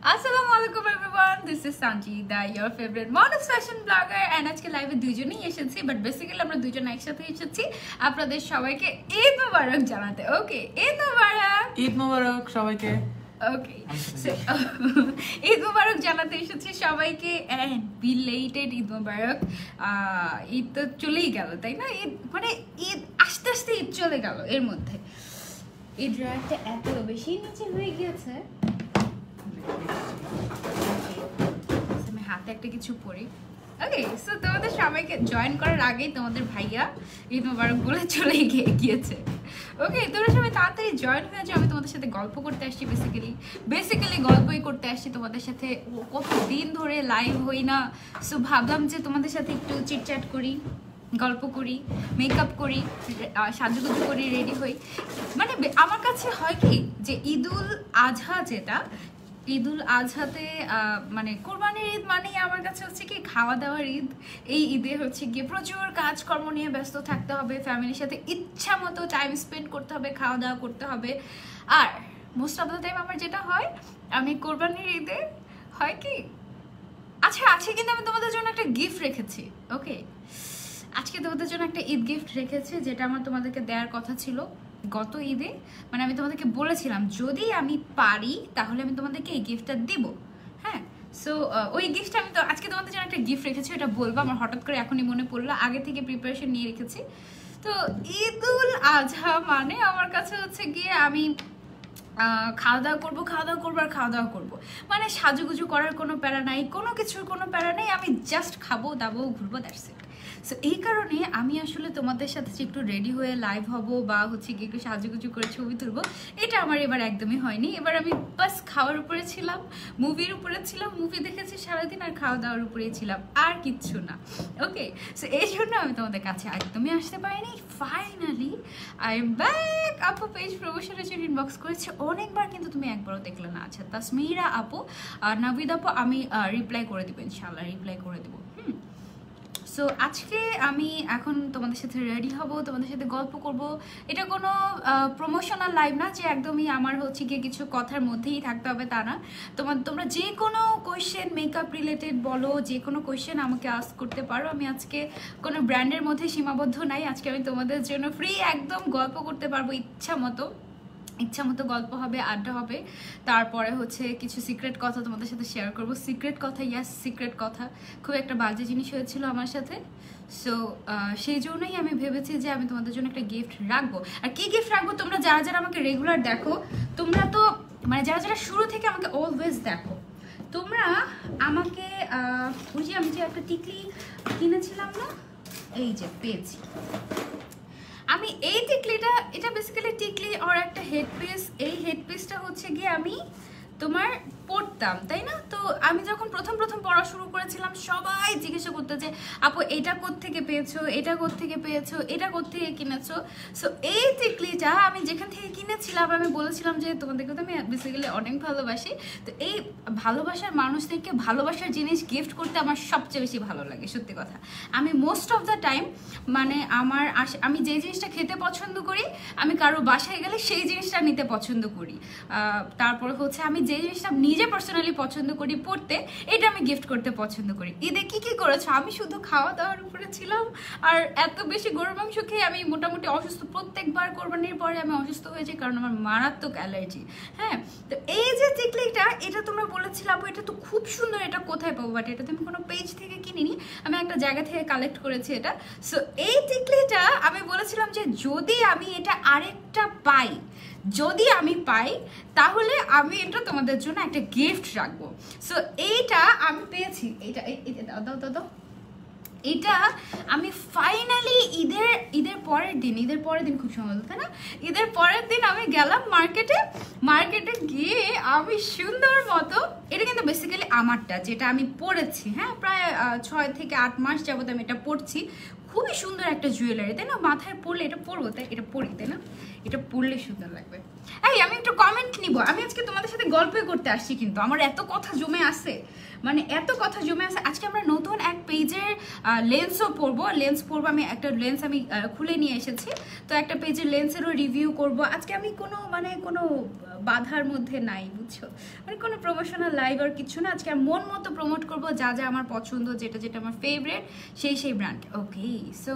Assalamualaikum everyone, this is Sanjida, your favorite modest fashion blogger and আজকে লাইভে দুইজনই এসেছি বাট বেসিক্যালি আমরা দুইজন একসাথে এসেছি আপনাদের সবাইকে ঈদ মোবারক জানাতে। ওকে, ঈদ মোবারক সবাইকে। ওকে, ঈদ মোবারক জানাতে এসেছি সবাইকে এন্ড বিলেটেড ঈদ মোবারক। ঈদ তো চলেই গেল তাই না, ঈদ মানে ঈদ আস্তে আস্তে ঈদ চলে গেল, এর মধ্যে ঈদ রাতটা এত বেশি নিচে হয়ে গিয়েছে। আমি হাতে একটা কিছু পরি। ওকে, সো তোমাদের সবাইকে জয়েন করার আগেই তোমাদের ভাইয়া ঈদ মোবারক বলে চলে গিয়েছে। ওকে, তোমরা সবাই তাড়াতাড়ি জয়েন হয়ে যাও। আমি তোমাদের সাথে গল্প করতে আসছি, বেসিক্যালি গল্পই করতে আসছি তোমাদের সাথে। কতদিন ধরে লাইভ হই না, সো ভাবলাম যে তোমাদের সাথে একটু চিটচ্যাট করি, গল্প করি, মেকআপ করি, সাজুগুজু করি, রেডি হই। মানে আমার কাছে হয় কি যে ঈদুল আজহা, যেটা ঈদুল আজহাতে মানে কোরবানির ঈদ মানেই আমার কাছে হচ্ছে কি খাওয়া দাওয়ার ঈদ। এই ঈদে হচ্ছে গিয়ে প্রচুর কাজকর্ম নিয়ে ব্যস্ত থাকতে হবে, ফ্যামিলির সাথে ইচ্ছা মতো টাইম স্পেন্ড করতে হবে, খাওয়া দাওয়া করতে হবে। আর মোস্ট অফ দ্য টাইম আমার যেটা হয়, আমি কোরবানির ঈদে হয় কি আজকে কিন্তু আমি তোমাদের জন্য একটা গিফট রেখেছি। ওকে, আজকে তোমাদের জন্য একটা ঈদ গিফট রেখেছি, যেটা আমার তোমাদেরকে দেওয়ার কথা ছিল গত ঈদে। মানে আমি তোমাদেরকে বলেছিলাম যদি আমি পারি তাহলে আমি তোমাদেরকে এই গিফটটা দিব। হ্যাঁ, সো ওই গিফটটা আমি তো আজকে তোমাদের জন্য একটা গিফট রেখেছি, ওটা বলবো। আমার হঠাৎ করে এখনই মনে পড়লো, আগে থেকে প্রিপারেশন নিয়ে রেখেছি। তো ঈদুল আজহা মানে আমার কাছে হচ্ছে গিয়ে আমি খাওয়া দাওয়া করবো। মানে সাজুগুজু করার কোনো প্যারা নাই, কোনো কিছুর কোনো প্যারা নেই। আমি জাস্ট খাবো দাবো ঘুরবো, দ্যাটস ইট। সো এই কারণে আমি আসলে তোমাদের সাথে একটু রেডি হয়ে লাইভ হব বা হচ্ছে গিয়ে একটু সাজুগুজু করে ছবি তুলবো, এটা আমার এবার একদমই হয়নি। এবার আমি বাস খাওয়ার উপরে ছিলাম, মুভির উপরে ছিলাম, মুভি দেখেছি সারাদিন, আর খাওয়া দাওয়ার উপরেই ছিলাম, আর কিচ্ছু না। ওকে, সো এই জন্য আমি তোমাদের কাছে একদমই আসতে পারিনি। Finally I am back. আপু পেজ প্রমোশনের জন্য ইনবক্স করেছে অনেকবার, কিন্তু তুমি একবারও দেখলে না। আচ্ছা, তাসমিরা আপু আর নাবিদ আপু, আমি রিপ্লাই করে দেবো ইনশাল্লাহ, রিপ্লাই করে দেবো। সো আজকে আমি এখন তোমাদের সাথে রেডি হব, তোমাদের সাথে গল্প করব। এটা কোনো প্রমোশনাল লাইভ না যে একদমই আমার হচ্ছে গিয়ে কিছু কথার মধ্যেই থাকতে হবে, তা না। তোমরা যে কোনো কোয়েশ্চেন, মেকআপ রিলেটেড বলো, যে কোনো কোয়েশ্চেন আমাকে আস্ক করতে পারো। আমি আজকে কোনো ব্র্যান্ডের মধ্যে সীমাবদ্ধ নাই। আজকে আমি তোমাদের জন্য ফ্রি একদম গল্প করতে পারবো ইচ্ছা মতো গল্প হবে, আড্ডা হবে। তারপরে হচ্ছে কিছু সিক্রেট কথা তোমাদের সাথে শেয়ার করবো। সিক্রেট কথা, ইয়াস সিক্রেট কথা। খুব একটা বাজে জিনিস হয়েছিল আমার সাথে, সো সেই জন্যই আমি ভেবেছি যে আমি তোমাদের জন্য একটা গিফট রাখবো। আর কি গিফট রাখবো, তোমরা যারা আমাকে রেগুলার দেখো, তোমরা তো মানে যারা শুরু থেকে আমাকে অলওয়েজ দেখো, তোমরা আমাকে ওই যে আমি যে একটা টিকলি কিনেছিলাম না, এই যে পেয়েছি আমি এই টিকলিটা। এটা বেসিক্যালি টিকলি আর একটা হেডপিস। এই হেডপিসটা হচ্ছে গিয়ে আমি তোমার পড়তাম, তাই না? তো আমি যখন প্রথম পড়া শুরু করেছিলাম, সবাই জিজ্ঞাসা করতে যে আপু এটা কোত্থেকে পেয়েছো, এটা কোত্থেকে পেয়েছো, এটা কোত্থেকে কিনেছো। সো এই টিকলিটা আমি যেখান থেকে কিনেছিলাম, আমি বলেছিলাম যে তোমাদেরকে তো আমি বেসিক্যালি অনেক ভালোবাসি। তো এই ভালোবাসার মানুষদেরকে ভালোবাসার জিনিস গিফট করতে আমার সবচেয়ে বেশি ভালো লাগে, সত্যি কথা। আমি মোস্ট অফ দ্য টাইম মানে আমি যে জিনিসটা খেতে পছন্দ করি, আমি কারো বাসায় গেলে সেই জিনিসটা নিতে পছন্দ করি। তারপরে হচ্ছে আমি যে জিনিসটা নিজে পার্সোনালি পছন্দ করি পড়তে, এটা আমি গিফট করতে পছন্দ করি। ঈদে কি করেছো? আমি শুধু খাওয়া দাওয়ার উপরে ছিলাম, আর এত বেশি গরুর মাংস খেয়ে আমি মোটামুটি অসুস্থ। প্রত্যেকবার কোরবানির পরে আমি অসুস্থ হয়ে যাই, কারণ আমার মারাত্মক অ্যালার্জি। হ্যাঁ, তো এই যে টিকলিটা, এটা তোমরা বলেছিলাম আপু এটা তো খুব সুন্দর, এটা কোথায় পাবো? বাট এটা তো আমি কোনো পেজ থেকে কিনিনি, আমি একটা জায়গা থেকে কালেক্ট করেছি এটা। সো এই টিকলিটা আমি বলেছিলাম যে যদি আমি এটা আরেকটা পাই, তাহলে আমি এটা তোমাদের জন্য একটা গিফট রাখবো। সো এইটা আমি পেয়েছি, দাও এটা আমি ফাইনালি ঈদের পরের দিন খুব সম্ভবত, তাই না? ঈদের পরের দিন আমি গেলাম মার্কেটে গিয়ে আমি সুন্দর মতো, এটা কিন্তু বেসিক্যালি আমারটা, যেটা আমি পরেছি। হ্যাঁ, প্রায় 6 থেকে 8 মাস যাবত আমি এটা পরছি। খুবই সুন্দর একটা জুয়েলারি, তাই না? মাথায় পরলে এটা পরবো, তাই এটা পরি, তাই না? এটা পরলে সুন্দর লাগবে। এই আমি একটু কমেন্ট নিব। আমি আজকে তোমাদের সাথে সাথে গল্পই করতে আসছি, কিন্তু আমার এত কথা জমে আছে, মানে এত কথা জমে আছে। আজকে আমরা নতুন এক পেজের লেন্সও পরবো, আমি একটা লেন্স আমি খুলে নিয়ে এসেছি, তো একটা পেজের লেন্সেরও রিভিউ করব আজকে। আমি কোনো বাধার মধ্যে নাই, বুঝছো, মানে কোনো প্রমোশনাল লাইভ আর কিছু না। আজকে আমি মন মতো প্রমোট করবো, যা যা আমার পছন্দ, যেটা যেটা আমার ফেভারিট, সেই ব্র্যান্ড। ওকে, সো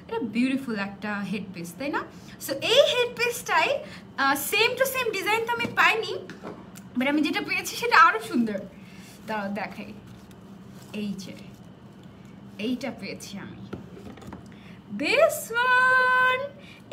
এটা বিউটিফুল একটা হেডপিস, তাই না? সো এই হেডপিসটাই সেম টু সেম ডিজাইন তো আমি পাইনি, বাট আমি যেটা পেয়েছি সেটা আরো সুন্দর। দাঁড়াও দেখাই, এই যে এইটা পেয়েছি আমি, দিস ওয়ান।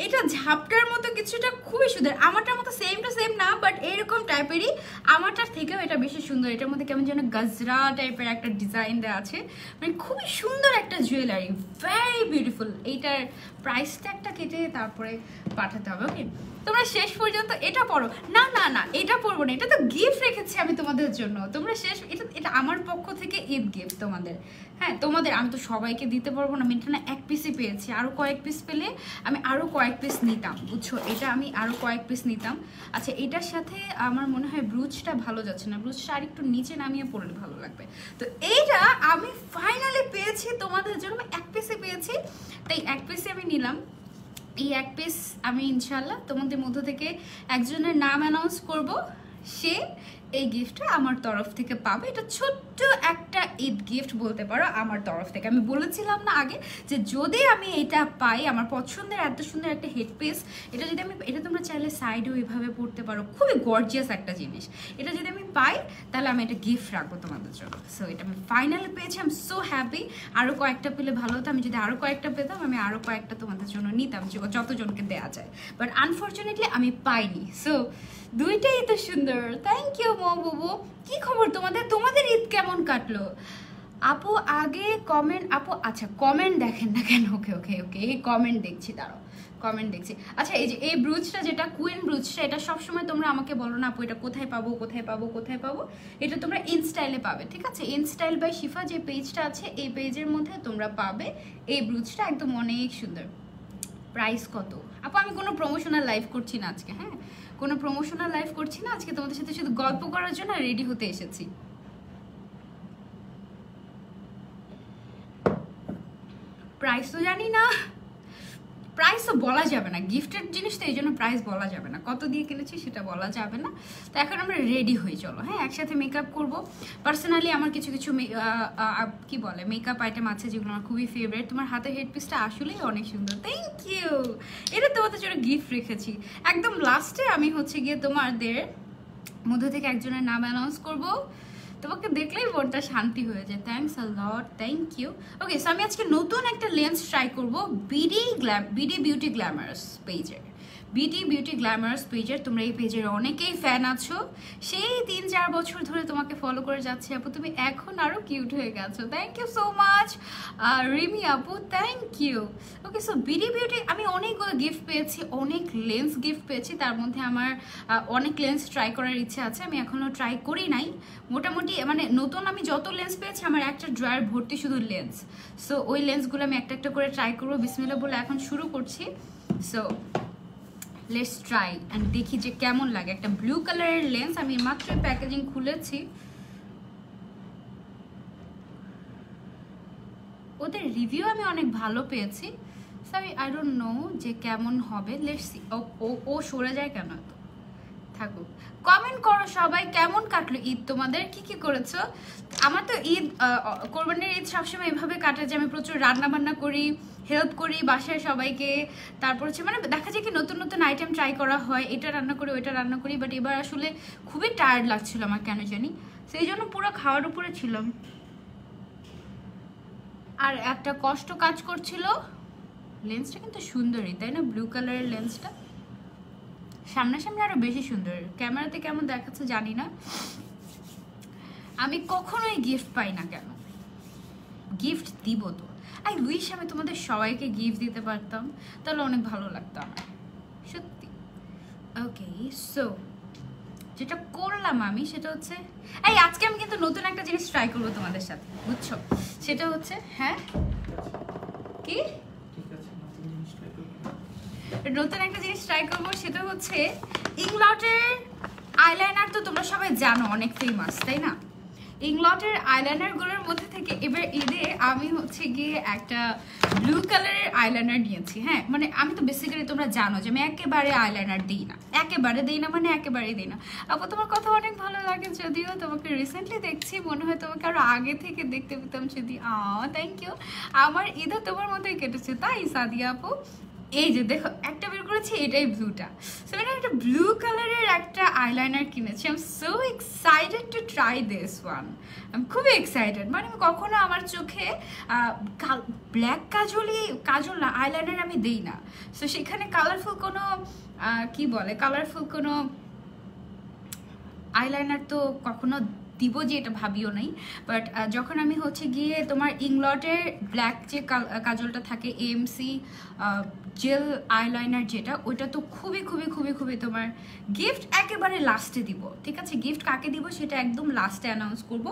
এটা ঝাপটার মতো কিছুটা, খুবই সুন্দর। আমারটার মতো সেম টু সেম না, বাট এরকম টাইপেরই, আমারটার থেকেও এটা বেশি সুন্দর। এটার মধ্যে কেমন যেন গজরা টাইপের একটা ডিজাইন দেওয়া আছে, মানে খুবই সুন্দর একটা জুয়েলারি, ভেরি বিউটিফুল। এইটার প্রাইস ট্যাগটা কেটে তারপরে পাঠাতে হবে। ওকে, তোমরা শেষ পর্যন্ত এটা পড়ো। না না না, এটা পড়বো না, এটা তো গিফট রেখেছি আমি তোমাদের জন্য। তোমরা এটা আমার পক্ষ থেকে ঈদ গিফট তোমাদের। হ্যাঁ তোমাদের, আমি তো সবাইকে দিতে পারবো না, আমি এটা না এক পিসই পেয়েছি, আরো কয়েক পিস পেলে আমি আরো কয়েক পিস নিতাম, বুঝছো, এটা আমি আরো কয়েক পিস নিতাম। আচ্ছা, এটার সাথে আমার মনে হয় ব্রুচটা ভালো যাচ্ছে না, ব্রুচটা আর একটু নিচে নামিয়ে পড়লে ভালো লাগবে। তো এইটা আমি ফাইনালি পেয়েছি তোমাদের জন্য, আমি এক পিসে পেয়েছি, তাই এক পিসে আমি নিলাম। এই এক পিস আমি ইনশাল্লাহ তোমাদের মধ্য থেকে একজনের নাম অ্যানাউন্স করব, সে এই গিফটটা আমার তরফ থেকে পাবে। এটা ছোট্ট একটা ঈদ গিফট বলতে পারো আমার তরফ থেকে। আমি বলেছিলাম না আগে যে যদি আমি এটা পাই, আমার পছন্দের এত সুন্দর একটা হেডপিস, এটা তোমরা চাইলে সাইডেও এভাবে পড়তে পারো, খুবই গর্জিয়াস একটা জিনিস। এটা যদি আমি পাই তাহলে আমি এটা গিফট রাখবো তোমাদের জন্য। সো এটা আমি ফাইনালি পেয়েছি, আই এম সো হ্যাপি। আরও কয়েকটা পেলে ভালো হতো, আমি যদি আরও কয়েকটা পেতাম আমি আরও কয়েকটা তোমাদের জন্য নিতাম, যতজনকে দেওয়া যায়, বাট আনফর্চুনেটলি আমি পাইনি। সো দুইটাই তো সুন্দর। থ্যাংক ইউ মো বুবু। কি খবর তোমাদের ঈদ কেমন কাটলো? আপু আগে কমেন্ট, আপু আচ্ছা কমেন্ট দেখেন না কেন? ওকে ওকে ওকে, এই কমেন্ট দেখছি, দাঁড়াও কমেন্ট দেখছি। আচ্ছা, এই যে এই ব্রুচটা, যেটা কুইন ব্রুচটা, এটা সবসময় তোমরা আমাকে বলো না আপু এটা কোথায় পাবো কোথায় পাবো কোথায় পাবো। এটা তোমরা ইনস্টাইলে পাবে, ঠিক আছে? ইনস্টাইল বাই শিফা যে পেজটা আছে, এই পেজের মধ্যে তোমরা পাবে এই ব্রুচটা, একদম অনেক সুন্দর। প্রাইস কত আপু? আমি কোনো প্রমোশনাল লাইভ করছি না আজকে, হ্যাঁ কোনো প্রমোশনাল লাইভ করছি না আজকে, তোমাদের সাথে শুধু গল্প করার জন্য রেডি হতে এসেছি। প্রাইস তো জানি না, প্রাইস তো বলা যাবে না, গিফটের জিনিস তো এই জন্য প্রাইস বলা যাবে না, কত দিয়ে কিনেছি সেটা বলা যাবে না। তো এখন আমরা রেডি হয়ে চলো, হ্যাঁ একসাথে মেকআপ করবো। পার্সোনালি আমার কিছু কি বলে মেকআপ আইটেম আছে যেগুলো আমার খুবই ফেভারিট। তোমার হাতের হেডপিসটা আসলেই অনেক সুন্দর, থ্যাংক ইউ। এটা তোমাদের জন্য গিফট রেখেছি। একদম লাস্টে আমি হচ্ছে গিয়ে তোমাদের মধ্যে থেকে একজনের নাম অ্যানাউন্স করবো, তোমাকে দেখলেই মনটা শান্তি হয়ে যায়। Thanks a lot, thank you. Okay, so আমি আজকে নতুন একটা লেন্স ট্রাই করবো বিডি বিউটি গ্ল্যামারাস পেজের। বিডি বিউটি গ্ল্যামারাস পেজের, তোমরা এই পেজের অনেকেই ফ্যান আছো, সেই 3-4 বছর ধরে তোমাকে ফলো করে যাচ্ছি আপু, তুমি এখন আরও কিউট হয়ে গেছো, thank you so much Rimi আপু, thank you. Okay, so BD beauty আমি অনেকগুলো গিফট পেয়েছি, অনেক লেন্স গিফট পেয়েছি, তার মধ্যে আমার অনেক লেন্স ট্রাই করার ইচ্ছে আছে, আমি এখনও ট্রাই করি নাই। মোটামুটি মানে নতুন আমি যত লেন্স পেয়েছি, আমার একটা ড্রয়ার ভর্তি শুধু লেন্স। সো ওই লেন্সগুলো আমি একটা একটা করে ট্রাই করবো, বিসমিল্লাহ বলে এখন শুরু করছি। সো লেটস ট্রাই অ্যান্ড দেখি যে কেমন লাগে। একটা ব্লু কালারের লেন্স, আমি মাত্র প্যাকেজিং খুলেছি। ওদের রিভিউ আমি অনেক ভালো পেয়েছি, সো আই ডোন্ট নো যে কেমন হবে। Let's see. ও সরে যায় কেন? তো থাকুক, কমেন্ট করো সবাই, কেমন কাটলো ঈদ তোমাদের, কি কি করেছো? আমার তো ঈদ কোরবানির ঈদ সবসময় এভাবে কাটে যে আমি প্রচুর রান্না বান্না করি, হেল্প করি বাসায় সবাইকে, তারপর হচ্ছে মানে দেখা যায় কি নতুন নতুন আইটেম ট্রাই করা হয়, এটা রান্না করি ওইটা রান্না করি, বাট এবার আসলে খুবই টায়ার্ড লাগছিল আমার কেন জানি, সেই জন্য পুরো খাওয়ার উপরে ছিলাম আর একটা কষ্ট কাজ করছিল। লেন্সটা কিন্তু সুন্দরই তাই না? ব্লু কালারের লেন্সটা সামনাসামনি আরো বেশি সুন্দর, ক্যামেরাতে কেমন দেখাচ্ছে জানি না। আমি কখনোই গিফট পাই না কেন? গিফট দিব তো, আই উইশ আমি তোমাদের সবাইকে গিফট দিতে পারতাম, তাহলে অনেক ভালো লাগতো আমার সত্যি। ওকে, সো যেটা করলাম আমি সেটা হচ্ছে, এই আজকে আমি কিন্তু নতুন একটা জিনিস ট্রাই করবো তোমাদের সাথে, বুঝছো? সেটা হচ্ছে, হ্যাঁ কি নতুন একটা জিনিস ট্রাই করবো, সেটা হচ্ছে ইংলটের আইলাইনার তো তোমরা সবাই জানো অনেক ফেমাস, তাই না? ইংলটের আইলাইনারগুলোর মধ্যে থেকে এবার ঈদে আমি হচ্ছে গিয়ে একটা ব্লু কালারের আইলাইনার নিয়েছি। হ্যাঁ, মানে আমি তো বেসিক্যালি তোমরা জানো যে আমি একেবারে আইলাইনার দিই না, মানে একেবারেই দিই না। আপু তোমার কথা অনেক ভালো লাগে, যদিও তোমাকে রিসেন্টলি দেখছি, মনে হয় তোমাকে আরো আগে থেকে দেখতে পেতাম যদি। Thank you. আমার ঈদও তোমার মতোই কেটেছে, তাই সাদিয়া আপু? এই যে দেখো একটা বের করেছি, এটাই ব্লুটা। সো এটা একটা ব্লু কালারের একটা আইলাইনার কিনেছি। I am so excited to try this one. আমি খুবই এক্সাইটেড, মানে আমি কখনো আমার চোখে ব্ল্যাক কাজল না আইলাইনার আমি দিই না। সো সেখানে কালারফুল কোনো কালারফুল কোনো আইলাইনার তো কখনো দিব যে এটা ভাবিও নাই। বাট যখন আমি হচ্ছে গিয়ে তোমার ইংলটের ব্ল্যাক যে কাজলটা থাকে, এএমসি জেল আইলাইনার যেটা, ওইটা তো খুবই খুবই খুবই খুবই তোমার গিফট একেবারে লাস্টে দিব, ঠিক আছে? গিফট কাকে দিব সেটা একদম লাস্টে অ্যানাউন্স করব।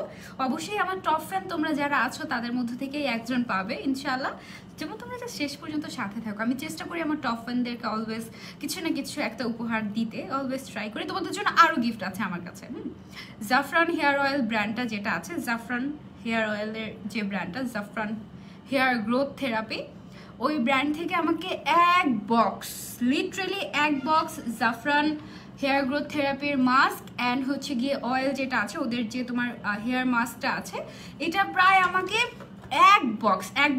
অবশ্যই আমার টপ ফ্যান তোমরা যারা আছো তাদের মধ্যে থেকেই একজন পাবে ইনশাল্লাহ। যেমন তোমরা শেষ পর্যন্ত সাথে থাকো। আমি চেষ্টা করি আমার টপ ফ্যানদেরকে অলওয়েজ কিছু না কিছু একটা উপহার দিতে, অলওয়েজ ট্রাই করি। তোমাদের জন্য আরও গিফট আছে আমার কাছে। জাফরান হেয়ার অয়েল ব্র্যান্ডটা যেটা আছে, জাফরান হেয়ার অয়েলের যে ব্র্যান্ডটা, জাফরান হেয়ার গ্রোথ থেরাপি, ওই ব্র্যান্ড থেকে আমাকে এক বক্স, লিটারালি এক বক্স জাফরান হেয়ার গ্রোথ থেরাপির মাস্ক অ্যান্ড হচ্ছে গিয়ে অয়েল যেটা আছে, ওদের যে তোমার হেয়ার মাস্কটা আছে, এটা প্রায় আমাকে এক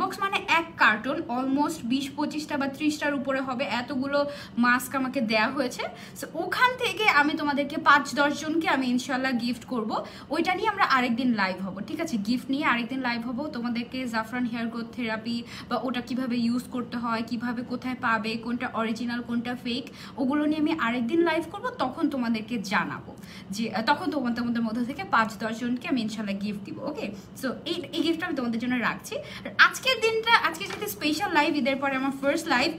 বক্স মানে এক কার্টন, অলমোস্ট 20-25টা বা 30টার উপরে হবে, এতগুলো মাস্ক আমাকে দেয়া হয়েছে। সো ওখান থেকে আমি তোমাদেরকে 5-10 জনকে আমি ইনশাল্লাহ গিফট করব। ওইটা নিয়ে আমরা আরেকদিন লাইভ হব, ঠিক আছে? গিফট নিয়ে আরেকদিন লাইভ হব। তোমাদেরকে জাফরান হেয়ার গ্রোথ থেরাপি বা ওটা কিভাবে ইউজ করতে হয়, কিভাবে কোথায় পাবে, কোনটা অরিজিনাল কোনটা ফেক, ওগুলো নিয়ে আমি আরেকদিন লাইভ করব। তখন তোমাদেরকে জানাবো যে তখন তোমাদের মধ্যে থেকে 5-10 জনকে আমি ইনশাল্লাহ গিফট দিব। ওকে, সো এই গিফটটা আমি তোমাদের জন্য রাখছি। আর আজকের দিনটা, আজকে যেহেতু স্পেশাল লাইভ, ঈদের পরে আমার first live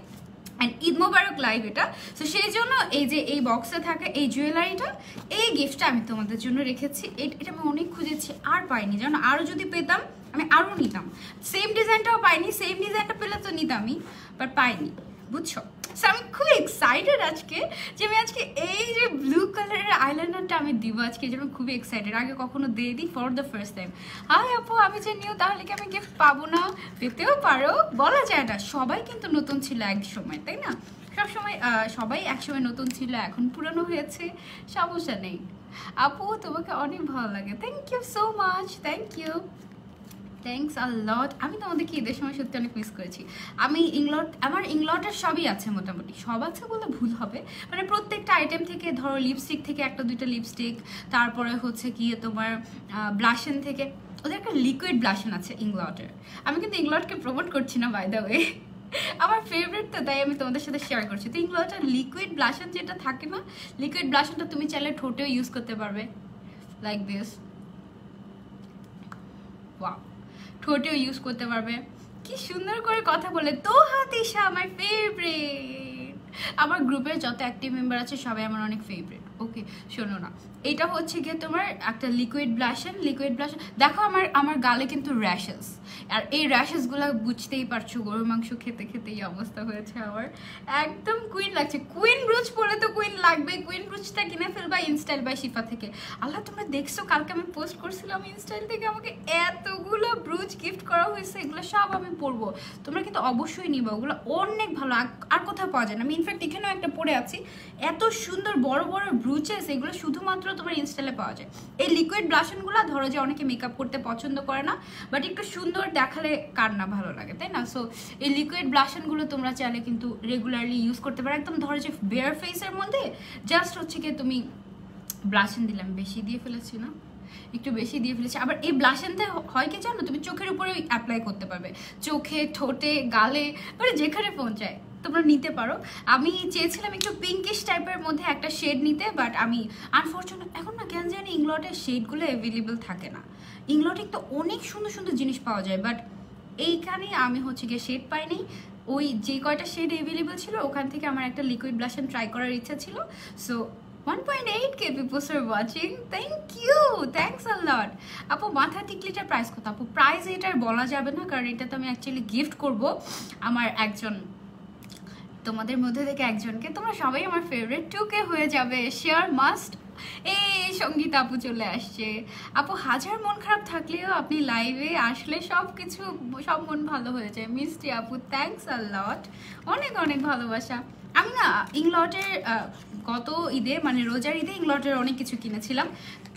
and Eid Mubarak live এটা, সো সেই জন্য এই যে এই বক্সে থাকা এই জুয়েলারিটা, এই গিফটটা আমি তোমাদের জন্য রেখেছি। এটা আমি অনেক খুঁজেছি, আর পাইনি জানো। আরও যদি পেতাম আমি আরও নিতাম। সেম ডিজাইনটাও পাইনি, সেম ডিজাইনটা পেলে তো নিতামই, বাট পাইনি, বুঝছো? সো আমি খুব এক্সাইটেড আজকে যে আমি আজকে এই যে ব্লু কালারের আইলাইনারটা আমি দিব আজকে, যে আমি খুবই এক্সাইটেড। আগে কখনো দিয়ে দিই, for the first time. Hi আপু, আমি যে নিও তাহলে কি আমি গিফট পাবো না? পেতেও পারো, বলা যায় না। সবাই কিন্তু নতুন ছিল এক সময়, তাই না? সবাই একসময় নতুন ছিল, এখন পুরানো হয়েছে, সমস্যা নেই। আপু তোমাকে অনেক ভালো লাগে, thank you so much, thank you, thanks a lot. আমি তোমাদেরকে ঈদের সময় সত্যি অনেক মিস করেছি। আমার ইংলটের সবই আছে, মোটামুটি সব আছে বলে ভুল হবে, মানে প্রত্যেকটা আইটেম থেকে, ধরো লিপস্টিক থেকে 1-2টা লিপস্টিক, তারপরে হচ্ছে গিয়ে তোমার ব্লাশন থেকে, ওদের একটা লিকুইড ব্লাশন আছে ইংলটের। আমি কিন্তু ইংলটকে প্রমোট করছি না, বাই দ্য ওয়ে, আমার ফেভারিট তো, তাই আমি তোমাদের সাথে শেয়ার করছি। তো ইংলটের লিকুইড ব্লাশন যেটা থাকে না, লিকুইড ব্লাশনটা তুমি চাইলে ঠোঁটেও ইউজ করতে পারবে, লাইক দিস। ওয়াও, ঠোঁটেও ইউজ করতে পারবে। কি সুন্দর করে কথা বলে তো হাতিশা, আমার ফেভারিট। আমার গ্রুপের যত অ্যাক্টিভ মেম্বার আছে সবাই আমার অনেক ফেভারিট। ওকে, শোনো না, এটা হচ্ছে গিয়ে তোমার একটা লিকুইড ব্লাশন। দেখো আমার গালে কিন্তু র্যাশেস, আর এই র্যাশেসগুলো বুঝতেই পারছো, গরুর মাংস খেতে খেতে এই অবস্থা হয়েছে আমার। একদম কুইন লাগছে। কুইন ব্রুচ পরে তো কুইন লাগবে। কুইন ব্রুচটা কিনে ফেলবা ইনস্টাইল বাই শিফা থেকে। আল্লাহ, তোমরা দেখছো কালকে আমি পোস্ট করছিলাম ইনস্টাইল থেকে, আমাকে এতগুলো ব্রুচ গিফট করা হয়েছে। এগুলো সব আমি পরবো, তোমরা কিন্তু অবশ্যই নিবা। ওগুলো অনেক ভালো, আর কোথাও পাওয়া যায় না। আমি ইনফ্যাক্ট এখানেও একটা পরে আছি, এত সুন্দর বড় বড় ব্রুচেস, এগুলো শুধুমাত্র তোমার ইনস্টাইলে পাওয়া যায়। এই লিকুইড ব্লাশনগুলো ধরো যে অনেকে মেকআপ করতে পছন্দ করে না, বাট একটু সুন্দর দেখালে কার না ভালো লাগে, তাই না? সো এই লিকুইড ব্লাশনগুলো তোমরা চাইলে কিন্তু রেগুলারলি ইউজ করতে পারো। একদম ধরো যে বেয়ার ফেসের মধ্যে জাস্ট হচ্ছে কি তুমি ব্লাশন দিলাম, বেশি দিয়ে ফেলেছি না, একটু বেশি দিয়ে ফেলেছি। আবার এই ব্লাশনতে হয় কি জানো, তুমি চোখের উপরে অ্যাপ্লাই করতে পারবে, চোখে, ঠোঁটে, গালে, মানে যেখানে পৌঁছায় তোমরা নিতে পারো। আমি চেয়েছিলাম একটু পিঙ্কিশ টাইপের মধ্যে একটা শেড নিতে, বাট আমি আনফর্চুনেট এখন না কেন জানি ইংলটের শেডগুলো অ্যাভেলেবেল থাকে না। ইংলটে তো অনেক সুন্দর সুন্দর জিনিস পাওয়া যায়, বাট এইখানে আমি হচ্ছে গিয়ে শেড পাইনি। ওই যে কয়টা শেড অ্যাভেলেবেল ছিল ওখান থেকে আমার একটা লিকুইড ব্লাশন ট্রাই করার ইচ্ছা ছিল। So 1.8K people are watching. Thank you, thanks a lot. আপু মাথা টিকলিটার প্রাইস কত? আপু প্রাইস এটার বলা যাবে না, কারণ এটা তো আমি অ্যাকচুয়ালি গিফট করব আমার একজন, তোমাদের মধ্যে থেকে একজনকে। তোমরা সবাই আমার ফেভারিট। 2K হয়ে যাবে, শেয়ার মাস্ট এই সঙ্গীত আপু চলে আসছে। আপু হাজার মন খারাপ থাকলেও আপনি লাইভে আসলে সব মন ভালো হয়ে যায়। মিষ্টি আপু, থ্যাঙ্কস আ লট, অনেক অনেক ভালোবাসা। আমি না ইংলটের গত ঈদে মানে রোজার ঈদে ইংলটের অনেক কিছু কিনেছিলাম,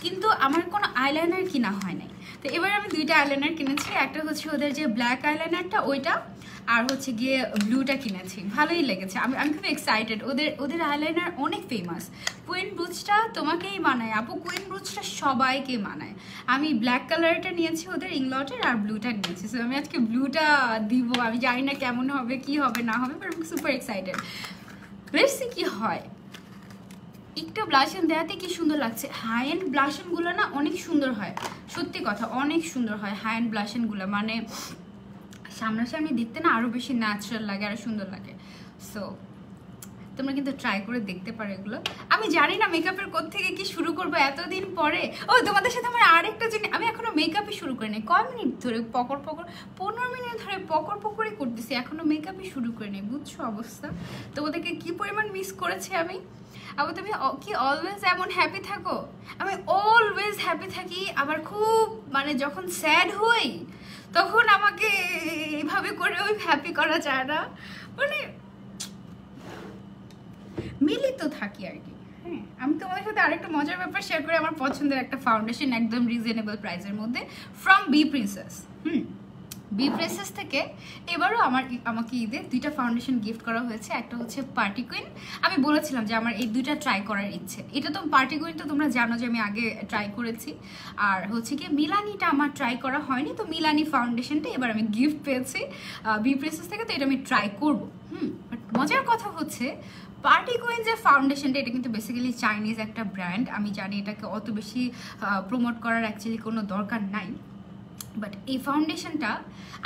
কিন্তু আমার কোনো আইলাইনার কিনা হয় নাই। তো এবার আমি 2টা আইলাইনার কিনেছি, একটা হচ্ছে ওদের যে ব্ল্যাক আইলাইনারটা ওইটা, আর হচ্ছে গিয়ে ব্লুটা কিনেছি। ভালোই লেগেছে, আমি খুব এক্সাইটেড। ওদের আইলাইনার অনেক ফেমাস। কুইন ব্রুচটা তোমাকেই মানায় আপু, কুইন ব্রুচটা সবাইকে মানায়। আমি ব্ল্যাক কালারটা নিয়েছি ওদের ইংলটের, আর ব্লুটা নিয়েছি। সো আমি আজকে ব্লুটা দিব, আমি জানি না কেমন হবে, কি হবে না হবে, বাট আমি সুপার এক্সাইটেড। লেটস সি কি হয়। একটু ব্লাশন দেওয়াতে কি সুন্দর লাগছে। হাই এন্ড ব্লাশনগুলো না অনেক সুন্দর হয়, সত্যি কথা অনেক সুন্দর হয় হাই এন্ড ব্লাশনগুলো, মানে সামনাসামনি দেখতে না আরও বেশি ন্যাচারাল লাগে, আরও সুন্দর লাগে। সো তোমরা কিন্তু ট্রাই করে দেখতে পারো এগুলো। আমি জানি না মেকআপের কোত্থেকে কি শুরু করবো এতদিন পরে। ও তোমাদের সাথে আমার আরেকটা জিনিস, আমি এখনো মেকআপই শুরু করিনি। কয় মিনিট ধরে পকর 15 মিনিট ধরে পকরই করতেছি, এখনো মেকআপই শুরু করিনি। বুঝছো অবস্থা? তোমাদেরকে কি পরিমাণ মিস করেছি আমি। আবার তুমি কি অলওয়েজ এমন হ্যাপি থাকো? আমি অলওয়েজ হ্যাপি থাকি, আবার খুব মানে যখন স্যাড হই তখন আমাকে এইভাবে করে ওই হ্যাপি করা যায় না, মানে মিলিত থাকি আর কি। হ্যাঁ, আমি তোমাদের সাথে আরেকটা মজার ব্যাপার শেয়ার করি। আমার পছন্দের একটা ফাউন্ডেশন একদম রিজনেবল প্রাইসের মধ্যে from B princess. B princess থেকে এবারও আমাকে ঈদে 2টা ফাউন্ডেশন গিফট করা হয়েছে। একটা হচ্ছে পার্টি কুইন, আমি বলেছিলাম যে আমার এই 2টা ট্রাই করার ইচ্ছে। এটা তো পার্টি কুইন তো তোমরা জানো যে আমি আগে ট্রাই করেছি, আর হচ্ছে কি মিলানিটা আমার ট্রাই করা হয়নি। তো মিলানি ফাউন্ডেশনটা এবার আমি গিফট পেয়েছি বি প্রিন্সেস থেকে, তো এটা আমি ট্রাই করবো। বাট মজার কথা হচ্ছে পার্টি কুইন যে ফাউন্ডেশনটা, এটা কিন্তু বেসিক্যালি চাইনিজ একটা ব্র্যান্ড। আমি জানি এটাকে অত বেশি প্রমোট করার অ্যাকচুয়ালি কোনো দরকার নাই, বাট এই ফাউন্ডেশনটা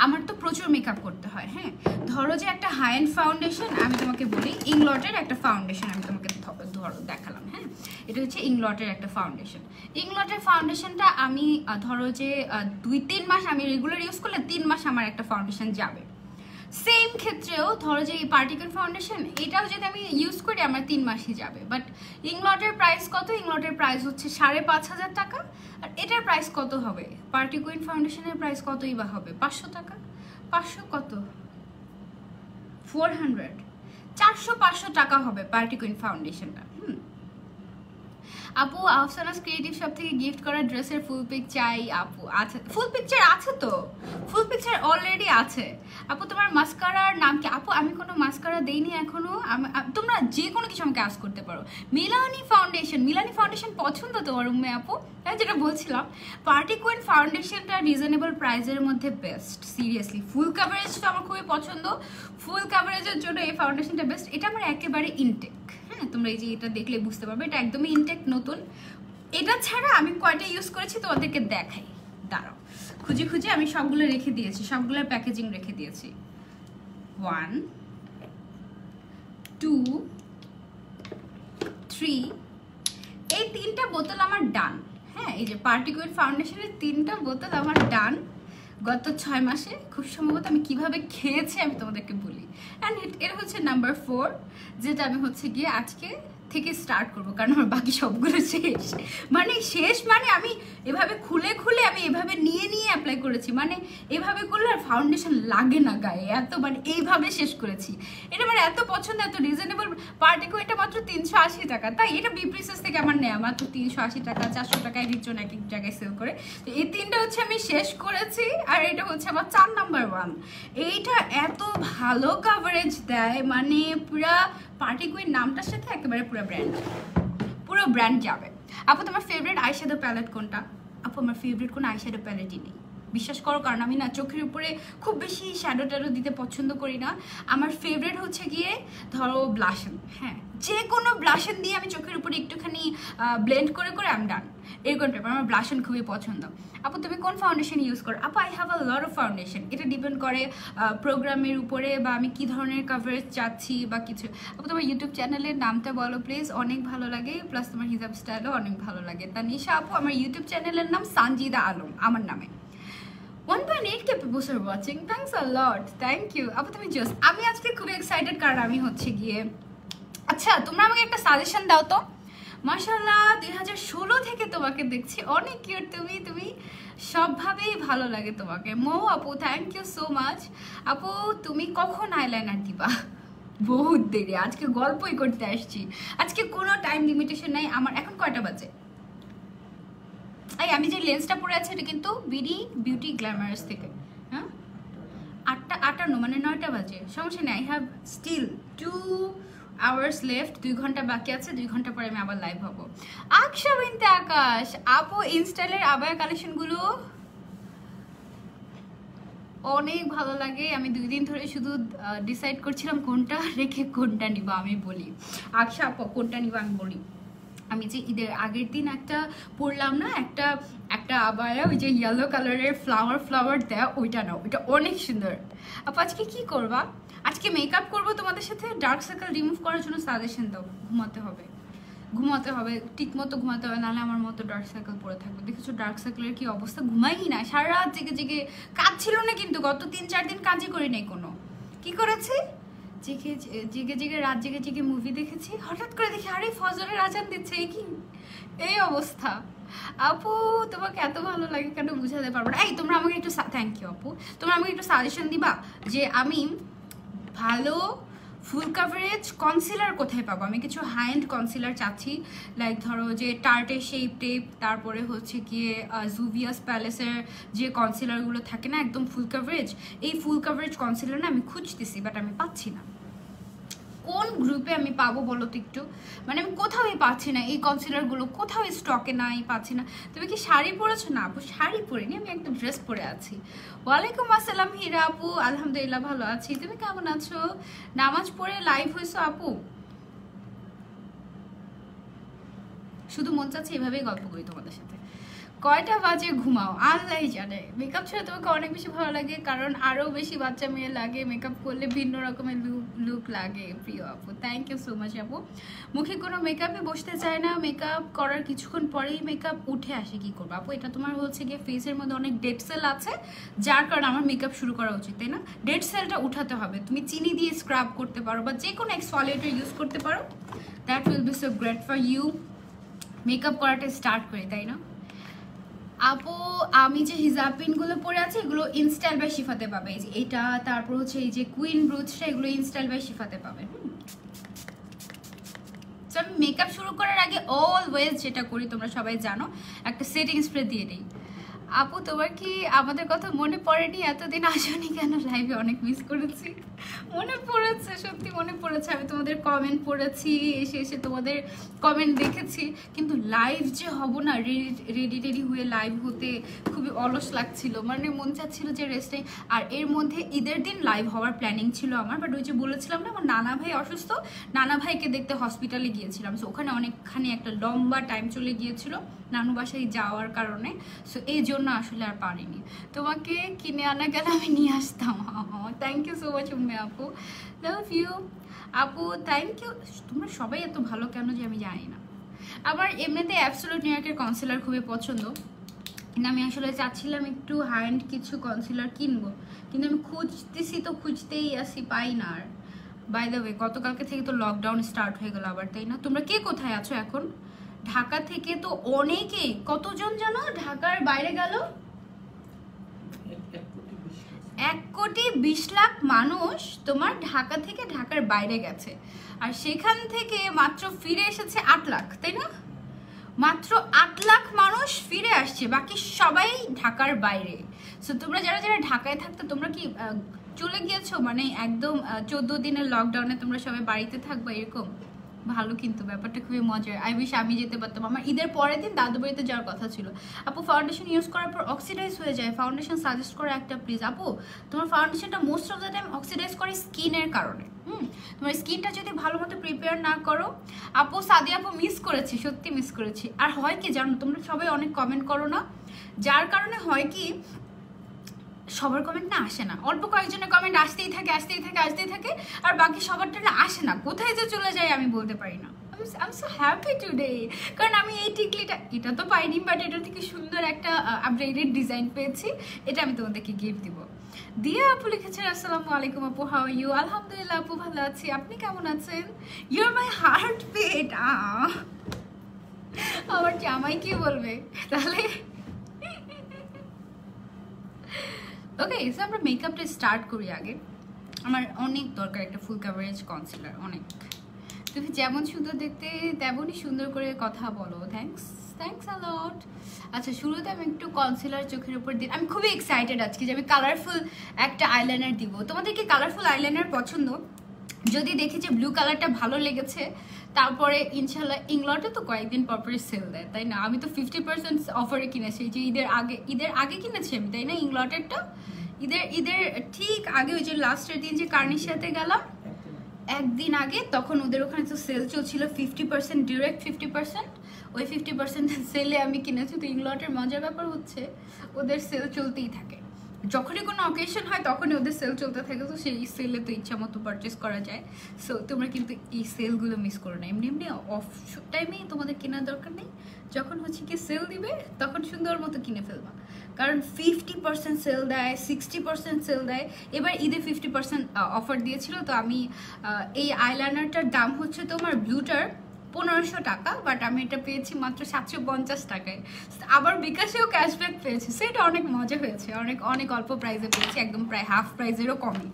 আমার তো প্রচুর মেকআপ করতে হয়। হ্যাঁ, ধরো যে একটা হাই এন্ড ফাউন্ডেশন, আমি তোমাকে বলি ইংলটের একটা ফাউন্ডেশন আমি তোমাকে ধরো দেখালাম। হ্যাঁ, এটা হচ্ছে ইংলটের একটা ফাউন্ডেশন। ইংলটের ফাউন্ডেশনটা আমি ধরো যে 2-3 মাস আমি রেগুলার ইউজ করলে 3 মাস আমার একটা ফাউন্ডেশন যাবে। সেম ক্ষেত্রেও ধরো যে এই পার্টিকুলার ফাউন্ডেশন এটাও যদি আমি ইউজ করি আমার 3 মাসই যাবে। বাট ইংলটের প্রাইস কত? ইংলটের প্রাইস হচ্ছে 5,500 টাকা। আর এটার প্রাইস কত হবে? পার্টি কুইন ফাউন্ডেশনের প্রাইস কতই বা হবে? 500 টাকা। 500 কত? 400, 400-500 টাকা হবে পার্টি কুইন ফাউন্ডেশনটা। আপু আফসানাস ক্রিয়েটিভ শপ থেকে গিফট করা ড্রেসের ফুল পিক চাই। আপু আছে, ফুল পিকচার আছে তো, ফুল পিকচার অলরেডি আছে। আপু তোমার মাস্কারার নাম কি? আপু আমি কোনো মাস্কারা দেইনি এখনো। তোমরা যে কোনো কিছু আমাকে আস্ক করতে পারো। মিলানি ফাউন্ডেশন পছন্দ তোমার উম্মে আপু? আমি যেটা বলছিলাম, পার্টি কুইন ফাউন্ডেশনটা রিজনেবল প্রাইসের মধ্যে বেস্ট। সিরিয়াসলি ফুল কাভারেজটা আমার খুবই পছন্দ। ফুল কাভারেজের জন্য এই ফাউন্ডেশনটা বেস্ট। এটা আমার একেবারে ইনটেক। হ্যাঁ, তোমরা এই যে এটা দেখলে বুঝতে পারবে এটা একদমই ইনটেক নতুন। এটা ছাড়া আমি কয়টা ইউজ করেছি তোমাদেরকে দেখাই, দাঁড়াও। খুঁজে আমি সবগুলো রেখে দিয়েছি, সবগুলোর প্যাকেজিং রেখে দিয়েছি। 1 2 3, এই 3টা বোতল আমার ডান। হ্যাঁ, এই যে পার্টি কুইন ফাউন্ডেশনের 3টা বোতল আমার ডান গত 6 মাসে। খুব সম্ভবত আমি কিভাবে খেয়েছি আমি তোমাদেরকে বলি। অ্যান্ড এর হচ্ছে নাম্বার 4, যেটা আমি হচ্ছে গিয়ে আজকে থেকে স্টার্ট করবো, কারণ আমার বাকি সবগুলো শেষ। মানে আমি এভাবে খুলে আমি এভাবে নিয়ে অ্যাপ্লাই করেছি। মানে এভাবে করলে আর ফাউন্ডেশন লাগে না গায়ে, এত মানে এইভাবে শেষ করেছি। এটা আমার এত পছন্দ, এত রিজনেবল। পার্টি কুইনটা মাত্র 380 টাকা, তাই এটা বি প্রিন্সেস থেকে আমার নেওয়া। মাত্র 380 টাকা, 400 টাকা এক একজন এক এক জায়গায় সেল করে। তো এই 3টা হচ্ছে আমি শেষ করেছি, আর এটা হচ্ছে আমার 4 নাম্বার 1। এইটা এত ভালো কাভারেজ দেয়, মানে পুরা পার্টি কুইন নামটার সাথে একেবারে পুরো ব্র্যান্ড যাবে। আপু তোমার ফেভারিট আইশ্যাডো প্যালেট কোনটা? আপু আমার ফেভারিট কোনো আইশ্যাডো প্যালেটই নেই, বিশ্বাস করো। কারণ আমি না চোখের উপরে খুব বেশি শ্যাডো ট্যাডো দিতে পছন্দ করি না। আমার ফেভারিট হচ্ছে গিয়ে ধরো ব্লাশন। হ্যাঁ, যে কোনো ব্লাশন দিয়ে আমি চোখের উপরে একটুখানি ব্লেন্ড করে আমি ডান, এরকম টাইপের। আমার ব্লাশন খুবই পছন্দ। আপু তুমি কোন ফাউন্ডেশন ইউজ করো? আপু I have a lot of foundation. এটা ডিপেন্ড করে প্রোগ্রামের উপরে, বা আমি কি ধরনের কাভারেজ চাচ্ছি বা কিছু। আপু তোমার ইউটিউব চ্যানেলের নামটা বলো প্লিজ, অনেক ভালো লাগে, প্লাস তোমার হিজাব স্টাইলও অনেক ভালো লাগে। তানিশা আপু আমার ইউটিউব চ্যানেলের নাম সানজিদা আলম, আমার নামে। 1.8K people are watching. Thanks a lot. Thank you. আপু তুমি জাস্ট, আমি আজকে খুবই এক্সাইটেড, কারণ আমি হচ্ছে গিয়ে, আচ্ছা তোমরা আমাকে একটা সাজেশন দাও তো। মাশাআল্লাহ 2016 থেকে তোমাকে দেখছি, অনেক কিউট তুমি, তুমি সবভাবেই ভালো লাগে তোমাকে। মৌ আপু থ্যাংক ইউ সো মাচ। আপু তুমি কখন আইলাইনার দিবা? বহুত দেরি, আজকে গল্পই করতে আসছি, আজকে কোনো টাইম লিমিটেশন নাই আমার। এখন কয়টা বাজে? এই আমি যে লেন্সটা পরে আছি এটা কিন্তু বিডি বিউটি গ্ল্যামারাস থেকে, হ্যাঁ 8:58 মানে 9টা বাজে, সমস্যা নেই। I have still 2 hours left, 2 ঘন্টা বাকি আছে, 2 ঘন্টা পরে আমি আবার লাইভ হবো। আকশা বিনতে আকাশ আপু ইনস্টাইলের আবায়া কালেকশনগুলো অনেক ভালো লাগে, আমি 2 দিন ধরে শুধু ডিসাইড করছিলাম কোনটা রেখে কোনটা নিব। আমি বলি আকশা আপু কোনটা নিব আমি বলি, আমি যে ঈদের আগের দিন একটা পরলাম না, একটা আবায়া ওই যে ইয়েলো কালারের ফ্লাওয়ার দেয়া, ওইটা নাও, ওইটা অনেক সুন্দর। আপু আজকে কি করবা? আজকে মেকআপ করবো তোমাদের সাথে, ডার্ক সার্কেল রিমুভ করার জন্য সাজেশন দাও। ঘুমাতে হবে ঠিক মতো ঘুমাতে হবে, নাহলে আমার মতো ডার্ক সার্কেল পরে থাকবে। দেখেছো ডার্ক সার্কেলের কি অবস্থা, ঘুমাই না, সারা রাত জেগে কাজ ছিল না, কিন্তু গত 3-4 দিন কাজই করি নাই কোনো। কি করেছি? জেগে রাত জেগে মুভি দেখেছি, হঠাৎ করে দেখি আরে ফজরের আজান দিচ্ছে, এই অবস্থা। আপু তোমাকে এত ভালো লাগে কেন বুঝাতে পারবো না। এই তোমরা আমাকে একটু থ্যাংক ইউ আপু, তোমরা আমাকে একটু সাজেশন দিবা যে আমি ভালো ফুল কাভারেজ কনসিলার কোথায় পাবো। আমি কিছু হাই এন্ড কনসিলার চাচ্ছি, লাইক ধরো যে টার্টের শেপ টেপ, তারপরে হচ্ছে গিয়ে জুভিয়াস প্যালেসের যে কনসিলারগুলো থাকে না একদম ফুল কাভারেজ, এই ফুল কাভারেজ কনসিলার না আমি খুঁজতেছি, বাট আমি পাচ্ছি না। কোন গ্রুপে আমি পাবো বলো তো একটু, মানে আমি কোথাওই পাচ্ছি না এই কনসিলারগুলো, কোথাও স্টকে নাই, পাচ্ছি না। তুমি কি শাড়ি পরেছো? না আপু শাড়ি পরিনি, আমি একটা ড্রেস পরে আছি। ওয়ালাইকুম আসসালাম হীরা আপু, আলহামদুলিল্লাহ ভালো আছি, তুমি কেমন আছো? নামাজ পড়ে লাইভ হয়েছো আপু? শুধু মন চাচ্ছে এভাবেই গল্প করি তোমাদের সাথে। কয়টা বাজে ঘুমাও? আল্লাহ জানে। মেকআপ ছাড়া তোমাকে অনেক বেশি ভালো লাগে, কারণ আরও বেশি বাচ্চা মেয়ে লাগে, মেকআপ করলে ভিন্ন রকমের লুক লাগে। প্রিয় আপু থ্যাংক ইউ সো মাচ আপু। মুখে কোনো মেকআপে বসতে চায় না, মেকআপ করার কিছুক্ষণ পরেই মেকআপ উঠে আসে, কি করবো আপু? এটা তোমার হচ্ছে গিয়ে ফেসের মধ্যে অনেক ডেড সেল আছে, যার কারণে আমার মেকআপ শুরু করা উচিত, তাই না? ডেড সেলটা উঠাতে হবে। তুমি চিনি দিয়ে স্ক্রাব করতে পারো বা যে কোনো এক্সফলিয়েটর ইউজ করতে পারো, that will be so great for you. Makeup করাটা স্টার্ট করি, তাই না? আপু আমি যে হিজাব পিনগুলো পরে আছি এগুলো ইনস্টাইল বাই শিফাতে পাবে, এই যে এটা, তারপর হচ্ছে এই যে কুইন ব্রুচটা, এগুলো ইনস্টাইল বাই শিফাতে পাবে। তো আমি মেকআপ শুরু করার আগে অলওয়েজ যেটা করি তোমরা সবাই জানো, একটা সেটিং স্প্রে দিয়ে দিই। আপু তোমার কি আমাদের কথা মনে পড়েনি? এতদিন আসনি কেন লাইভে? অনেক মিস করেছি। মনে পড়েছে, সত্যি মনে পড়েছে, আমি তোমাদের কমেন্ট পড়েছি, এসে তোমাদের কমেন্ট দেখেছি, কিন্তু লাইভ যে হব না, রেডি হয়ে লাইভ হতে খুবই অলস লাগছিল, মানে মন চাচ্ছিল যে রেস্টে। আর এর মধ্যে ঈদের দিন লাইভ হওয়ার প্ল্যানিং ছিল আমার, বাট ওই যে বলেছিলাম না আমার নানা ভাই অসুস্থ, নানা ভাইকে দেখতে হসপিটালে গিয়েছিলাম, সো ওখানে অনেকখানি একটা লম্বা টাইম চলে গিয়েছিল নানু বাসায় যাওয়ার কারণে, সো এই জন্য আসলে আর পারিনি। তোমাকে কিনে আনা গেলে আমি নিয়ে আসতাম। Thank you so much Umme আপু, লাভ ইউ আপু, থ্যাংক ইউ। তোমরা সবাই এত ভালো কেন যে আমি জানি না। আমার এমনিতে অ্যাবসোলিউট নিউইয়র্কের কনসিলার খুবই পছন্দ, কিন্তু আমি আসলে চাচ্ছিলাম একটু হাই এন্ড কিছু কনসিলার কিনবো, কিন্তু আমি খুঁজতেছি তো খুঁজতেই আসি, পাই না। আর বাই দ্য ওয়ে গতকালকে থেকে তো লকডাউন স্টার্ট হয়ে গেল আবার, তাই না? তোমরা কে কোথায় আছো এখন? ঢাকা থেকে তো অনেকেই, কতজন জানো ঢাকার বাইরে গেল? 1,20,00,000 মানুষ তোমার ঢাকা থেকে ঢাকার বাইরে গেছে, আর সেখান থেকে মাত্র ফিরে এসেছে 8 লাখ, তাই না? মাত্র 8 লাখ মানুষ ফিরে আসছে, বাকি সবাই ঢাকার বাইরে। সো তোমরা যারা যারা ঢাকায় থাকতো তোমরা কি চলে গিয়েছো, মানে একদম 14 দিনের লকডাউনে তোমরা সবাই বাড়িতে থাকবে এরকম? ভালো, কিন্তু ব্যাপারটা খুবই মজার। আই উইশ আমি যেতে পারতাম। আমার ঈদের পরের দিন দাদু বাড়িতে যাওয়ার কথা ছিল। আপু ফাউন্ডেশন ইউজ করার পর অক্সিডাইজ হয়ে যায়, ফাউন্ডেশন সাজেস্ট করে একটা প্লিজ। আপু তোমার ফাউন্ডেশনটা most of the time oxidise করে স্কিনের কারণে। তোমার স্কিনটা যদি ভালো মতো প্রিপেয়ার না করো। আপু সাদি আপু মিস করেছি, সত্যি মিস করেছি। আর হয় কি জানো, তোমরা সবাই অনেক কমেন্ট করো না, যার কারণে হয় কি সবার কমেন্ট না আসে না, অল্প কয়েকজনের কমেন্ট আসতেই থাকে, আর বাকি সবারটা না আসে না, কোথায় যে চলে যায় আমি বলতে পারি না। I'm so happy today, কারণ আমি এই টিকলিটা, এটা তো পাইনি, বাট এটা থেকে সুন্দর একটা আপডেটেড ডিজাইন পেয়েছি, এটা আমি তোমাদেরকে গিফট দিব। দিয়া আপু লিখেছেন আসসালামু আলাইকুম আপু, হাউ আর ইউ? আলহামদুলিল্লাহ আপু ভালো আছি, আপনি কেমন আছেন? You are my heart beat. আমার জামাই কি বলবে তাহলে? ওকে, সো আমরা মেকআপটা স্টার্ট করি আগে। আমার অনেক দরকার একটা ফুল কাভারেজ কনসিলার, অনেক। তুমি যেমন সুন্দর দেখতে তেমনই সুন্দর করে কথা বলো। থ্যাঙ্কস আ লট। আচ্ছা, শুরুতে আমি একটু কনসিলার চোখের উপর দিই। আমি খুবই এক্সাইটেড আজকে যে আমি কালারফুল একটা আইলাইনার দিব। তোমাদের কি কালারফুল আইলাইনার পছন্দ? যদি দেখি যে ব্লু কালারটা ভালো লেগেছে, তারপরে ইনশাল্লাহ ইংলটে তো কয়েকদিন পরপরই সেল দেয়, তাই না? আমি তো 50% অফারে কিনেছি, যে ঈদের আগে কিনেছি আমি, তাই না? ইংলটেরটা ঈদের ঠিক আগে, ওই যে লাস্টের দিন যে কার্নির সাথে গেলাম একদিন আগে, তখন ওদের ওখানে তো সেল চলছিল 50%, ডিরেক্ট 50%। ওই 50% সেলে আমি কিনেছি। তো ইংলটের মজার ব্যাপার হচ্ছে ওদের সেল চলতেই থাকে, যখনই কোনো অকেশন হয় তখনই ওদের সেল চলতে থাকে। তো সেই সেলে তো ইচ্ছা মতো পারচেস করা যায়। সো তোমরা কিন্তু এই সেলগুলো মিস করো না। এমনি এমনি অফ টাইমেই তোমাদের কেনার দরকার নেই, যখন হচ্ছে কি সেল দিবে তখন সুন্দর মতো কিনে ফেলবা। কারণ 50% সেল দেয়, 60% সেল দেয়। এবার ঈদে 50% অফার দিয়েছিল। তো আমি এই আইলাইনারটার দাম হচ্ছে তোমার ব্লুটার 1500 টাকা, বাট আমি এটা পেয়েছি মাত্র 750 টাকায়। আবার বিকাশেও ক্যাশব্যাক পেয়েছি, সেটা অনেক মজা হয়েছে। অনেক অল্প প্রাইসে পেয়েছি, একদম প্রায় হাফ প্রাইসেরও কমে।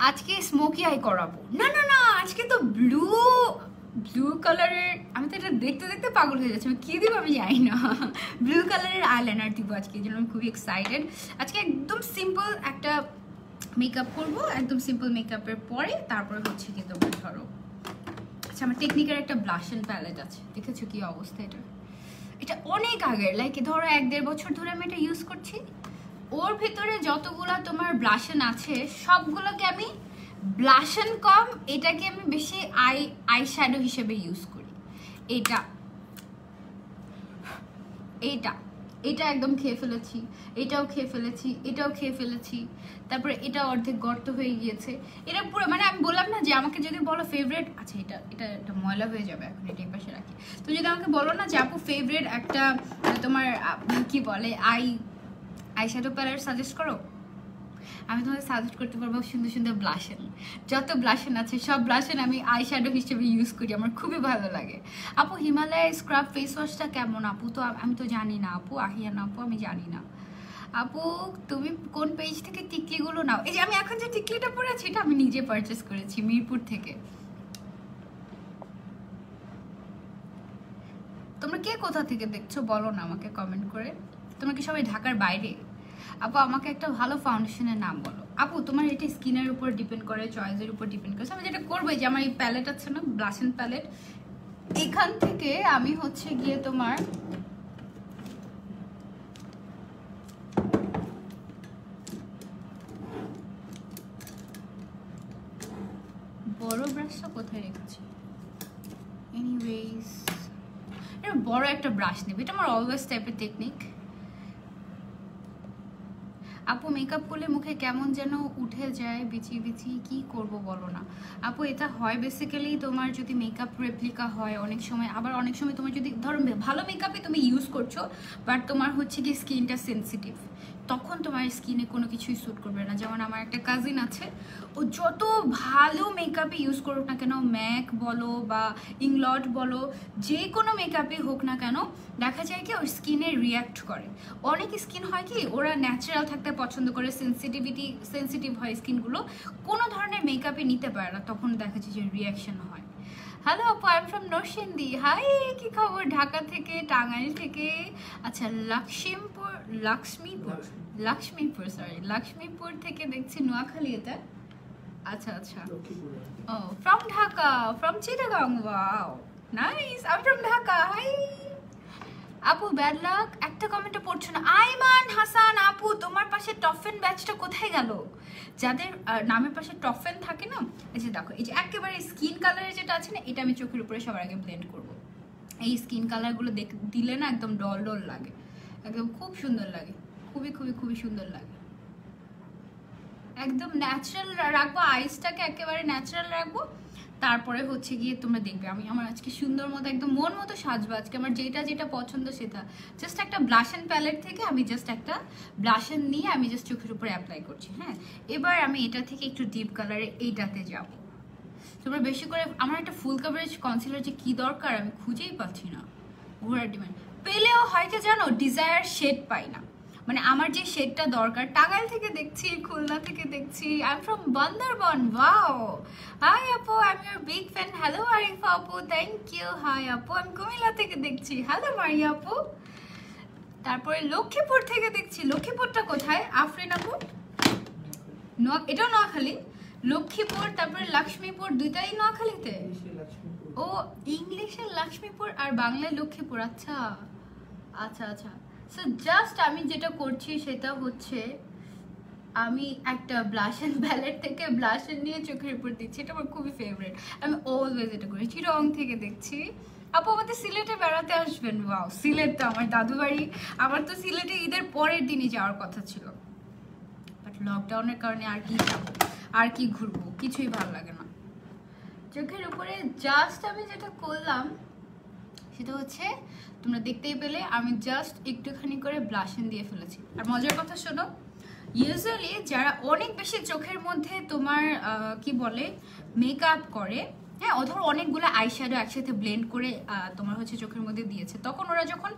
আজকে স্মোকি আই করাবো। না, আজকে তো ব্লু কালারের, আমি তো এটা দেখতে দেখতে পাগল হয়ে যাচ্ছি। আমি কি দিব আমি জানি না। ব্লু কালারের আইলাইনার দিব আজকে, এই জন্য আমি খুবই এক্সাইটেড। আজকে একদম সিম্পল একটা মেকআপ করবো। একদম সিম্পল মেকআপের পরে তারপরে হচ্ছে কি তোমার ধরো, আচ্ছা আমার টেকনিকের একটা ব্লাশ এন্ড প্যালেট আছে, দেখেছো কি অবস্থা? এটা অনেক আগের, লাইক ধরো 1-1.5 বছর ধরে আমি এটা ইউজ করছি। ওর ভিতরে যতগুলো তোমার ব্লাশন আছে সবগুলোকে আমি ব্লাশন কম, এটাকে আমি বেশি আই শ্যাডো হিসেবে ইউজ করি। এটা একদম খেয়ে ফেলেছি, এটাও খেয়ে ফেলেছি, তারপরে এটা অর্ধেক গর্ত হয়ে গিয়েছে। এটা পুরো মানে আমি বললাম না যে আমাকে যদি বলো ফেভারিট, আচ্ছা এটা ময়লা হয়ে যাবে এখন, এটা পাশে রাখি। তো যদি আমাকে বলো না যে আপু ফেভারিট একটা তোমার কি বলে আই শ্যাডো প্যালেট সাজেস্ট করো, আমি তোমাকে সাজেস্ট করতে পারবো সুন্দর সুন্দর ব্লাশন। যত ব্লাশন আছে সব ব্লাশন আমি আই শ্যাডো হিসেবে ইউজ করি, আমার খুবই ভালো লাগে। আপু হিমালয় স্ক্রাব ফেস ওয়াশটা কেমন? আপু তো আমি তো জানি না আপু, আহিয়ান আপু আমি জানি না। আপু তুমি কোন পেজ থেকে টিকলিগুলো নাও? এই যে আমি এখন যে টিকলিটা পরেছি এটা আমি নিজে পারচেস করেছি মিরপুর থেকে। তোমরা কে কোথা থেকে দেখছো বলো না আমাকে কমেন্ট করে। তোমরা কি সবাই ঢাকার বাইরে? আপু আমাকে একটা ভালো ফাউন্ডেশনের নাম বলো। আপু তোমার এটা স্কিনের উপর ডিপেন্ড করে, চয়েসের উপর ডিপেন্ড করে। আমি যেটা করবো যে আমার এই প্যালেট আছে না, ব্লাশন প্যালেট, এখান থেকে আমি হচ্ছে গিয়ে তোমার বড় ব্রাশটা কোথায় রেখেছি, এনিওয়েজ এটা বড় একটা ব্রাশ নেবে। এটা আমার অলওয়েজ টাইপের টেকনিক। আপু মেকআপ করলে মুখে কেমন যেন উঠে যায় বিচি কি করব বলো না। আপু এটা হয় বেসিক্যালি তোমার যদি মেকআপ রেপ্লিকা হয় অনেক সময়, আবার অনেক সময় তোমার যদি ধরো ভালো মেকআপে তুমি ইউজ করছো বাট তোমার হচ্ছে কি স্কিনটা সেন্সিটিভ, তখন তোমার স্কিনে কোনো কিছুই স্যুট করবে না। যেমন আমার একটা কাজিন আছে, ও যত ভালো মেকআপে ইউজ করুক না কেন, ম্যাক বলো বা ইংলট বলো, যে কোনো মেকআপে হোক না কেন, দেখা যায় কি ওর স্কিনে রিয়াক্ট করে। অনেক স্কিন হয় কি ওরা ন্যাচারাল থাকতে পছন্দ করে, সেন্সিটিভ হয় স্কিনগুলো, কোনো ধরনের মেকআপে নিতে পারে না, তখন দেখা যায় যে রিয়াকশন হয়। হ্যালো আপু, I am from Narsingdi. Hi, কি খবর? ঢাকা থেকে, টাঙ্গাইল থেকে। আচ্ছা লক্ষ্মীপুর থেকে দেখছি, নোয়াখালী এটা। আচ্ছা ও from Dhaka, from Chittagong. Wow nice, I am from Dhaka. Hi আপু, ব্যাড লাক একটা কমেন্টে পড়ছো না। আইমান হাসান আপু, তোমার পাশে টফেন ব্যাচটা কোথায় গেল? যাদের নামের পাশে টফেন থাকে না, এই যে দেখো, এই যে একেবারে স্কিন কালারের যেটা আছে না, এটা আমি চোখের উপরে সবার আগে ব্লেন্ড করব। এই স্কিন কালারগুলো দিলে না একদম ডল লাগে, একদম খুব সুন্দর লাগে, খুবই সুন্দর লাগে। একদম ন্যাচারাল রাখবো, আইসটাকে একেবারে ন্যাচারাল রাখবো। তারপরে হচ্ছে গিয়ে তোমরা দেখবে আমার আজকে সুন্দর মতো একদম মন মতো সাজবো। আজকে আমার যেটা পছন্দ সেটা, জাস্ট একটা ব্লাশন প্যালেট থেকে আমি জাস্ট একটা ব্লাশন নিয়ে আমি জাস্ট চোখের উপরে অ্যাপ্লাই করছি। হ্যাঁ, এবার আমি এটা থেকে একটু ডিপ কালারে এইটাতে যাব। তোমরা বেশি করে, আমার একটা ফুল কাভারেজ কনসিলার যে কি দরকার আমি খুঁজেই পাচ্ছি না, ঘোরার ডিমান্ড পেলেও হয়তো জানো ডিজায়ার শেড পাই না, মানে আমার যে শেডটা দরকার। টাঙ্গাইল থেকে দেখছি, খুলনা থেকে দেখছি, I am from Bandarban. Wow, hi আপু, I am your big fan. Hello Arifa আপু, থ্যাংক ইউ। হাই আপু, আমি কুমিল্লা থেকে দেখছি। হ্যালো মারিয়া আপু। তারপরে লক্ষ্মীপুর থেকে দেখছি। লক্ষ্মীপুরটা কোথায় আফরিন আপু? এটাও নোয়াখালী, লক্ষ্মীপুর, তারপরে লক্ষ্মীপুর, দুইটাই নোয়াখালীতে। ও ইংলিশে লক্ষ্মীপুর আর বাংলায় লক্ষ্মীপুর। আচ্ছা আচ্ছা আচ্ছা। সো জাস্ট আমি যেটা করছি সেটা হচ্ছে আমি একটা ব্লাশ অ্যান্ড প্যালেট থেকে ব্লাশ নিয়ে চোখের উপর দিচ্ছি। এটা আমার খুবই ফেভারিট, আমি অলওয়েজ এটা করি। চিরং থেকে দেখছি। আপু আমাদের সিলেটে বেড়াতে আসবেন। ওয়াও, সিলেট তো আমার দাদু বাড়ি। আমার তো সিলেটে ঈদের পরের দিনই যাওয়ার কথা ছিল, বাট লকডাউনের কারণে আর কি যাবো, আর কি ঘুরবো, কিছুই ভালো লাগে না। চোখের উপরে জাস্ট আমি যেটা করলাম সেটা হচ্ছে তোমরা দেখতেই পেলে, আমি জাস্ট একটুখানি করে ব্লাশন দিয়ে ফেলেছি। আর মজার কথা শোনো, ইউজুয়ালি যারা অনেক বেশি চোখের মধ্যে তোমার কি বলে মেকআপ করে, হ্যাঁ, ধরো অনেকগুলো আইশ্যাডো একসাথে ব্লেন্ড করে তোমার হচ্ছে চোখের মধ্যে দিয়েছে, তখন ওরা যখন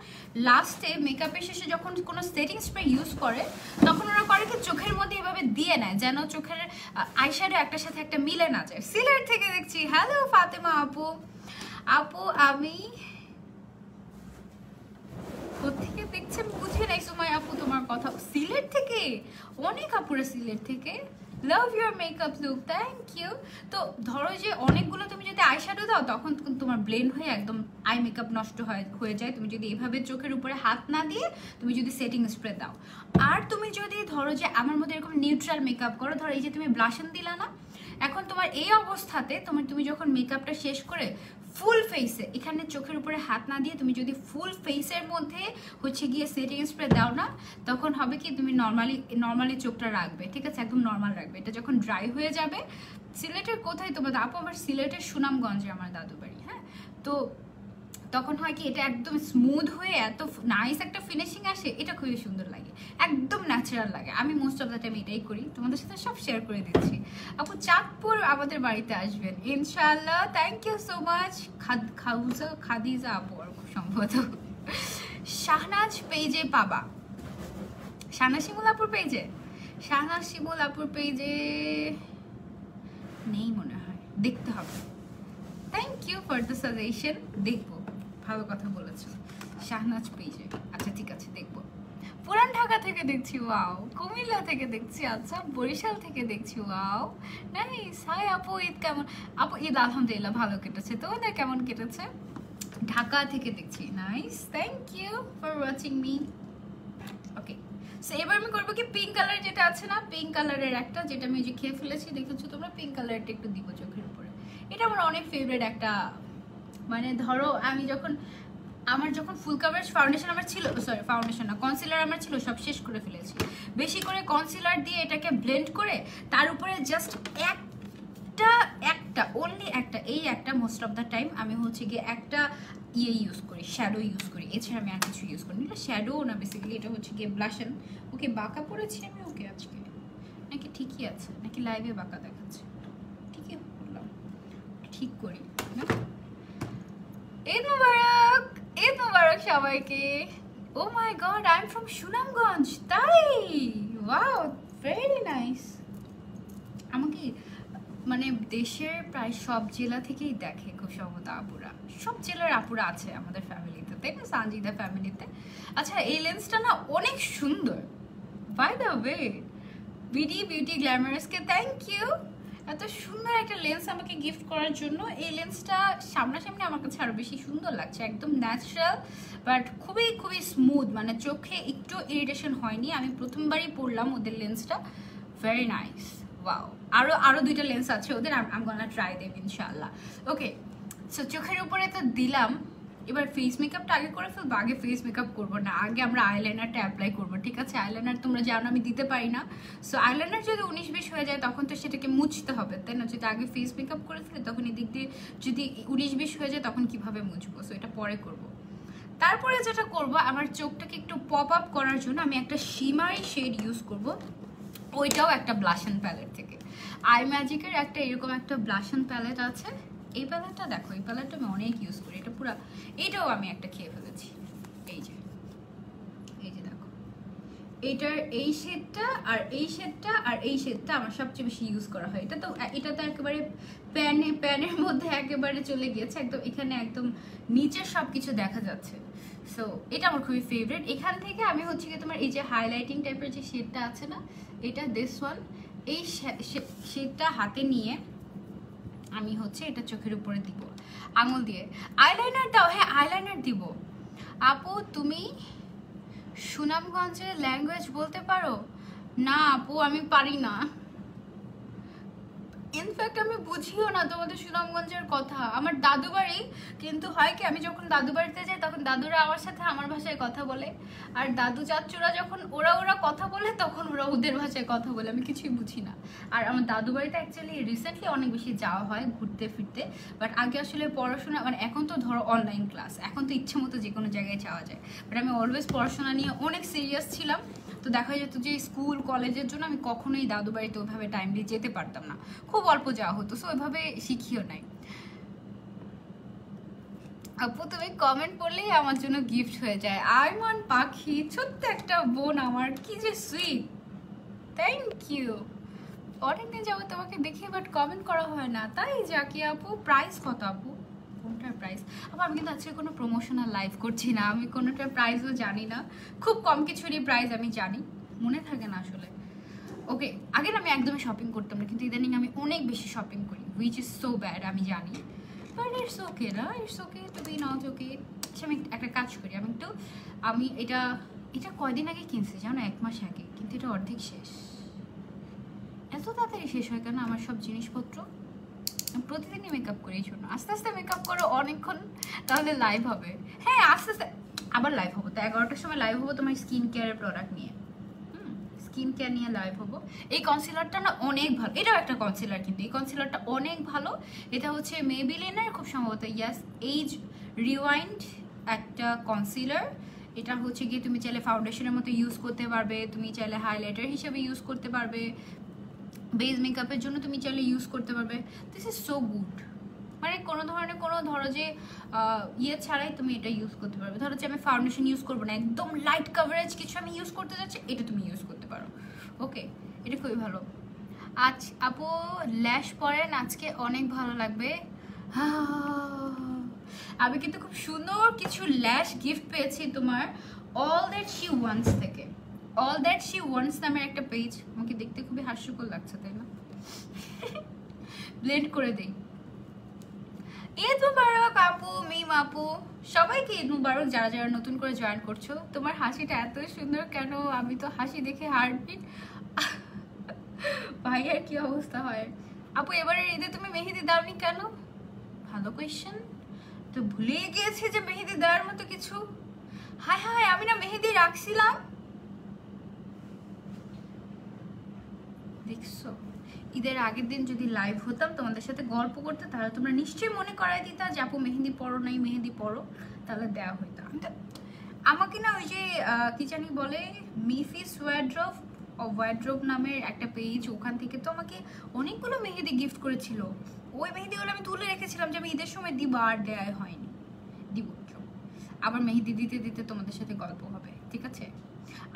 লাস্টে মেকআপের শেষে যখন কোনো সেটিং স্প্রে ইউজ করে, তখন ওরা করে কি চোখের মধ্যে এভাবে দিয়ে নেয় যেন চোখের আইশ্যাডো একটার সাথে একটা মিলে না যায়। সিলেট থেকে দেখছি। হ্যালো ফাতেমা আপু। আপু আমি কোথেকে দেখছেন বুঝে নাই সুমাই আপু তোমার কথা। সিলেট থেকে? অনেক আপুরা সিলেট থেকে। Love your makeup look, thank you. তো ধরো যে অনেকগুলো তুমি যদি আইশ্যাডো দাও তখন তোমার ব্লেন্ড হয়ে একদম আই মেকআপ নষ্ট হয়ে যায়। তুমি যদি এভাবে চোখের উপরে হাত না দিয়ে তুমি যদি সেটিং স্প্রে দাও, আর তুমি যদি ধরো যে আমার মধ্যে এরকম নিউট্রাল মেকআপ করো, ধরো এই যে তুমি ব্লাশন দিলা না, এখন তোমার এই অবস্থাতে তুমি যখন মেকআপটা শেষ করে ফুল ফেসে এখানে চোখের উপরে হাত না দিয়ে তুমি যদি ফুল ফেসের মধ্যে হচ্ছে গিয়ে সেটিং স্প্রে দাও না, তখন হবে কি তুমি নর্মালি চোখটা রাখবে, ঠিক আছে, একদম নর্মাল রাখবে। এটা যখন ড্রাই হয়ে যাবে, সিলেটের কোথায় তোমার আপু? আমার সিলেটের সুনামগঞ্জে আমার দাদু বাড়ি, হ্যাঁ। তো তখন হয় কি এটা একদম স্মুথ হয়ে এত নাইস একটা ফিনিশিং আসে, এটা খুবই সুন্দর লাগে, একদম ন্যাচারাল লাগে। আমি মোস্ট অফ দ্য টাইম এটাই করি, তোমাদের সাথে সব শেয়ার করে দিচ্ছি। আপু চাঁদপুর আমাদের বাড়িতে আসবেন ইনশাআল্লাহ। Thank you so much. Khadija আপু আর খুব সম্ভবত। শাহনাজ পেজে পাবা, শাহনাজ শিমুল আপুর পেজে, শাহনাজ শিমুল আপুর পেজে নেই মনে হয়, দেখতে হবে। Thank you for the suggestion, দেখবো, ভালো কথা বলেছো। শাহনাজ পেজে, আচ্ছা ঠিক আছে দেখবো। পুরান ঢাকা থেকে দেখছি। ওয়াও, কুমিল্লা থেকে দেখছি। আচ্ছা, বরিশাল থেকে দেখছি। Wow nice. হাই আপু, ঈদ কেমন? আপু ঈদ আলহামদুলিল্লাহ ভালো কেটেছে, তোমাদের কেমন কেটেছে? ঢাকা থেকে দেখছি। Nice, thank you for watching me. Okay, so এবার আমি করবো কি, পিঙ্ক কালার যেটা আছে না, পিঙ্ক কালারের একটা, যেটা আমি যে খেয়ে ফেলেছি দেখেছো তোমরা, পিঙ্ক কালারটা একটু দিব চোখের উপরে। এটা আমার অনেক ফেভারিট একটা, মানে ধরো আমি আমার যখন ফুল কাভারেজ ফাউন্ডেশন আমার ছিল, সরি ফাউন্ডেশন না, কনসিলার আমার ছিল, সব শেষ করে ফেলেছি। বেশি করে কনসিলার দিয়ে এটাকে ব্লেন্ড করে তার উপরে জাস্ট একটা অনলি একটা, এই একটা মোস্ট অফ দ্য টাইম আমি হচ্ছে গিয়ে একটা ইউজ করি, শ্যাডো ইউজ করি, এছাড়া আমি আর কিছু ইউজ করি না। শ্যাডো না, বেসিক্যালি এটা হচ্ছে গিয়ে ব্লাশন। ওকে, বাঁকা পড়েছি আমি ওকে আজকে, নাকি ঠিকই আছে, নাকি লাইভে বাঁকা দেখাচ্ছে? ঠিকই করলাম, ঠিক করি না। ঈদ মুবারক, ঈদ মুবারক সবাইকে। Oh my god, I am from Sunamganj, তাই? Wow, very nice. আমাকে মানে দেশের প্রায় সব জেলা থেকেই দেখে খুব সম্ভবত আপুরা, সব জেলার আপুরা আছে আমাদের ফ্যামিলিতে, তাই না? সানজিদা ফ্যামিলিতে। আচ্ছা, এই লেন্সটা না অনেক সুন্দর, বাই দ্য ওয়ে। বিউটি গ্ল্যামারাসকে থ্যাংক ইউ, এত সুন্দর একটা লেন্স আমাকে গিফট করার জন্য। এই লেন্সটা সামনাসামনি আমার কাছে আরো বেশি সুন্দর লাগছে, একদম ন্যাচারাল বাট খুবই খুবই স্মুথ, মানে চোখে একটু ইরিটেশন হয়নি। আমি প্রথমবারই পরলাম ওদের লেন্সটা, ভেরি নাইস। ওয়াও, আরো দুইটা লেন্স আছে ওদের, আম গোনা ট্রাই দেব ইনশাআল্লাহ। ওকে, সো চোখের উপরে তো দিলাম, এবার ফেস মেকআপটা আগে করে ফেলবো। আগে ফেস মেকআপ করবো না, আগে আমরা আইলাইনারটা অ্যাপ্লাই করবো, ঠিক আছে? আইলাইনার তোমরা জানো আমি দিতে পারি না, সো আইলাইনার যদি 19-20 হয়ে যায় তখন তো সেটাকে মুছতে হবে, তাই না? যদি আগে ফেস মেকআপ করে ফেলে তখন এদিক দিয়ে যদি 19-20 হয়ে যায় তখন কিভাবে মুছবো, সো এটা পরে করবো। তারপরে যেটা করবো, আমার চোখটাকে একটু পপ আপ করার জন্য আমি একটা শিমারি শেড ইউজ করবো। ওইটাও একটা ব্লাশন প্যালেট থেকে। আই ম্যাজিকের একটা এরকম একটা ব্লাশন প্যালেট আছে। এই প্যালেটটা দেখো, এই প্যালেটটা আমি অনেক ইউজ করি, এটা পুরো, এটাও আমি একটা খেয়ে ফেলেছি। এই যে দেখো, এটার এই শেডটা আর এই শেডটা আর এই শেডটা আমার সবচেয়ে বেশি ইউজ করা হয়। এটা তো একেবারে প্যানের মধ্যে একেবারে চলে গিয়েছে, একদম এখানে একদম নিচের সব কিছু দেখা যাচ্ছে। সো এটা আমার খুবই ফেভারিট। এখান থেকে আমি হচ্ছে কি তোমার এই যে হাইলাইটিং টাইপের যে শেডটা আছে না, এটা দিস ওয়ান, এই শেডটা হাতে নিয়ে আমি হচ্ছে এটা চোখের উপরে দিব আঙুল দিয়ে। আইলাইনার দাও, হ্যাঁ আইলাইনার দিব। আপু তুমি সুনামগঞ্জের ল্যাঙ্গুয়েজ বলতে পারো? না আপু আমি পারি না, ইনফ্যাক্ট আমি বুঝিও না তোমাদের সুনামগঞ্জের কথা। আমার দাদু বাড়ি, কিন্তু হয় কি আমি যখন দাদু বাড়িতে যাই তখন দাদুরা আমার সাথে আমার ভাষায় কথা বলে, আর দাদু চাচুরা যখন ওরা কথা বলে তখন ওরা ওদের ভাষায় কথা বলে, আমি কিছুই বুঝি না। আর আমার দাদু বাড়িতে অ্যাকচুয়ালি রিসেন্টলি অনেক বেশি যাওয়া হয় ঘুরতে ফিরতে, বাট আগে আসলে পড়াশোনা, মানে এখন তো ধরো অনলাইন ক্লাস, এখন তো ইচ্ছে মতো যে কোনো জায়গায় যাওয়া যায়, বাট আমি অলওয়েজ পড়াশোনা নিয়ে অনেক সিরিয়াস ছিলাম। তো দেখা যেত যে স্কুল কলেজের জন্য আমি কখনোই দাদু বাড়িতে ওইভাবে টাইমলি যেতে পারতাম না, খুব অল্প যাওয়া হতো, সো ওইভাবে শিখিও নাই। আপু তুমি কমেন্ট করলেই আমার জন্য গিফট হয়ে যায়। আরমান পাখি, ছোট্ট একটা বোন আমার, কি যে সুইট, থ্যাংক ইউ। অনেকদিন যাবো তোমাকে দেখি, বাট কমেন্ট করা হয় না, তাই জাকি আপু প্রাইস কত আপু? কোনটার প্রাইস? আপু আমি কিন্তু আজকে কোনো প্রমোশনাল লাইভ করছি না, আমি কোনোটার প্রাইসও জানি না, খুব কম কিছুরই প্রাইস আমি জানি, মনে থাকে না আসলে। ওকে, আগে আমি একদমই শপিং করতাম না, কিন্তু ইদানিং আমি অনেক বেশি শপিং করি, হুইচ ইজ সো ব্যাড, আমি জানি, বাট ইটস ওকে না, it's okay to be not okay. আচ্ছা আমি একটা কাজ করি, আমি এটা কয়দিন আগে কিনছি জানো, 1 মাস আগে, কিন্তু এটা অর্ধেক শেষ। এত তাড়াতাড়ি শেষ হয় কেন আমার সব জিনিসপত্র? প্রতিদিনই মেকআপ করি, এই জন্য আস্তে আস্তে মেকআপ করো অনেকক্ষণ, তাহলে লাইভ হবে। হ্যাঁ আস্তে আস্তে আবার লাইভ হবো, তো 11টার সময় লাইভ হবো তোমার স্কিন কেয়ারের প্রোডাক্ট নিয়ে, স্কিন কেয়ার নিয়ে লাইভ হবো। এই কনসিলারটা না অনেক ভালো, এটাও একটা কনসিলার, কিন্তু এই কনসিলারটা অনেক ভালো। এটা হচ্ছে মেবিলিনের খুব সম্ভবত ইয়াস এজ রিওয়াইন্ড একটা কনসিলার। এটা হচ্ছে গিয়ে তুমি চাইলে ফাউন্ডেশনের মতো ইউজ করতে পারবে, তুমি চাইলে হাইলাইটার হিসেবে ইউজ করতে পারবে, বেস মেকআপের জন্য তুমি চাইলে ইউজ করতে পারবে। দিস ইজ সো গুড, মানে কোনো ধরনের কোনো ধরো যে ইয়ে ছাড়াই তুমি এটা ইউজ করতে পারবে। ধরো যে আমি ফাউন্ডেশন ইউজ করবো না, একদম লাইট কাভারেজ কিছু আমি ইউজ করতে যাচ্ছি, এটা তুমি ইউজ করতে পারো। ওকে, এটা খুবই ভালো। আজ আপু ল্যাশ পরেন, আজকে অনেক ভালো লাগবে। আমি কিন্তু খুব সুন্দর কিছু ল্যাশ গিফট পেয়েছি তোমার অল দ্যাট শি ওয়ান্টস থেকে। অল দ্যাট শি ওয়ান্টস নামের একটা পেজ, আমাকে দেখতে খুবই হাস্যকর লাগছে তাই না? ব্লেন্ড করে দেই। ঈদ মুবারক আপু, মিম আপু, সবাইকে ঈদ মুবারক যারা যারা নতুন করে জয়েন করছো। তোমার হাসিটা এত সুন্দর কেন? আমি তো হাসি দেখে হার্টবিট। ভাইয়ার কি অবস্থা হয়? আপু এবারের ঈদে তুমি মেহেদি দাওনি কেন? ভালো কোয়েশ্চেন, তো ভুলেই গিয়েছি যে মেহেদি দেওয়ার মতো কিছু। হায় হায়, আমি না মেহেদি রাখছিলাম, দেখছো? ঈদের আগের দিন যদি লাইভ হতাম তোমাদের সাথে গল্প করতে, তাহলে তোমরা নিশ্চয়ই মনে করাই দিতা যে আপু মেহেদি পড়ো নাই, মেহেদি পড়ো, তাহলে দেওয়া হইতো। আমাকে না ওই যে কি জানি বলে, মিফিস ওয়ার্ড্রোব নামের একটা পেজ, ওখান থেকে তো আমাকে অনেকগুলো মেহেদি গিফট করেছিল। ওই মেহেদিগুলো আমি তুলে রেখেছিলাম যে আমি ঈদের সময় দিব, আর দেওয়া হয়নি। দিব, আবার মেহেদি দিতে দিতে তোমাদের সাথে গল্প হবে, ঠিক আছে?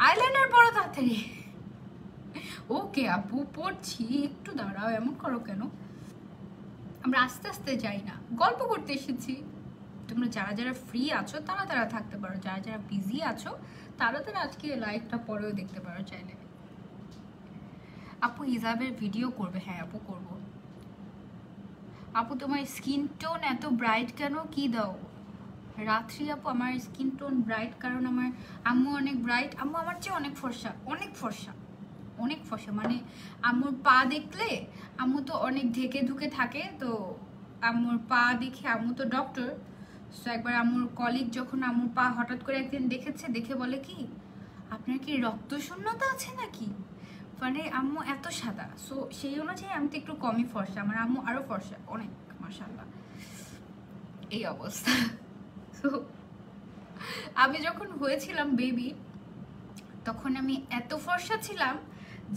আইলাইনার পরো তাড়াতাড়ি। ওকে আপু পড়ছি, একটু দাঁড়াও, এমন করো কেন? আমরা আস্তে আস্তে যাই না, গল্প করতে এসেছি। তোমরা যারা যারা ফ্রি আছো তারা তারা থাকতে পারো, যারা যারা বিজি আছো তারা তারা আজকে লাইভটা পরেও দেখতে পারো চাইলে। আপু হিজাবের ভিডিও করবে? হ্যাঁ আপু করবো। আপু তোমার স্কিন টোন এত ব্রাইট কেন, কি দাও? রাত্রি আপু আমার স্কিন টোন ব্রাইট কারণ আমার আম্মু অনেক ব্রাইট, আম্মু আমার চেয়ে অনেক ফর্সা, অনেক ফর্সা, অনেক ফর্সা। মানে আম্মুর পা দেখলে, আম্মু তো অনেক ঢেকে ঢুকে থাকে, তো আম্মুর পা দেখে, আম্মু তো ডক্টর, সো একবার আম্মুর কলিগ যখন আম্মুর পা হঠাৎ করে একদিন দেখেছে, দেখে বলে কি আপনার কি রক্ত শূন্যতা আছে নাকি? মানে আম্মু এত সাদা, সো সেই অনুযায়ী আমি তো একটু কমই ফর্সা, আমার আম্মু আরো ফর্সা অনেক, মাশাআল্লাহ। এই অবস্থা। সো আমি যখন হয়েছিলাম বেবি, তখন আমি এত ফর্সা ছিলাম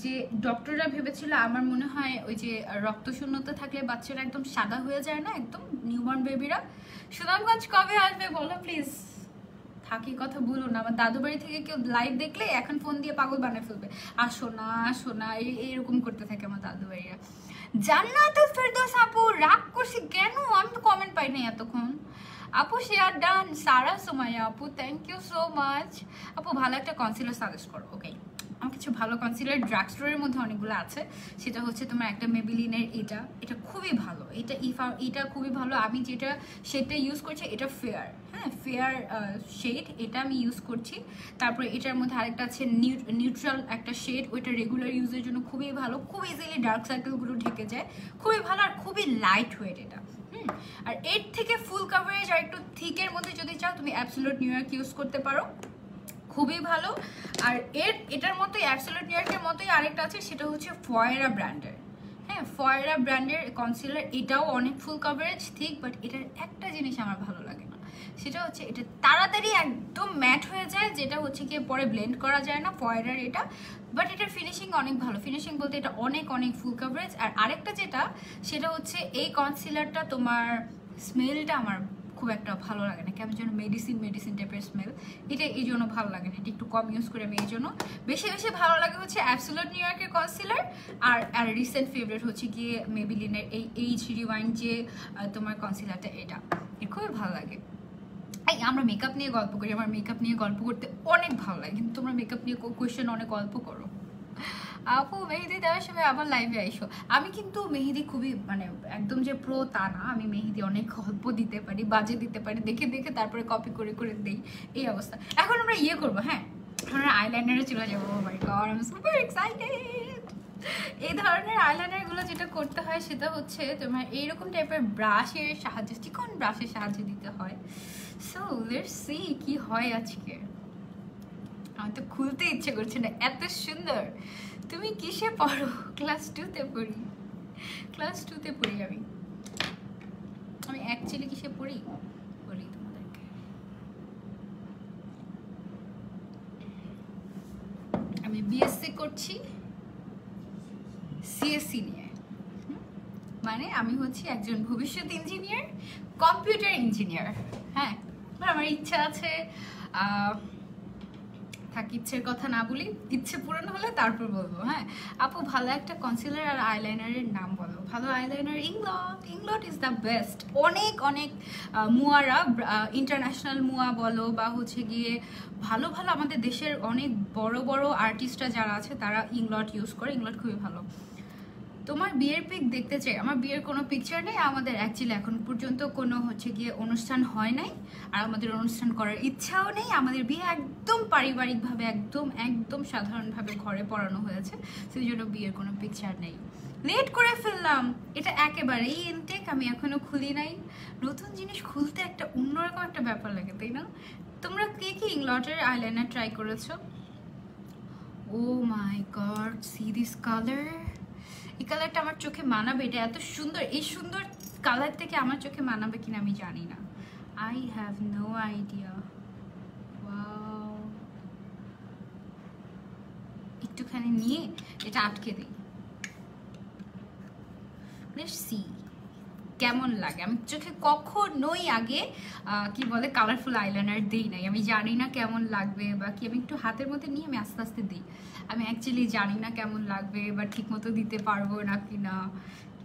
যে ডক্টররা ভেবেছিল আমার মনে হয় ওই যে রক্তশূন্যতা থাকলে বাচ্চারা একদম সাদা হয়ে যায় না, একদম নিউবর্ন বেবিরা। সুনামগঞ্জ কবে আসবে বলো প্লিজ। থাকি কথা বলো না, আমার দাদু বাড়ি থেকে কেউ লাইভ দেখলে এখন ফোন দিয়ে পাগল বানিয়ে ফেলবে, আসো না আসো না এইরকম করতে থাকে আমার দাদু বাড়িরা। জান্নাতুল ফেরদৌস আপু রাগ করছি কেন, আমি তো কমেন্ট পাই নাই এতক্ষণ। আপু শেয়ার ডান। সারা সুমাইয়া আপু থ্যাংক ইউ সো মাচ। আপু ভালো একটা কনসিলার সাজেস্ট করো। ওকে, আমার কিছু ভালো কনসিলার ড্রাগ স্টোরের মধ্যে অনেকগুলো আছে। সেটা হচ্ছে তোমার একটা মেবিলিনের, এটা খুবই ভালো, এটা খুবই ভালো। আমি যেটা শেডটা ইউজ করছি এটা ফেয়ার, হ্যাঁ ফেয়ার শেড, এটা আমি ইউজ করছি। তারপরে এটার মধ্যে আরেকটা আছে নিউট্রাল একটা শেড, ওইটা রেগুলার ইউজের জন্য খুবই ভালো, খুব ইজিলি ডার্ক সার্কেলগুলো ঢেকে যায়, খুবই ভালো আর খুবই লাইট ওয়েট এটা। আর এর থেকে ফুল কাভারেজ আর একটু থিকের মধ্যে যদি চাও তুমি অ্যাবসোলিউট নিউ ইয়র্ক ইউজ করতে পারো, খুবই ভালো। আর এটার মতোই অ্যাবসোলিউট নিউ ইয়র্কের মতোই আরেকটা আছে, সেটা হচ্ছে ফয়েরা ব্র্যান্ডের। হ্যাঁ ফয়েরা ব্র্যান্ডের কনসিলার, এটাও অনেক ফুল কাভারেজ ঠিক, বাট এটার একটা জিনিস আমার ভালো লাগে না, সেটা হচ্ছে এটা তাড়াতাড়ি একদম ম্যাট হয়ে যায়, যেটা হচ্ছে গিয়ে পরে ব্লেন্ড করা যায় না ফয়েরার এটা। বাট এটার ফিনিশিং অনেক ভালো, ফিনিশিং বলতে এটা অনেক অনেক ফুল কাভারেজ। আর আরেকটা যেটা, সেটা হচ্ছে এই কনসিলারটা তোমার স্মেলটা আমার খুব একটা ভালো লাগে না, কেমন যেন মেডিসিন টাইপের স্মেল, এটা এই জন্য ভালো লাগে না, এটা একটু কম ইউজ করে আমি এই জন্য। বেশি ভালো লাগে হচ্ছে অ্যাবসোলিউট নিউ ইয়র্কের কনসিলার। আর রিসেন্ট ফেভারিট হচ্ছে গিয়ে মেবিলিনের এই এইচ রিওয়াইন্ড যে তোমার কনসিলারটা, এটা খুবই ভালো লাগে। এই আমরা মেকআপ নিয়ে গল্প করি, আমার মেকআপ নিয়ে গল্প করতে অনেক ভালো লাগে, কিন্তু তোমরা মেকআপ নিয়ে কোয়েশ্চেন অনেক গল্প করো। আপু মেহেদি দেওয়ার সময় আবার লাইভে আইসো। আমি কিন্তু মেহেদি খুবই মানে একদম যে প্রো তা না, আমি মেহেদি অনেক অল্প দিতে পারি, বাজে দিতে পারি, দেখে তারপরে কপি করে দিই, এই অবস্থা। এখন আমরা ইয়ে করবো, হ্যাঁ আমরা আইলাইনারে চলে যাবো। Oh my god I am super excited. এই ধরনের আইলাইনার গুলো যেটা করতে হয় সেটা হচ্ছে তোমার এইরকম টাইপের ব্রাশের সাহায্যে, চিকন ব্রাশের সাহায্যে দিতে হয়। সো লেটস সি কি হয় আজকে। আমার তো খুলতে ইচ্ছে করছে না, এত সুন্দর। তুমি কিসে পড়ো? ক্লাস 2-তে পড়ি, ক্লাস 2-তে পড়ি আমি অ্যাকচুয়ালি কিসে পড়ি বলি তোমাদেরকে। আমি বিএসসি করছি সিএসসি নিয়ে, মানে আমি হচ্ছি একজন ভবিষ্যৎ ইঞ্জিনিয়ার, কম্পিউটার ইঞ্জিনিয়ার। হ্যাঁ আমার ইচ্ছা আছে, থাকি ইচ্ছের কথা না বলি, ইচ্ছে পূরণ হলে তারপর বলবো। হ্যাঁ আপু ভালো একটা কনসিলার আর আইলাইনারের নাম বলো। ভালো আইলাইনার ইংলট ইজ দ্য বেস্ট। অনেক মুয়ারা, ইন্টারন্যাশনাল মুয়া বলো বা হচ্ছে গিয়ে ভালো আমাদের দেশের অনেক বড় আর্টিস্টরা যারা আছে তারা ইংলট ইউজ করে, ইংলট খুবই ভালো। তোমার বিয়ের পিক দেখতে চাই। আমার বিয়ের কোনো পিকচার নেই, আমাদের অ্যাকচুয়ালি এখন পর্যন্ত কোনো হচ্ছে গিয়ে অনুষ্ঠান হয় নাই, আর আমাদের অনুষ্ঠান করার ইচ্ছাও নেই। আমাদের বিয়ে একদম পারিবারিকভাবে একদম সাধারণভাবে ঘরে পড়ানো হয়েছে, সেই জন্য বিয়ের কোনো পিকচার নেই। লেট করে ফেললাম, এটা একেবারেই ইনটেক, আমি এখনো খুলি নাই। নতুন জিনিস খুলতে একটা অন্যরকম একটা ব্যাপার লাগে, তাই না? তোমরা কে ইংলটের আইলাইনার ট্রাই করেছো? ও my god, C this colour. এই কালারটা আমার চোখে মানাবে? এটা এত সুন্দর, এই সুন্দর কালার থেকে আমার চোখে মানাবে কিনা আমি জানি না। I have no idea. Wow, একটুখানি নিয়ে এটা আটকে দিই, লেটস সি কেমন লাগে। আমি চোখে কখনোই আগে কি বলে কালারফুল আইলাইনার দিই নাই, আমি জানি না কেমন লাগবে বা কি। আমি একটু হাতের মধ্যে নিয়ে আমি আস্তে আস্তে দিই, আমি অ্যাকচুয়ালি জানি না কেমন লাগবে বা ঠিক মতো দিতে পারবো না কি না।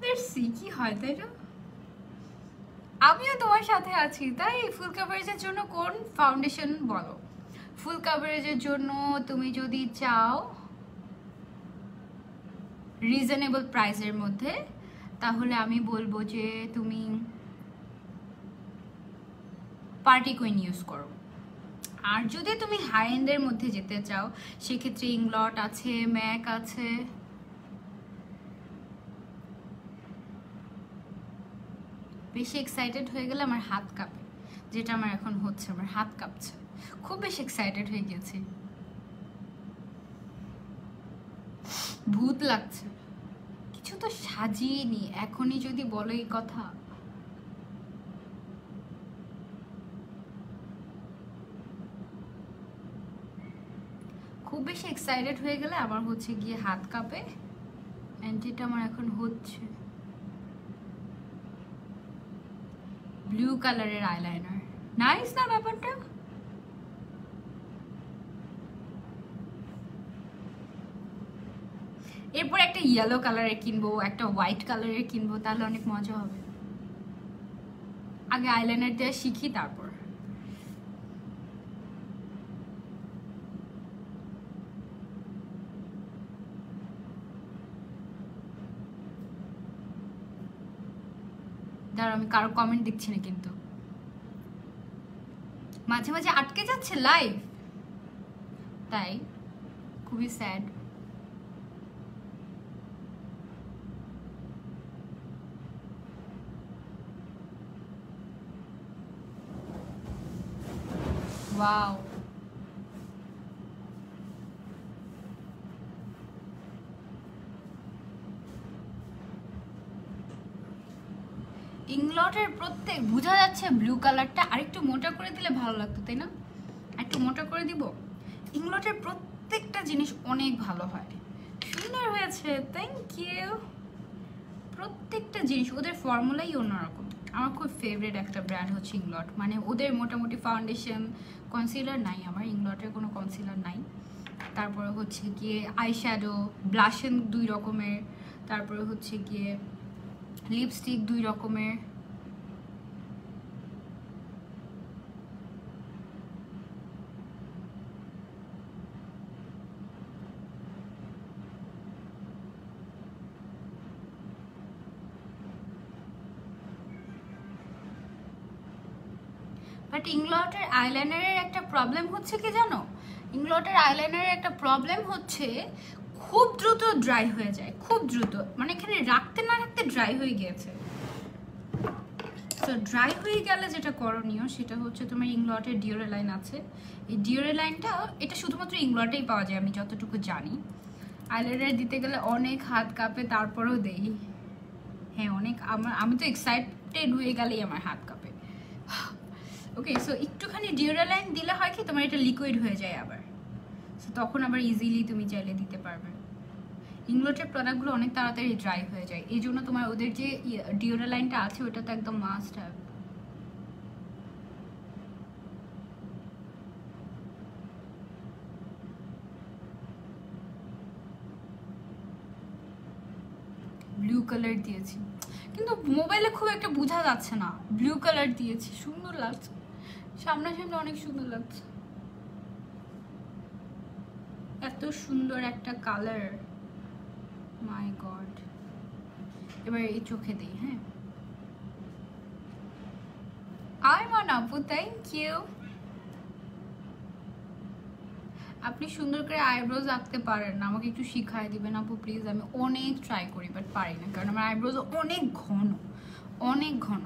লেটস সি কি হয়, তাই না? আমিও তোমার সাথে আছি। তাই ফুল কাভারেজের জন্য কোন ফাউন্ডেশন বলো? ফুল কাভারেজের জন্য তুমি যদি চাও রিজনেবল প্রাইসের মধ্যে, তাহলে আমি বলবো যে তুমি পার্টি কুইন ইউজ করো। আর যদি তুমি হাই এন্ডের মধ্যে যেতে চাও সেক্ষেত্রে ইংলট আছে, ম্যাক আছে। বেশি এক্সাইটেড হয়ে গেলে আমার হাত কাঁপে, যেটা আমার এখন হচ্ছে, আমার হাত কাঁপছে, খুব বেশি এক্সাইটেড হয়ে গেছি, ভূত লাগছে। কিছু তো সাজিয়ে এখনই যদি বলো এই কথা। খুব বেশি এক্সাইটেড হয়ে গেলে আমার হচ্ছে গিয়ে হাত কাঁপে, এন্ড এটা আমার এখন হচ্ছে ব্লু কালারের আইলাইনার। নাইস না ব্যাপারটা? এরপর একটা ইয়েলো কালারের কিনবো, একটা হোয়াইট কালারের কিনবো, তাহলে অনেক মজা হবে। আগে আইলাইনার দিয়ে শিখি তারপর। দাঁড়াও, আমি কারো কমেন্ট দেখছি না, কিন্তু মাঝে মাঝে আটকে যাচ্ছে লাইভ, তাই খুবই স্যাড। ওয়াও, ইংলটের প্রত্যেক বোঝা যাচ্ছে ব্লু কালারটা আরেকটু মোটা করে দিলে ভালো লাগতো, তাই না? একটু মোটা করে দিব। ইংলটের প্রত্যেকটা জিনিস অনেক ভালো হয়, সুন্দর হয়েছে, থ্যাংক ইউ। প্রত্যেকটা জিনিস, ওদের ফর্মুলাই অন্যরকম। আমার খুব ফেভারিট একটা ব্র্যান্ড হচ্ছে ইংলট। মানে ওদের মোটামুটি ফাউন্ডেশন, কনসিলার নাই আমার, ইংলটের কোনো কনসিলার নাই। তারপরে হচ্ছে গিয়ে আইশ্যাডো, ব্লাশন 2 রকমের, তারপরে হচ্ছে গিয়ে লিপস্টিক 2 রকমের। বাট ইংলটের আইলাইনারের একটা প্রবলেম হচ্ছে কি জানো? ইংলটের আইলাইনারের একটা প্রবলেম হচ্ছে খুব দ্রুত ড্রাই হয়ে যায়, খুব দ্রুত। মানে এখানে রাখতে না রাখতে ড্রাই হয়ে গিয়েছে। তো ড্রাই হয়ে গেলে যেটা করণীয় সেটা হচ্ছে তোমার ইংলটের ডিওরেলাইন আছে। এই ডিওরেলাইনটা এটা শুধুমাত্র ইংলটেই পাওয়া যায় আমি যতটুকু জানি। আইলাইনার দিতে গেলে অনেক হাত কাঁপে, তারপরেও দেই। হ্যাঁ অনেক, আমি তো এক্সাইটেড হয়ে গেলেই আমার হাত কাঁপে। ওকে, সো একটুখানি ডিওরেলাইন দিলে হয় কি তোমার এটা লিকুইড হয়ে যায় আবার, সো তখন আবার ইজিলি তুমি চাইলে দিতে পারবে। ইংলটের প্রোডাক্টগুলো অনেক তাড়াতাড়ি ড্রাই হয়ে যায়, এই জন্য তোমার ওদের যে ডিওরেলাইনটা আছে ওটা তো একদম মাস্ট হ্যাভ। ব্লু কালার দিয়েছি, কিন্তু মোবাইলে খুব একটা বোঝা যাচ্ছে না। ব্লু কালার দিয়েছি, সুন্দর লাগছে, সামনাসামনি অনেক সুন্দর লাগছে। এত সুন্দর একটা কালার, মাই গড। এবার এই চোখে দিই। হ্যাঁ, আয়মান আপু থ্যাংক ইউ। আপনি সুন্দর করে আইব্রোজ আঁকতে পারেন না, আমাকে একটু শিখাই দিবেন আপু প্লিজ। আমি অনেক ট্রাই করি বাট পারি না, কারণ আমার আইব্রোজ অনেক ঘন, অনেক ঘন।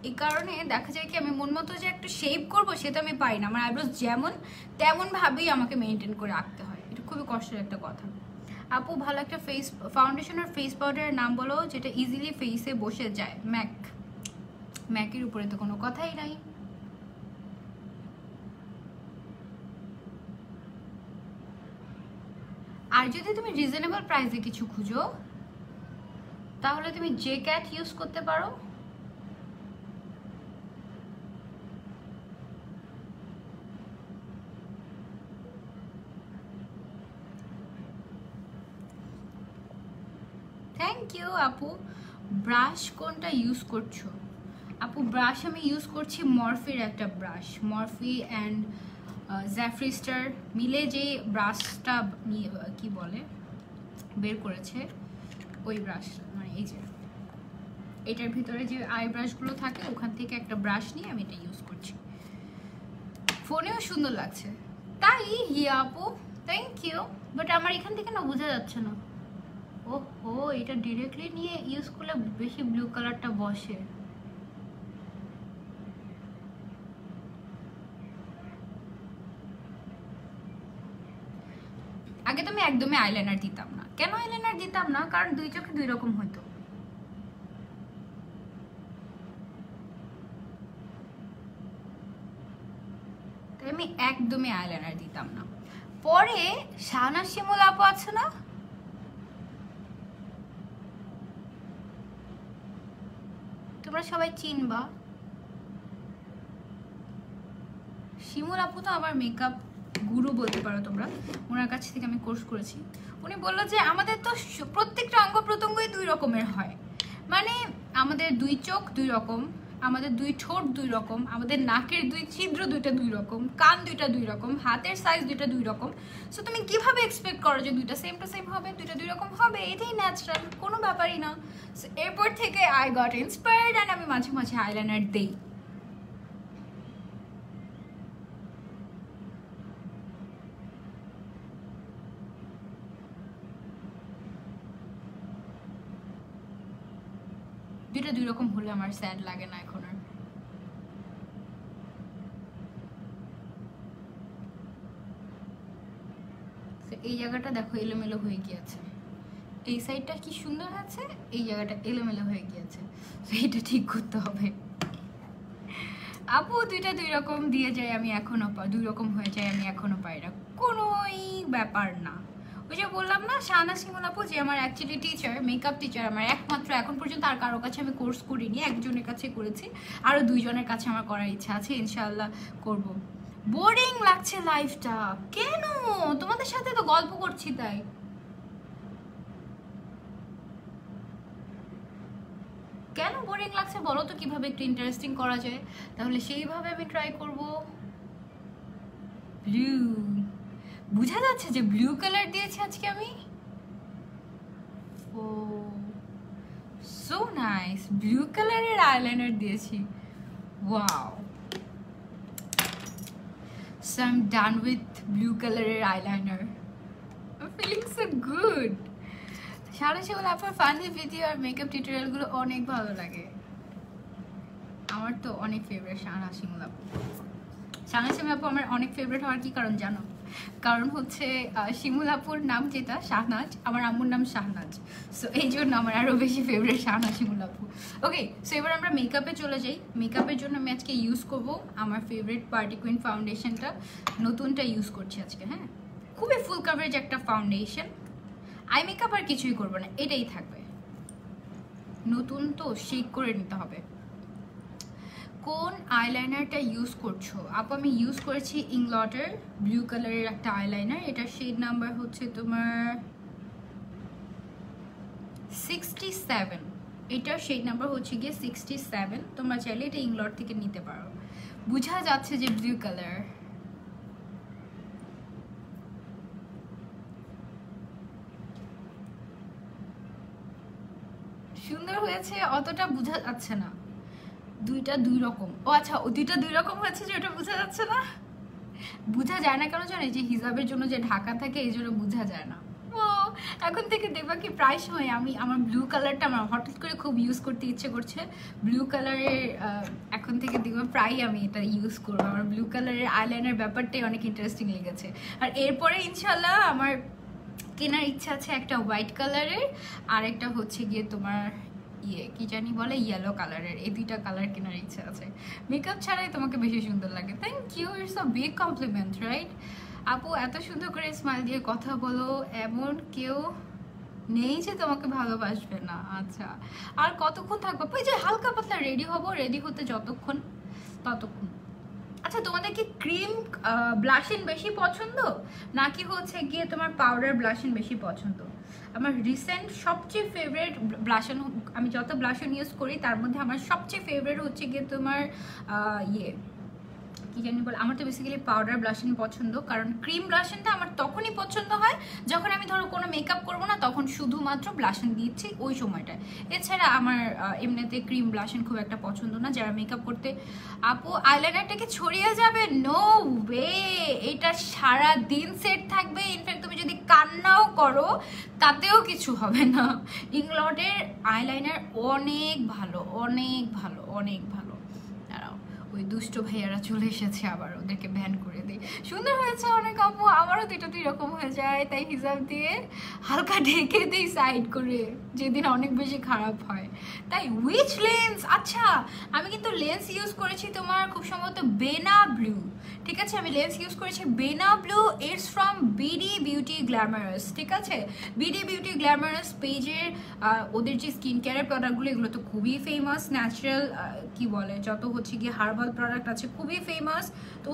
এই কারণে দেখা যায় কি আমি মন মতো যে একটু শেপ করবো সেটা আমি পারি না। আমার আইব্রোজ যেমন তেমন ভাবেই আমাকে মেনটেন করে আঁকতে হয়, এটা খুবই কষ্টের একটা কথা। আপু ভালো একটা ফেস ফাউন্ডেশন আর ফেস পাউডারের নাম বলো যেটা ইজিলি ফেসে বসে যায়। ম্যাকের উপরে তো কোনো কথাই নাই। আর যদি তুমি রিজনেবল প্রাইসে কিছু খুঁজো তাহলে তুমি জে ক্যাট ইউজ করতে পারো। থ্যাংক ইউ আপু। ব্রাশ কোনটা ইউজ করছো? আপু ব্রাশ আমি ইউজ করছি মরফির একটা ব্রাশ, মরফি অ্যান্ড জ্যাফরি স্টার মিলে যে ব্রাশটা কি বলে বের করেছে ওই ব্রাশ, মানে এই যে এটার ভিতরে যে আই ব্রাশগুলো থাকে ওখান থেকে একটা ব্রাশ নিয়ে আমি এটা ইউজ করছি। ফোনেও সুন্দর লাগছে তাই। হিয়া আপু থ্যাংক ইউ। বাট আমার এখান থেকে না বোঝা যাচ্ছে না। ও এটা ডিরেক্টলি নিয়ে ইউজ করলে বেশি ব্লু কালারটা বসে। আগে তো আমি একদমই আইলাইনার দিতাম না। কেন আইলাইনার দিতাম না? কারণ দুই চোখে দুই রকম হতো। তাই আমি একদমই আইলাইনার দিতাম না। পরে শাহানাজ শিমুল আপু আছে না, তোমরা সবাই চিনবা। শিমুল আপু তো আমার মেকআপ গুরু বলতে পারো তোমরা, ওনার কাছ থেকে আমি কোর্স করেছি। উনি বললো যে আমাদের তো প্রত্যেকটা অঙ্গ প্রত্যঙ্গই 2 রকমের হয়, মানে আমাদের 2 চোখ 2 রকম, আমাদের 2 ঠোঁট 2 রকম, আমাদের নাকের 2 ছিদ্র 2টা 2 রকম, কান 2টা 2 রকম, হাতের সাইজ 2টা 2 রকম। সো তুমি কিভাবে এক্সপেক্ট করো যে 2টা সেম টু সেম হবে, 2টা 2 রকম হবে? এটাই ন্যাচারাল, কোনো ব্যাপারই না। সো এরপর থেকে আই গট ইন্সপায়ার্ড অ্যান্ড আমি মাঝে মাঝে আইলাইনার দেই। দুইটা 2 রকম হলে আমার স্যাড লাগে না এখন আর। এই জায়গাটা দেখো এলোমেলো হয়ে গিয়েছে, এই সাইডটা কি সুন্দর আছে, এই জায়গাটা এলোমেলো হয়ে গিয়েছে, তো এইটা ঠিক করতে হবে। আপু 2টা 2 রকম দিয়ে যায়, আমি এখনো 2 রকম হয়ে যায়, আমি এখনো পাই না, কোনোই ব্যাপার না। ওই যে বললাম না শাহানাজ শিমুল আপু যে আমার অ্যাকচুয়ালি টিচার, মেকআপ টিচার আমার একমাত্র, এখন পর্যন্ত আর কারো কাছে আমি কোর্স করিনি, একজনের কাছে করেছি, আরও 2 জনের কাছে আমার করার ইচ্ছা আছে, ইনশাআল্লাহ করব। বোরিং লাগছে লাইফটা কেন? তোমাদের সাথে তো গল্প করছি তাই। কেন বোরিং লাগছে বলো তো, কিভাবে একটু ইন্টারেস্টিং করা যায়, তাহলে সেইভাবে আমি ট্রাই করব। ব্লু, বুঝা যাচ্ছে যে ব্লু কালার দিয়েছি আজকে আমি। ও সো নাইস, ব্লু কালারের আইলাইনার দিয়েছি, wow. So I am done with blue কালারের eyeliner, I am feeling so good. Shahnaz Shimul আপুর ফানি ভিডিও আর মেকআপ টিউটোরিয়ালগুলো অনেক ভালো লাগে, আমার তো অনেক ফেভারিট শাহানাজ শিমুল আপু। শাহানাজ শিমুল আপু আমার অনেক ফেভারিট হওয়ার কি কারণ জানো? কারণ হচ্ছে শিমুল আপুর নাম যেটা শাহনাজ, আমার আম্মুর নাম শাহনাজ, সো এই জন্য আমার আরও বেশি ফেভারিট শাহানাজ শিমুল আপু। ওকে, সো এবার আমরা মেকআপে চলে যাই। মেকআপের জন্য আমি আজকে ইউজ করবো আমার ফেভারিট পার্টি কুইন ফাউন্ডেশনটা, নতুনটা ইউজ করছি আজকে। হ্যাঁ, খুবই ফুল কাভারেজ একটা ফাউন্ডেশন, আই মেকআপ আর কিছুই করবো না, এটাই থাকবে। নতুন তো শেক করে নিতে হবে। কোন আইলাইনারটা ইউজ করছো আপু? আমি ইউজ করেছি ইংলটের ব্লু কালারের একটা আইলাইনার, এটা শেড নাম্বার হচ্ছে তোমার 67, এটার শেড নাম্বার হচ্ছে গিয়ে 67। তোমরা চাইলে এটা ইংলট থেকে নিতে পারো। বোঝা যাচ্ছে যে ব্লু কালার। সুন্দর হয়েছে, অতটা বোঝা যাচ্ছে না, 2টা 2 রকম। ও আচ্ছা, ও 2টা 2 রকম হয়েছে যে ওটা বোঝা যাচ্ছে না। বোঝা যায় না কেন জানো? যে হিজাবের জন্য যে ঢাকা থাকে এই জন্য বোঝা যায় না। ও এখন থেকে দেখবা কি প্রায় সময় আমি আমার ব্লু কালারটা আমার হঠাৎ করে খুব ইউজ করতে ইচ্ছে করছে, ব্লু কালারের এখন থেকে দেখবা প্রায় আমি এটা ইউজ করবো। আমার ব্লু কালারের আইলাইনার ব্যাপারটাই অনেক ইন্টারেস্টিং লেগেছে। আর এরপরে ইনশাল্লাহ আমার কেনার ইচ্ছা আছে একটা হোয়াইট কালারের, আর একটা হচ্ছে গিয়ে তোমার কি জানি বলে ইয়েলো কালারের, এই 2টা কালার কেনার ইচ্ছা আছে। মেকআপ ছাড়াই তোমাকে বেশি সুন্দর লাগে। Thank you, it's a big compliment right? আপু এত সুন্দর করে স্মাইল দিয়ে কথা বলো, এমন কেউ নেই যে তোমাকে ভালোবাসবে না। আচ্ছা, আর কতক্ষণ থাকবো? ওই যে হালকা পাতলা রেডি হবো, রেডি হতে যতক্ষণ ততক্ষণ। আচ্ছা, তোমাদের কি ক্রিম ব্লাশিং বেশি পছন্দ নাকি হচ্ছে গিয়ে তোমার পাউডার ব্লাশিং বেশি পছন্দ? আমার রিসেন্ট সবচেয়ে ফেভারিট ব্লাশন, আমি যত ব্লাশন ইউজ করি তার মধ্যে আমার সবচেয়ে ফেভারিট হচ্ছে গিয়ে তোমার কি জানি বলে, আমার তো বেসিক্যালি পাউডার ব্লাশন পছন্দ। কারণ ক্রিম ব্লাশনটা আমার তখনই পছন্দ হয় যখন আমি ধরো কোনো মেকআপ করবো না, তখন শুধুমাত্র ব্লাশন দিচ্ছি ওই সময়টায়। এছাড়া আমার এমনিতে ক্রিম ব্লাশন খুব একটা পছন্দ না যারা মেকআপ করতে। আপু আইলাইনারটাকে ছড়িয়ে যাবে? নো ওয়ে, এটা সারা দিন সেট থাকবে। ইনফ্যাক্ট তুমি যদি কান্নাও করো তাতেও কিছু হবে না। ইংলটের আইলাইনার অনেক ভালো, অনেক ভালো, অনেক ভালো। ওই দুষ্ট ভাইয়ারা চলে এসেছে, আবার ওদেরকে ব্যান করে দিই। সুন্দর হয়েছে অনেক আপু, আমারও 2টা 2 রকম হয়ে যায়, তাই হিসাব দিয়ে হালকা ঢেকে দিই সাইড করে, যেদিন অনেক বেশি খারাপ হয়। তাই উইচ লেন্স? আচ্ছা, আমি কিন্তু লেন্স ইউজ করেছি তোমার খুব সম্ভবত বেনা ব্লু। ঠিক আছে, আমি লেন্স ইউজ করেছি বেনা blue, it's from beauty glamorous, ঠিক আছে? বিডি বিউটি গ্ল্যামারাস পেজের ওদের যে স্কিন কেয়ারের প্রোডাক্টগুলো এগুলো তো খুবই ফেমাস, ন্যাচারাল কি বলে যত হচ্ছে গিয়ে হার্বাল প্রোডাক্ট আছে খুবই ফেমাস। তো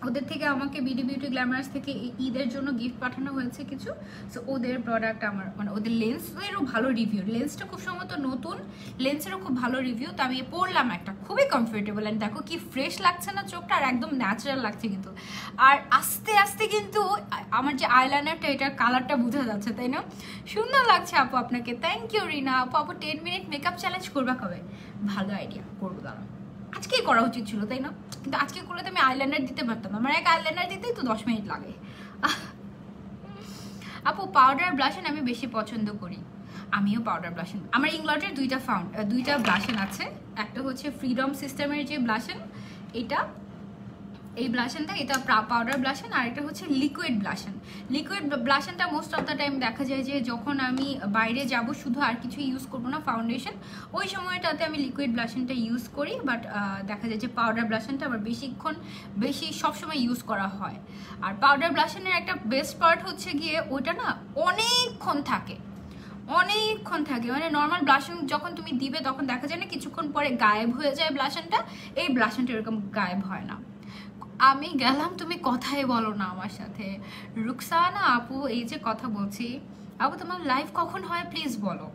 ওদের থেকে আমাকে বিডি বিউটি গ্ল্যামারাস থেকে ঈদের জন্য গিফট পাঠানো হয়েছে কিছু। সো ওদের প্রোডাক্ট আমার মানে ওদের লেন্সেরও ভালো রিভিউ, লেন্সটা খুব সম্ভবত নতুন, লেন্সেরও খুব ভালো রিভিউ। তো আমি পরলাম একটা, খুবই কমফোর্টেবল, অ্যান্ড দেখো কি ফ্রেশ লাগছে না চোখটা, আর একদম ন্যাচারাল লাগছে কিন্তু। আর আস্তে আস্তে কিন্তু আমার যে আইলাইনারটা এটার কালারটা বোঝা যাচ্ছে, তাই না? সুন্দর লাগছে আপু আপনাকে, থ্যাংক ইউ রিনা আপু। আপু 10 মিনিট মেকআপ চ্যালেঞ্জ করবা কবে? ভালো আইডিয়া, করবো দাঁড়া। আজকেই করা উচিত ছিল, তাই না? কিন্তু আজকে করলে তো আমি আইলাইনার দিতে পারতাম, আমার এক আইলাইনার দিতেই তো 10 মিনিট লাগে। আপু পাউডার ব্লাশন আমি বেশি পছন্দ করি। আমিও পাউডার ব্লাশন, আমার ইংলটের দুইটা ব্লাশন আছে। একটা হচ্ছে ফ্রিডম সিস্টেমের যে ব্লাশন, এই ব্লাশনটা, এটা পাউডার ব্লাশন, আর এটা হচ্ছে লিকুইড ব্লাশন। লিকুইড ব্লাশনটা মোস্ট অফ দ্য টাইম দেখা যায় যে যখন আমি বাইরে যাব শুধু আর কিছু ইউজ করবো না ফাউন্ডেশন, ওই সময়টাতে আমি লিকুইড ব্লাশনটা ইউজ করি। বাট দেখা যায় যে পাউডার ব্লাশনটা আবার বেশি সবসময় ইউজ করা হয়। আর পাউডার ব্লাশনের একটা বেস্ট পার্ট হচ্ছে গিয়ে ওইটা না অনেকক্ষণ থাকে, মানে নর্মাল ব্লাশন যখন তুমি দিবে তখন দেখা যায় না কিছুক্ষণ পরে গায়েব হয়ে যায় ব্লাশনটা, এই ব্লাশনটা এরকম গায়েব হয় না। আমি গেলাম, তুমি কথাই বলো না আমার সাথে। রুকসানা আপু, এই যে কথা বলছি আপু, তোমার লাইভ কখন হয় প্লিজ বলো।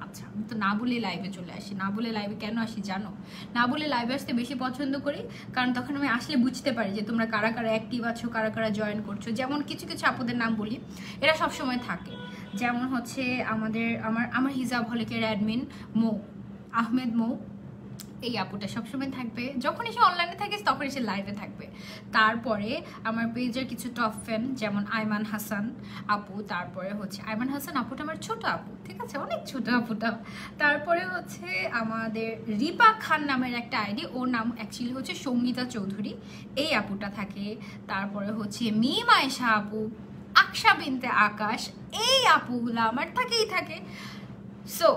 আচ্ছা, আমি তো না বলে লাইভে চলে আসি। না বলে লাইভে কেন আসি জানো? না বলে লাইভে আসতে বেশি পছন্দ করি, কারণ তখন আমি আসলে বুঝতে পারি যে তোমরা কারা কারা অ্যাক্টিভ আছো, কারা কারা জয়েন করছো। যেমন কিছু আপুদের নাম বলি, এরা সবসময় থাকে। যেমন হচ্ছে আমার হিজাব হলিকের অ্যাডমিন আহমেদ মৌ, এই আপুটা সবসময় থাকবে, যখন এসে অনলাইনে থাকিস তখন এসে লাইভে থাকবে। তারপরে আমার পেজের কিছু টপ ফ্যান যেমন আইমান হাসান আপু, তারপরে হচ্ছে আইমান হাসান আপুটা আমার ছোট আপু, ঠিক আছে, অনেক ছোট আপুটা। তারপরে হচ্ছে আমাদের রিপা খান নামের একটা আইডি, ওর নাম অ্যাকচুয়ালি হচ্ছে সঙ্গীতা চৌধুরী, এই আপুটা থাকে। তারপরে হচ্ছে মিম আয়েশা আপু, আকশা বিনতে আকাশ, এই আপুগুলো আমার থাকেই থাকে। সো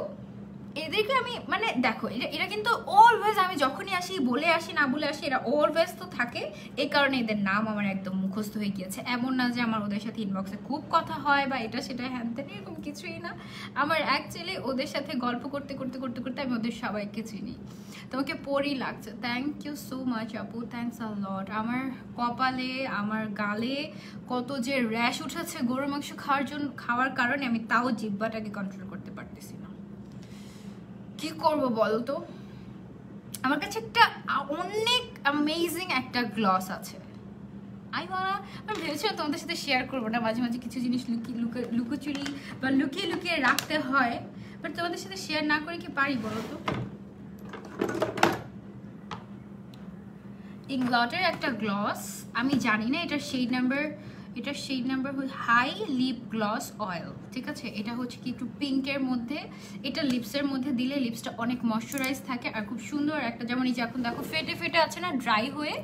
এদেরকে আমি মানে দেখো, এরা কিন্তু অলওয়েজ, আমি যখনই আসি বলে আসি না বলে আসি, এরা অলওয়েজ তো থাকে। এই কারণে এদের নাম আমার একদম মুখস্থ হয়ে গিয়েছে। এমন না যে আমার ওদের সাথে ইনবক্সে খুব কথা হয় বা এটা সেটা হ্যান তেন, এরকম কিছুই না। আমার অ্যাকচুয়ালি ওদের সাথে গল্প করতে করতে করতে করতে আমি ওদের সবাইকে চিনি। তোমাকে পরই লাগছে, থ্যাংক ইউ সো মাচ আপু, থ্যাংকস আ লট। আমার কপালে, আমার গালে কত যে র্যাশ উঠেছে গরুর মাংস খাওয়ার কারণে, আমি তাও জিহ্বাটাকে কন্ট্রোল করতে পারতেছি না। কি করবো বলো তো? আমার কাছে একটা অনেক অ্যামেজিং একটা গ্লস আছে, আমি ভেবেছিলাম তোমাদের সাথে শেয়ার করবো না। মাঝে মাঝে কিছু জিনিস লুকোচুরি বা লুকিয়ে লুকিয়ে রাখতে হয়, বাট তোমাদের সাথে শেয়ার না করে কি পারি বলো তো? ইংলটের একটা গ্লস, আমি জানি না এটার shade number high lip gloss oil, ঠিক আছে? এটা হচ্ছে কি একটু পিঙ্কের মধ্যে, এটা লিপসের মধ্যে দিলে লিপসটা অনেক ময়শ্চারাইজ থাকে আর খুব সুন্দর একটা, যেমন এই যে এখন দেখো ফেটে আছে না, ড্রাই হয়ে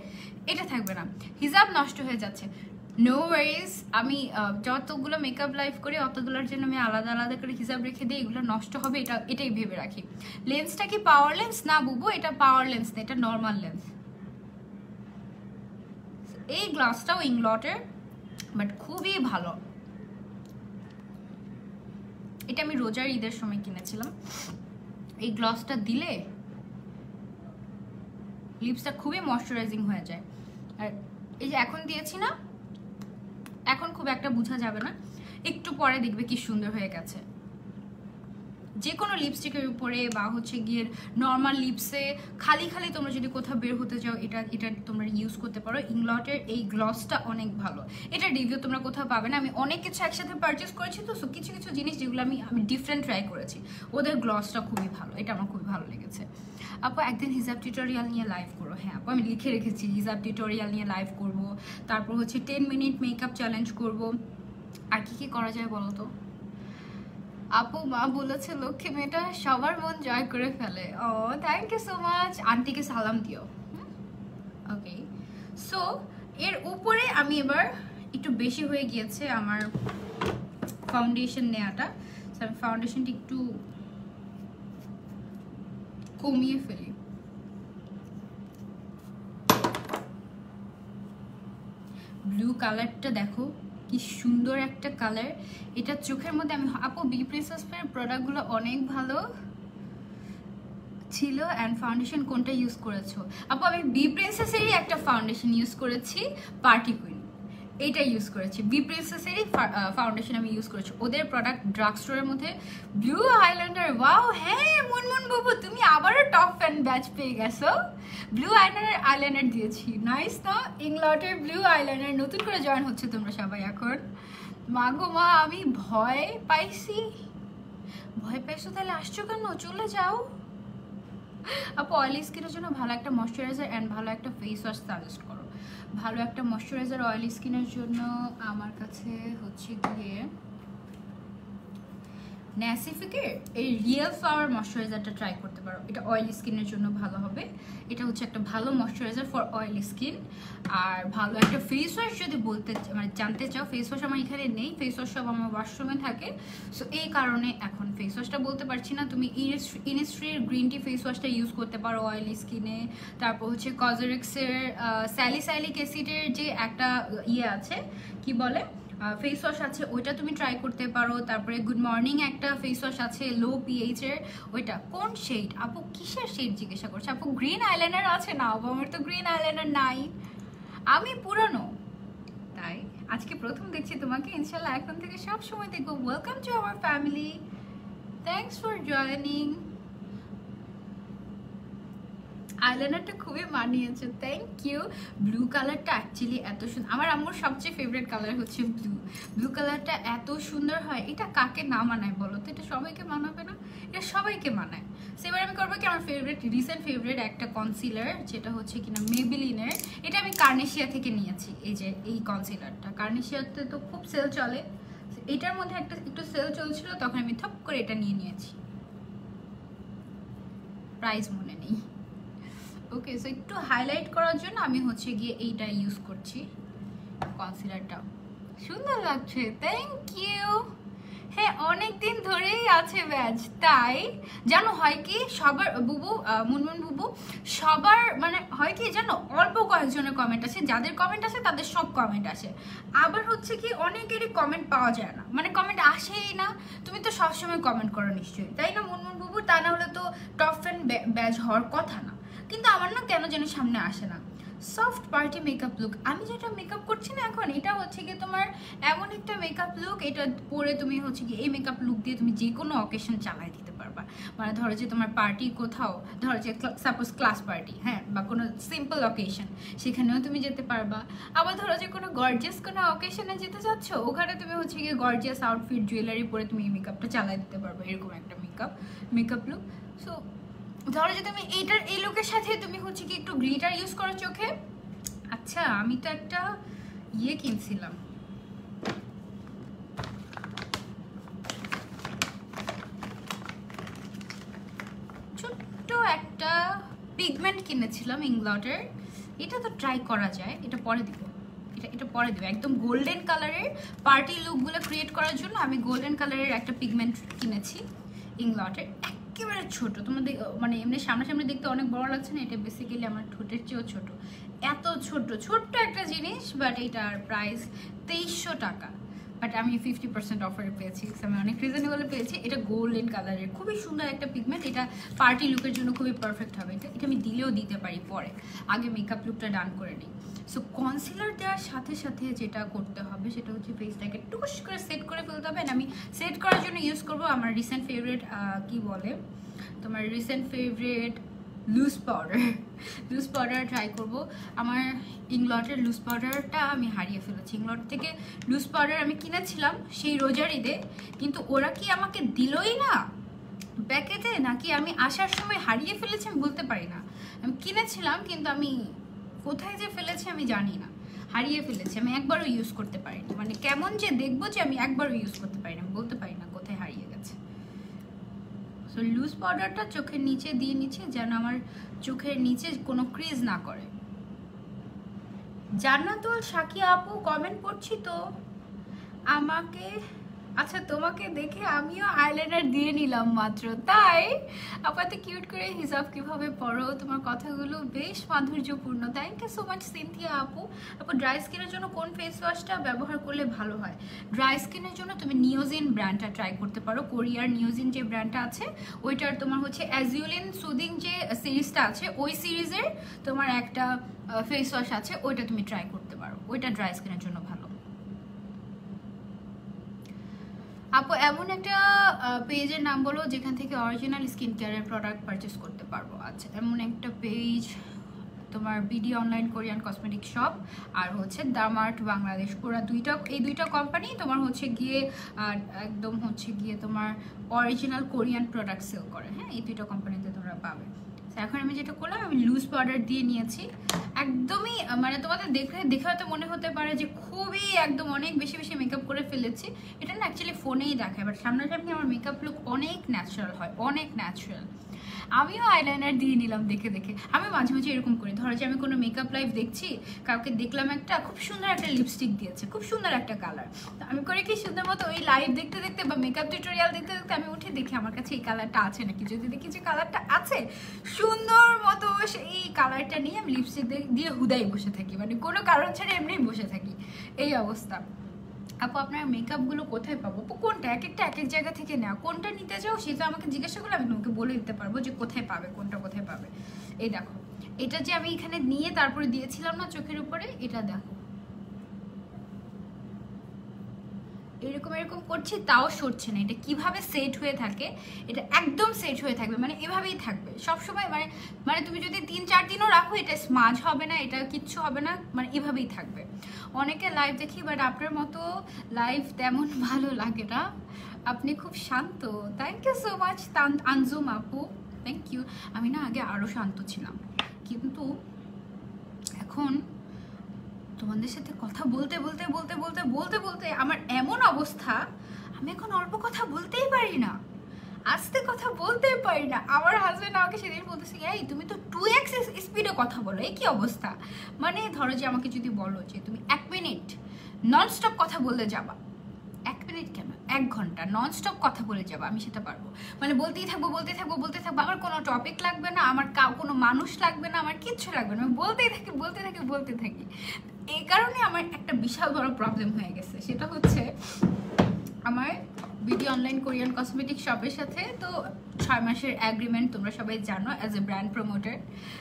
এটা থাকবে না, হিজাব নষ্ট হয়ে যাচ্ছে, নো ওয়ারিজ। আমি যতগুলো মেকআপ লাইভ করি অতগুলোর জন্য আমি আলাদা আলাদা করে হিসাব রেখে দিই, এগুলো নষ্ট হবে এটাই ভেবে রাখি। লেন্সটা কি পাওয়ার লেন্স? না বুবু, এটা পাওয়ার লেন্স না, এটা নর্মাল লেন্স। এই গ্লাসটাও ইংলটের, বাট খুবই ভালো। এটা আমি রোজার ঈদের সময় কিনেছিলাম। এই গ্লসটা দিলে লিপসটা খুবই ময়শ্চারাইজিং হয়ে যায়। আর এই যে এখন দিয়েছি না, এখন খুব একটা বোঝা যাবে না, একটু পরে দেখবে কি সুন্দর হয়ে গেছে। যে কোনো লিপস্টিকের উপরে বা হচ্ছে গিয়ে নর্মাল লিপসে খালি তোমরা যদি কোথাও বের হতে যাও, এটা তোমরা ইউজ করতে পারো। ইংলটের এই গ্লসটা অনেক ভালো, এটা রিভিউ তোমরা কোথাও পাবে না। আমি অনেক কিছু একসাথে পারচেস করেছি, তো কিছু জিনিস যেগুলো আমি ডিফারেন্ট ট্রাই করেছি, ওদের গ্লসটা খুবই ভালো, এটা আমার খুবই ভালো লেগেছে। আপু একদিন হিজাব টিউটোরিয়াল নিয়ে লাইভ করো। হ্যাঁ আপু, আমি লিখে রেখেছি হিজাব টিউটোরিয়াল নিয়ে লাইভ করব, তারপর হচ্ছে 10 মিনিট মেকআপ চ্যালেঞ্জ করব। আর কি করা যায় বলো তো? আপু মা বলেছে লক্ষ্মী মেয়েটা সবার মন জয় করে ফেলে। ও থ্যাংক ইউ সো মাচ, আন্টিকে সালাম দিও। ওকে, সো এর উপরে আমি এবার একটু বেশি হয়ে গিয়েছে আমার ফাউন্ডেশন নেওয়াটা, আমি ফাউন্ডেশনটা একটু কমিয়ে ফেলি। ব্লু কালারটা দেখো কি সুন্দর একটা কালার। এটা চোখের মধ্যে আমি আপু বি প্রিন্সেসের প্রোডাক্টগুলো অনেক ভালো ছিল। অ্যান্ড ফাউন্ডেশন কোনটা ইউজ করেছো? আপু আমি বি প্রিন্সেসেরই একটা ফাউন্ডেশন ইউজ করেছি, পার্টি কুইন, এইটা ইউজ করেছি। বি প্রিন্সেসেরই ফাউন্ডেশন আমি ইউজ করেছি। ওদের প্রোডাক্ট ড্রাগ স্টোরের মধ্যে ব্লু আইল্যান্ডার, ওয়াও হ্যাঁ মুনমুন বাবু তুমি আবারও টপ ফ্যান ব্যাচ পেয়ে গেছো। ব্লু আইল্যান্ডার দিয়েছি, নাইস না? ইংলটের ব্লু আইল্যান্ডার নতুন করে জয়েন হচ্ছে তোমরা সবাই এখন। মা গো মা আমি ভয় পাইছি। ভয় পাইছো তাহলে আসছো কেন? চলে যাও। আপু অয়েলি স্কিনের জন্য ভালো একটা ময়শ্চারাইজার অ্যান্ড ভালো একটা ফেস ওয়াশ সাজেস্ট করো। ভালো একটা ময়শ্চারাইজার অয়েলি স্কিনের জন্য আমার কাছে হচ্ছে গিয়ে ন্যাসিফিকের এই রিয়েল ফ্লাওয়ার ময়শ্চারাইজারটা ট্রাই করতে পারো। এটা অয়েলি স্কিনের জন্য ভালো হবে। এটা হচ্ছে একটা ভালো ময়শ্চারাইজার ফর অয়েলি স্কিন। আর ভালো একটা ফেস ওয়াশ যদি বলতে মানে জানতে চাও, ফেস ওয়াশ আমার এখানে নেই, ফেস ওয়াশ সব আমার ওয়াশরুমে থাকে। সো এই কারণে এখন ফেস ওয়াশটা বলতে পারছি না। তুমি ইনিস্ট্রির গ্রিন টি ফেস ওয়াশটা ইউজ করতে পারো অয়েলি স্কিনে। তারপর হচ্ছে কজরেক্সের স্যালিসাইলিক অ্যাসিডের যে একটা ইয়ে আছে কি বলে ফেস ওয়াশ আছে, ওইটা তুমি ট্রাই করতে পারো। তারপরে গুড মর্নিং একটা ফেস ওয়াশ আছে লো পিএইচ এর, ওইটা কোন শেড? আপু কিসের শেড জিজ্ঞাসা করছে? আপু গ্রিন আইলাইনার আছে না? আপু আমার তো গ্রিন আইলাইনার নাই, আমি পুরনো, তাই আজকে প্রথম দেখছি তোমাকে। ইনশাল্লাহ এখন থেকে সব সময় দেখবো। Welcome to our family, thanks for joining. আইলাইনারটা খুবই মানিয়েছে, থ্যাংক ইউ। ব্লু কালারটা অ্যাকচুয়ালি এত সুন্দর, আমার আম্মুর সবচেয়ে ফেভারিট কালার হচ্ছে ব্লু। ব্লু কালারটা এত সুন্দর হয়, এটা কাকে না মানায় বলো তো? এটা সবাইকে মানাবে না? এটা সবাইকে মানায়। সেবার আমি করবো কি, আমার রিসেন্ট ফেভারিট একটা কনসিলার, যেটা হচ্ছে কিনা মেবিলিনের। এটা আমি কার্নেশিয়া থেকে নিয়েছি। এই যে এই কনসিলারটা কার্নেশিয়াতে তো খুব সেল চলে, এটার মধ্যে একটু সেল চলছিল, তখন আমি থপ করে এটা নিয়েছি। প্রাইস মনে নেই। ওকে, সো একটু হাইলাইট করার জন্য আমি হচ্ছে গিয়ে এইটা ইউজ করছি, কনসিলারটা। সুন্দর লাগছে, থ্যাংক ইউ। হ্যাঁ অনেকদিন ধরেই আছে ব্যাচ, তাই জানো হয় কি সবার বুবু মুনমুন বুবু সবার মানে হয় কি জানো, অল্প কয়েকজনের কমেন্ট আসে, যাদের কমেন্ট আসে তাদের সব কমেন্ট আসে। আবার হচ্ছে কি অনেকেরই কমেন্ট পাওয়া যায় না, মানে কমেন্ট আসেই না। তুমি তো সবসময় কমেন্ট করো নিশ্চয়ই, তাই না মুনমুন বুবু? তা না হলে তো টপ ফ্যান ব্যাচ হওয়ার কথা না। কিন্তু আমার না কেন যেন সামনে আসে না। সফট পার্টি মেকআপ লুক, আমি যেটা মেকআপ করছি না এখন, এটা হচ্ছে কি তোমার এমন একটা মেকআপ লুক, এটা পরে তুমি হচ্ছে কি এই মেকআপ লুক দিয়ে তুমি যে কোনো অকেশন চালাই দিতে পারবা। মানে ধরো যে তোমার পার্টি কোথাও, ধরো যে সাপোজ ক্লাস পার্টি, হ্যাঁ, বা কোনো সিম্পল অকেশন, সেখানেও তুমি যেতে পারবা। আবার ধরো যে কোনো গর্জিয়াস কোনো অকেশনে যেতে চাচ্ছ, ওখানে তুমি হচ্ছে গিয়ে গর্জিয়াস আউটফিট জুয়েলারি পরে তুমি এই মেকআপটা চালাই দিতে পারবা, এরকম একটা মেকআপ লুক। সো ধরো যে তুমি এইটার এই লুকের সাথে তুমি হচ্ছে কি একটু গ্লিটার ইউজ করো চোখে। আচ্ছা আমি তো একটা ইয়ে কিনছিলাম, ছোট্ট একটা পিগমেন্ট কিনেছিলাম ইংলটের। এটা তো ট্রাই করা যায়, এটা পরে দিব, এটা পরে দেবো। একদম গোল্ডেন কালারের পার্টি লুকগুলো ক্রিয়েট করার জন্য আমি গোল্ডেন কালারের একটা পিগমেন্ট কিনেছি ইংলটের, একেবারে ছোট। তোমাদের মানে এমনি সামনাসামনি দেখতে অনেক বড় লাগছে না, এটা বেসিক্যালি আমার ঠোঁটের চেয়েও ছোট। এত ছোট্ট একটা জিনিস, বাট এটার প্রাইস 2300 টাকা। বাট আমি 50% অফারে পেয়েছি, আমি অনেক রিজনেবলে পেয়েছি। এটা গোল্ডেন কালারের খুবই সুন্দর একটা পিগমেন্ট, এটা পার্টি লুকের জন্য খুবই পারফেক্ট হবে। এটা আমি দিলেও দিতে পারি পরে, আগে মেকআপ লুকটা ডান করে নিই। সো কনসিলার দেওয়ার সাথে সাথে যেটা করতে হবে সেটা হচ্ছে ফেসটাকে টুকুস করে সেট করে ফেলতে হবে। আমি সেট করার জন্য ইউজ করবো আমার রিসেন্ট ফেভারিট কি বলে তোমার recent favourite loose powder try করব। আমার ইংলটের লুজ পাউডারটা আমি হারিয়ে ফেলেছি। ইংলট থেকে লুজ পাউডার আমি কিনেছিলাম সেই রোজার ঈদে, কিন্তু ওরা কি আমাকে দিলই না প্যাকেটে, নাকি আমি আসার সময় হারিয়ে ফেলেছি আমি বলতে পারি না। আমি কিনেছিলাম কিন্তু আমি কোথায় যে ফেলেছি আমি জানি না, হারিয়ে ফেলেছি। আমি একবারও ইউজ করতে পারিনি, মানে কেমন যে দেখবো যে আমি একবারও ইউজ করতে পারি না, বলতে পারি না কোথায় হারিয়ে গেছে। সো লুজ পাউডারটা চোখের নিচে দিয়ে নিচ্ছে, যেন আমার চোখের নিচে কোনো ক্রিজ না করে। জান্নাতুল সাকিয়া আপু কমেন্ট পড়ছি তো, আমাকে আচ্ছা তোমাকে দেখে আমিও আইলাইনার দিয়ে নিলাম মাত্র, তাই আপাতত কিউট করে হিসাব কিভাবে পড়ো, তোমার কথাগুলো বেশ মাধুর্যপূর্ণ। Thank you so much Sinthia আপু। আপু ড্রাই স্কিনের জন্য কোন ফেস ওয়াশটা ব্যবহার করলে ভালো হয়? ড্রাই স্কিনের জন্য তুমি নিওজিন ব্র্যান্ডটা ট্রাই করতে পারো, কোরিয়ার নিওজিন যে ব্র্যান্ডটা আছে ওইটার তোমার হচ্ছে অ্যাজিউলিন সুদিং যে সিরিজটা আছে ওই সিরিজের তোমার একটা ফেস ওয়াশ আছে, ওইটা তুমি ট্রাই করতে পারো, ওইটা ড্রাই স্কিনের জন্য ভালো। আপু এমন একটা পেজের নাম বলো যেখান থেকে অরিজিনাল স্কিন কেয়ারের প্রোডাক্ট পারচেস করতে পারবো। আচ্ছা এমন একটা পেজ তোমার BD online Korean cosmetic shop আর হচ্ছে দামার্ট বাংলাদেশ, ওরা এই দুইটা কোম্পানি তোমার হচ্ছে গিয়ে একদম হচ্ছে গিয়ে তোমার অরিজিনাল কোরিয়ান প্রোডাক্ট সেল করে। হ্যাঁ এই দুইটা কোম্পানিতে তোমরা পাবে। এখন আমি যেটা করলাম আমি লুজ পাউডার দিয়ে নিয়েছি, একদমই মানে তোমাদের দেখে হয়তো মনে হতে পারে যে খুবই একদম অনেক বেশি বেশি মেকআপ করে ফেলেছি, এটা না অ্যাকচুয়ালি ফোনেই দেখায়, বাট সামনাসামনি আমার মেকআপ লুক অনেক ন্যাচারাল হয়, অনেক ন্যাচারাল। আমিও আইলাইনার দিয়ে নিলাম দেখে দেখে। আমি মাঝে মাঝে এরকম করি, ধরো যে আমি কোনো মেকআপ লাইভ দেখছি, কাউকে দেখলাম একটা খুব সুন্দর একটা লিপস্টিক দিয়েছে, খুব সুন্দর একটা কালার, তো আমি করি কি সুন্দর মতো ওই লাইভ দেখতে দেখতে বা মেকআপ টিউটোরিয়াল দেখতে দেখতে আমি উঠে দেখি আমার কাছে এই কালারটা আছে নাকি, যদি দেখি যে কালারটা আছে সুন্দর মতো সেই কালারটা নিয়ে আমি লিপস্টিক দিয়ে হুদাই বসে থাকি, মানে কোনো কারণ ছাড়া এমনি বসে থাকি, এই অবস্থা। আপু আপনার মেকআপগুলো কোথায় পাবো? কোনটা এক এক জায়গা থেকে নেওয়া, কোনটা নিতে চাও সেটা আমাকে জিজ্ঞাসা করলে আমি তোমাকে বলে দিতে পারবো যে কোথায় পাবে, কোনটা কোথায় পাবে। এই দেখো এটা যে আমি এখানে নিয়ে তারপরে দিয়েছিলাম না চোখের উপরে, এটা দেখো এরকম এরকম করছি তাও সরছে না, এটা কিভাবে সেট হয়ে থাকে, এটা একদম সেট হয়ে থাকবে, মানে এভাবেই থাকবে সবসময়, মানে তুমি যদি 3-4 দিনও রাখো এটা স্মাজ হবে না, এটা কিচ্ছু হবে না, মানে এভাবেই থাকবে। অনেকে লাইভ দেখি বাট আপনার মতো লাইভ তেমন ভালো লাগে না, আপনি খুব শান্ত। Thank you so much Anjum আপু, থ্যাংক ইউ। আমি না আগে আরও শান্ত ছিলাম, কিন্তু এখন তোমাদের সাথে কথা বলতে বলতে বলতে বলতে বলতে বলতে আমার এমন অবস্থা, আমি এখন অল্প কথা বলতেই পারি না, আস্তে কথা বলতেই পারি না। আমার হাজব্যান্ড আমাকে সেদিন বলতেছে এই তুমি তো 2x স্পিডে কথা বলো, এই কি অবস্থা? মানে ধরো যে আমাকে যদি বলো যে তুমি 1 মিনিট ননস্টপ কথা বলতে যাবা, 1 মিনিট কেন 1 ঘন্টা ননস্টপ কথা বলে যাবো, আমি সেটা পারবো, মানে বলতেই থাকবো বলতেই থাকবো বলতেই থাকবো, আমার কোনো টপিক লাগবে না, আমার কোনো মানুষ লাগবে না, আমার কিচ্ছু লাগবে না, আমি বলতেই থাকি বলতে থাকি বলতে থাকি। এই কারণে আমার একটা বিশাল বড় প্রবলেম হয়ে গেছে, সেটা হচ্ছে আমার বিডি অনলাইন কোরিয়ান কসমেটিক শপের সাথে তো 6 মাসের অ্যাগ্রিমেন্ট, তোমরা সবাই জানো অ্যাজ এ ব্র্যান্ড প্রমোটার।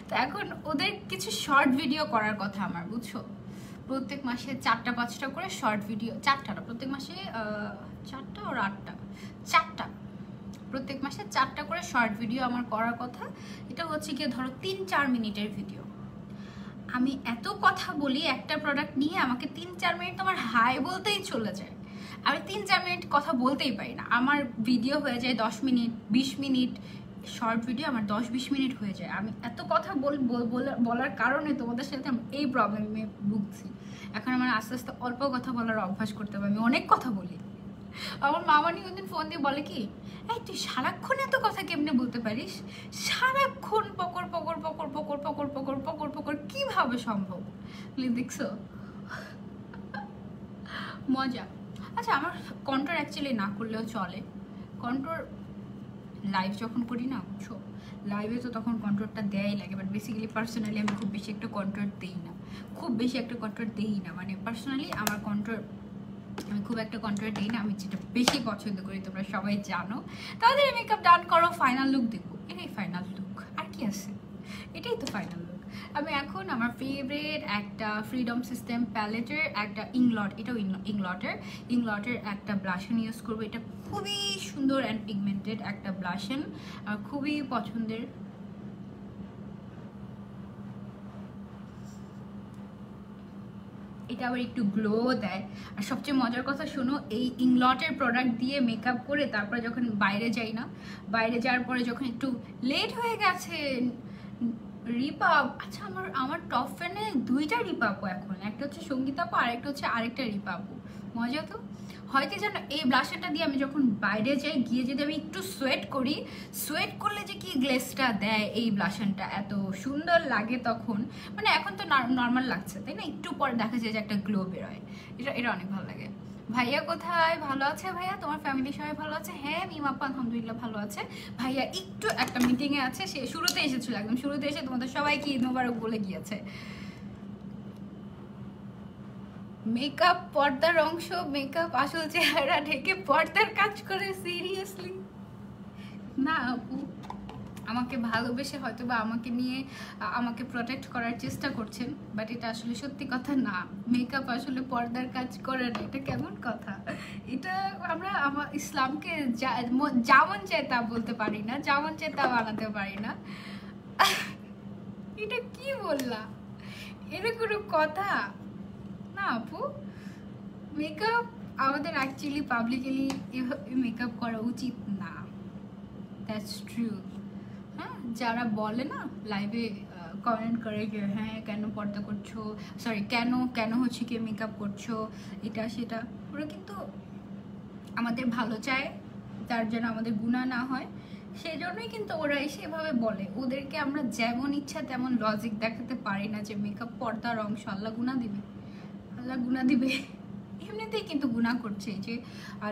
তো এখন ওদের কিছু শর্ট ভিডিও করার কথা আমার, বুঝছো, প্রত্যেক মাসে 4টা-5টা করে শর্ট ভিডিও, 4টা না প্রত্যেক মাসে 4টা আর 8টা 4টা, প্রত্যেক মাসে 4টা করে শর্ট ভিডিও আমার করার কথা। এটা হচ্ছে গিয়ে ধরো 3-4 মিনিটের ভিডিও। আমি এত কথা বলি একটা প্রোডাক্ট নিয়ে, আমাকে 3-4 মিনিট তোমার হাই বলতেই চলে যায়, আমি 3-4 মিনিট কথা বলতেই পারি না, আমার ভিডিও হয়ে যায় 10 মিনিট 20 মিনিট, শর্ট ভিডিও আমার 10-20 মিনিট হয়ে যায়। আমি এত কথা বলার কারণে তোমাদের সাথে আমি এই প্রবলেমে ভুগছি। এখন আমার আস্তে আস্তে অল্প কথা বলার অভ্যাস করতে হবে, আমি অনেক কথা বলি। আমার মামানি ওদিন ফোন দিয়ে বলে কি, এই তুই সারাক্ষণ এত কথা কেমনে বলতে পারিস, সারাক্ষণ পকর পকর পকর পকর পকর পকর পকর পকর কিভাবে সম্ভব? দেখছো মজা। আচ্ছা আমার কন্ট্রোল অ্যাকচুয়ালি না করলেও চলে, কন্ট্রোল লাইভ যখন করি না, বুঝছো, লাইভে তো তখন কন্ট্রোলটা দেয়াই লাগে, বাট বেসিক্যালি পার্সোনালি আমি খুব বেশি একটা কন্ট্রোল দিই না, মানে পার্সোনালি আমার কন্ট্রোল আমি খুব একটা কন্ট্রোল দিই না, আমি যেটা বেশি পছন্দ করি তোমরা সবাই জানো। তাদের মেকআপ ডান করো, ফাইনাল লুক দেখো, এটাই ফাইনাল লুক, আর কি আছে, এটাই তো ফাইনাল লুক। আমি এখন আমার ফেভারিট একটা ফ্রিডম সিস্টেম প্যালেটের একটা এটাও ইংলটের একটা ব্লাশন ইউজ করবো, এটা খুবই সুন্দর অ্যান্ড পিগমেন্টেড একটা ব্লাশন, আর খুবই পছন্দের। এটা আবার একটু গ্লো দেয়, আর সবচেয়ে মজার কথা শোনো, এই ইংলটের প্রোডাক্ট দিয়ে মেকআপ করে তারপরে যখন বাইরে যাই না, বাইরে যাওয়ার পরে যখন একটু লেট হয়ে গেছে, রিপাপ, আচ্ছা আমার টপ ফ্যানে 2টা রিপাপো এখন, একটা হচ্ছে সঙ্গীতাপু আর একটা হচ্ছে আরেকটা রিপাপু, মজা তো হয় কি জানো, এই ব্লাশারটা দিয়ে আমি যখন বাইরে যাই, গিয়ে যদি আমি একটু সোয়েট করি, সোয়েট করলে যে কি গ্লেসটা দেয় এই ব্লাশারটা, এত সুন্দর লাগে তখন। মানে এখন তো নর্মাল লাগছে তাই না, একটু পরে দেখা যায় যে একটা গ্লো বেরোয়, এটা অনেক ভালো লাগে। ভাইয়া কোথায়? ভালো আছে ভাইয়া? তোমার ফ্যামিলি সবাই ভালো আছে? হ্যাঁ মিমাপ্পা আলহামদুলিল্লাহ ভালো আছে। ভাইয়া একটু একটা মিটিংয়ে আছে, সে শুরুতে এসেছিল, একদম শুরুতে এসে তোমাদের সবাইকে ঈদ মোবারক বলে গিয়েছে। মেকআপ পর্দার অংশ, মেকআপ আসল চেহারা ঢেকে পর্দার কাজ করে, সিরিয়াসলি? না আপু, আমাকে ভালোবেসে হয়তো বা আমাকে নিয়ে আমাকে প্রোটেক্ট করার চেষ্টা করছেন, বাট এটা আসলে সত্যি কথা না। মেকআপ আসলে পর্দার কাজ করে না, এটা কেমন কথা? এটা আমরা আমার ইসলামকে যেমন চাই তা বলতে পারি না, যেমন চাই তা বানাতে পারি না। এটা কি বললা? এটা কোনো কথা না আপু। মেকআপ আমাদের অ্যাকচুয়ালি পাবলিকলি এভাবে মেকআপ করা উচিত না, দ্যাটস ট্রু। হ্যাঁ, যারা বলে না লাইভে কমেন্ট করে যে হ্যাঁ কেন পর্দা করছো, সরি কেন হচ্ছে কি মেকআপ করছো, এটা সেটা, ওরা কিন্তু আমাদের ভালো চায়, তার যেন আমাদের গুনাহ না হয়, সেই জন্যই কিন্তু ওরা এসে এভাবে বলে। ওদেরকে আমরা যেমন ইচ্ছা তেমন লজিক দেখাতে পারি না যে মেকআপ পর্দার অংশ, আল্লাহ গুনাহ দিবে, আল্লাহ গুনাহ দিবে। এমনিতেই কিন্তু গুনাহ করছে যে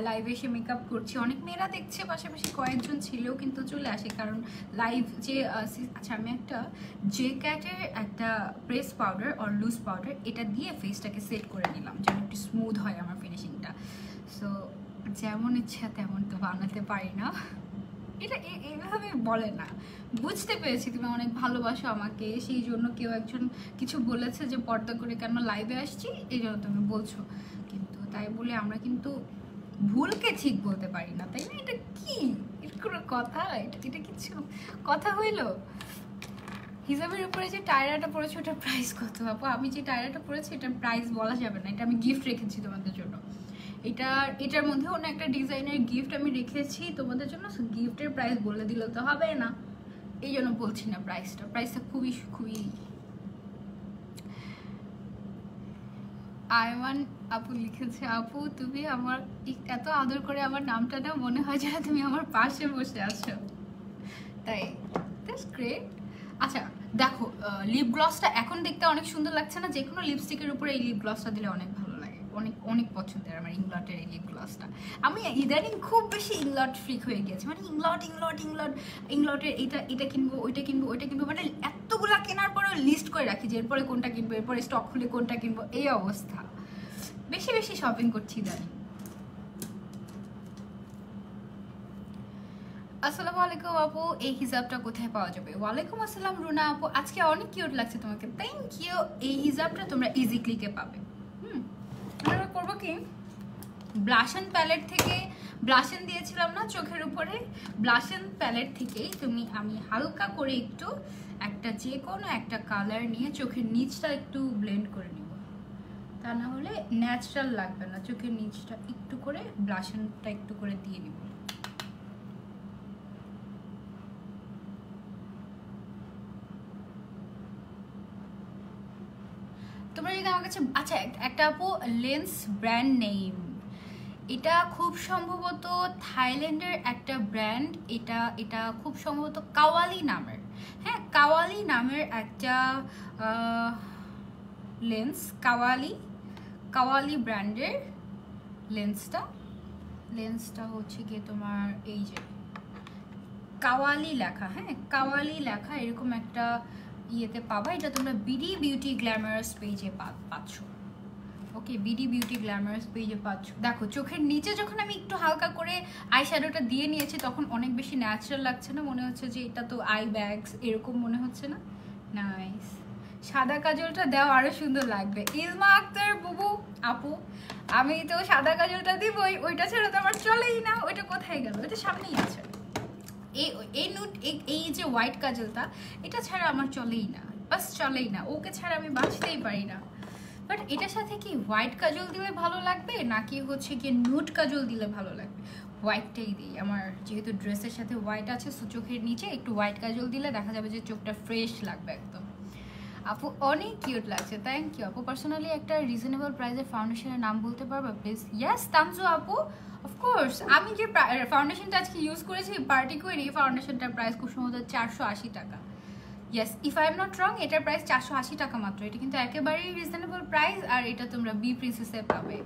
লাইভে এসে মেকআপ করছে, অনেক মেয়েরা দেখছে, পাশাপাশি কয়েকজন ছেলেও কিন্তু চলে আসে, কারণ লাইভ যে আচ্ছা আমি একটা জে ক্যাটের একটা প্রেস পাউডার আর লুজ পাউডার এটা দিয়ে ফেসটাকে সেট করে নিলাম যেন একটু স্মুথ হয় আমার ফিনিশিংটা। সো যেমন ইচ্ছা তেমন তো বানাতে পারি না, এটা এভাবে বলে না। বুঝতে পেরেছি তুমি অনেক ভালোবাসো আমাকে, সেই জন্য কেউ একজন কিছু বলেছে যে পর্দা করে কেন লাইভে আসছি, এই জন্য তুমি বলছো, কিন্তু তাই বলে আমরা কিন্তু ভুলকে ঠিক বলতে পারি না, তাই না? এটা কি, এটা কোনো কথা? এটা কিছু কথা হইলো? হিসাবের উপরে যে টায়রাটা পড়েছে ওটার প্রাইস কত আপু? আমি যে টায়রাটা পড়েছি এটার প্রাইস বলা যাবে না, এটা আমি গিফট রেখেছি তোমাদের জন্য। এটার মধ্যে অন্য একটা ডিজাইনের গিফট আমি রেখেছি তোমাদের জন্য, গিফটের প্রাইস বলে দিলে তো হবে না, এই জন্য বলছি না প্রাইসটা খুবই খুবই। আয়মান আপু লিখেছে, আপু তুমি আমার এত আদর করে আমার নামটা না মনে হয় যেন তুমি আমার পাশে বসে আছো, তাই দ্যাটস গ্রেট। আচ্ছা দেখো, লিপ গ্লসটা এখন দেখতে অনেক সুন্দর লাগছে না? যে কোনো লিপস্টিকের উপরে এই লিপ গ্লসটা দিলে অনেক ভালো লাগে, অনেক অনেক পছন্দের আমার ইংলটের এই লিপ গ্লসটা। আমি ইদানিং খুব বেশি ইংলট ফ্রিক হয়ে গেছে, মানে ইংলটের এটা কিনবো, ওইটা কিনবো, ওইটা কিনবো, মানে এতগুলা কেনার পরেও লিস্ট করে রাখি যে এরপরে কোনটা কিনবো, এরপরে স্টক খুলে কোনটা কিনবো, এই অবস্থা। বেশি বেশি শপিং করছি ইদানিং। আসসালামু আলাইকুম আপু, এই হিজাবটা কোথায় পাওয়া যাবে? ওয়ালাইকুম আসসালাম রুনা আপু, আজকে অনেক কিউট লাগছে তোমাকে, থ্যাংক ইউ। এই হিজাবটা তোমরা ইজি ক্লিকে পাবে। আমরা করবো কি, ব্লাশন প্যালেট থেকে ব্লাশন দিয়েছিলাম না চোখের উপরে, ব্লাশন প্যালেট থেকেই আমি হালকা করে একটু একটা যে কোনো একটা কালার নিয়ে চোখের নিচটা একটু ব্লেন্ড করে নিব, তা না হলে ন্যাচারাল লাগবে না। চোখের নিচটা একটু করে ব্লাশনটা একটু করে দিয়ে নিব। তোমরা যদি আমার কাছে, আচ্ছা একটা আপু লেন্স ব্র্যান্ড নেম, এটা খুব সম্ভবত থাইল্যান্ডের একটা ব্র্যান্ড, এটা খুব সম্ভবত কাওয়ালি নামের, হ্যাঁ কাওয়ালি নামের একটা লেন্স, কাওয়ালি ব্র্যান্ডের লেন্সটা হচ্ছে গিয়ে তোমার এই যে কাওয়ালি লেখা, হ্যাঁ কাওয়ালি লেখা এরকম একটা ইয়েতে পাবা। এটা তোমরা বিডি বিউটি গ্ল্যামারাস পেজে পাচ্ছ, ওকে বিডি বিউটি গ্ল্যামারাস পেজে পাচ্ছ। দেখো চোখের নিচে যখন আমি একটু হালকা করে আই শ্যাডোটা দিয়ে নিয়েছি তখন অনেক বেশি ন্যাচারাল লাগছে না? মনে হচ্ছে যে এটা তো আই ব্যাগস এরকম মনে হচ্ছে না? নাইস। সাদা কাজলটা দেওয়া আরো সুন্দর লাগবে। ইলমা আক্তার বুবু আপু, আমি তো সাদা কাজলটা দিবই, ওইটা ছাড়া তো আমার চলেই না। ওইটা কোথায় গেল? এটা সামনেই আছে। এই যে হোয়াইট কাজলটা, এটা ছাড়া আমার চলেই না, বাস চলেই না, ওকে ছাড়া আমি বাঁচতেই পারি না। বাট এটার সাথে কি হোয়াইট কাজল দিলে ভালো লাগবে নাকি হচ্ছে কি নুড কাজল দিলে ভালো লাগবে? হোয়াইটটাই দিই, আমার যেহেতু ড্রেসের সাথে হোয়াইট আছে, চোখের নিচে একটু হোয়াইট কাজল দিলে দেখা যাবে যে চোখটা ফ্রেশ লাগবে একদম। আপু অনেক কিউট লাগছে, থ্যাংক ইউ আপু। পার্সোনালি একটা রিজনেবল প্রাইসের ফাউন্ডেশনের নাম বলতে পারবে প্লিজ? ইয়েস তানজু আপু, অফকোর্স। আমি যে ফাউন্ডেশনটা আজকে ইউজ করেছি পার্টি কুইন, এই ফাউন্ডেশনটার প্রাইস খুব সম্ভবত 480 টাকা। Yes, if I am not wrong, এটার প্রাইস 480 টাকা মাত্র। এটা কিন্তু একেবারেই রিজনেবল প্রাইস, আর এটা তোমরা বি প্রিন্সেসে পাবে।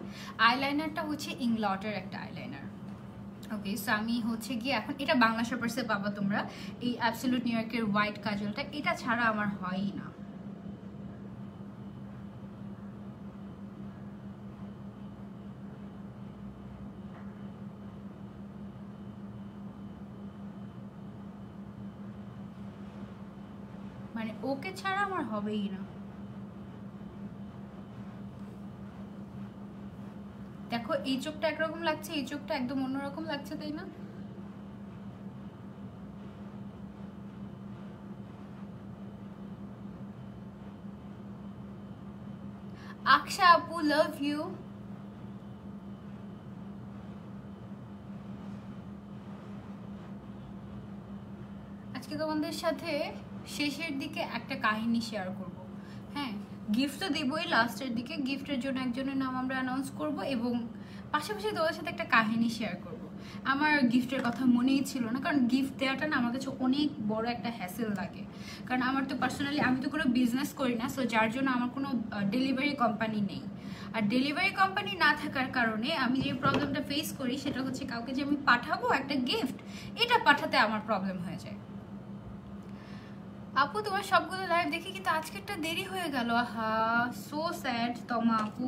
আইলাইনারটা হচ্ছে ইংলটের একটা আইলাইনার। ওকে, সো আমি হচ্ছে গিয়ে এখন এটা বাংলা শপার্সে পাবা তোমরা, এই অ্যাবসলিউট নিউ ইয়র্কের হোয়াইট কাজলটা। এটা ছাড়া আমার হয়ই না। মানে ওকে ছাড়া আমার হবেই না। দেখো এই চোখটা একরকম লাগছে, এই চোখটা একদম অন্যরকম লাগছে, তাই না? আকশা আপু লাভ ইউ। আজকে তোমাদের সাথে শেষের দিকে একটা কাহিনী শেয়ার করব। হ্যাঁ, গিফট তো দেবই লাস্টের দিকে, গিফটের জন্য একজনের নাম আমরা অ্যানাউন্স করব এবং পাশাপাশি তোমাদের সাথে একটা কাহিনী শেয়ার করব। আমার গিফটের কথা মনেই ছিল না, কারণ গিফট দেওয়াটা না আমার কাছে অনেক বড় একটা হ্যাসেল লাগে। কারণ আমার তো পার্সোনালি আমি তো কোনো বিজনেস করি না, সো যার জন্য আমার কোনো ডেলিভারি কোম্পানি নেই। আর ডেলিভারি কোম্পানি না থাকার কারণে আমি যে প্রবলেমটা ফেস করি সেটা হচ্ছে কাউকে যে আমি পাঠাবো একটা গিফট, এটা পাঠাতে আমার প্রবলেম হয়ে যায়। আপু তোমার সবগুলো লাইভ দেখি কিন্তু আজকেরটা দেরি হয়ে গেল, আহা সো স্যাড তমা আপু।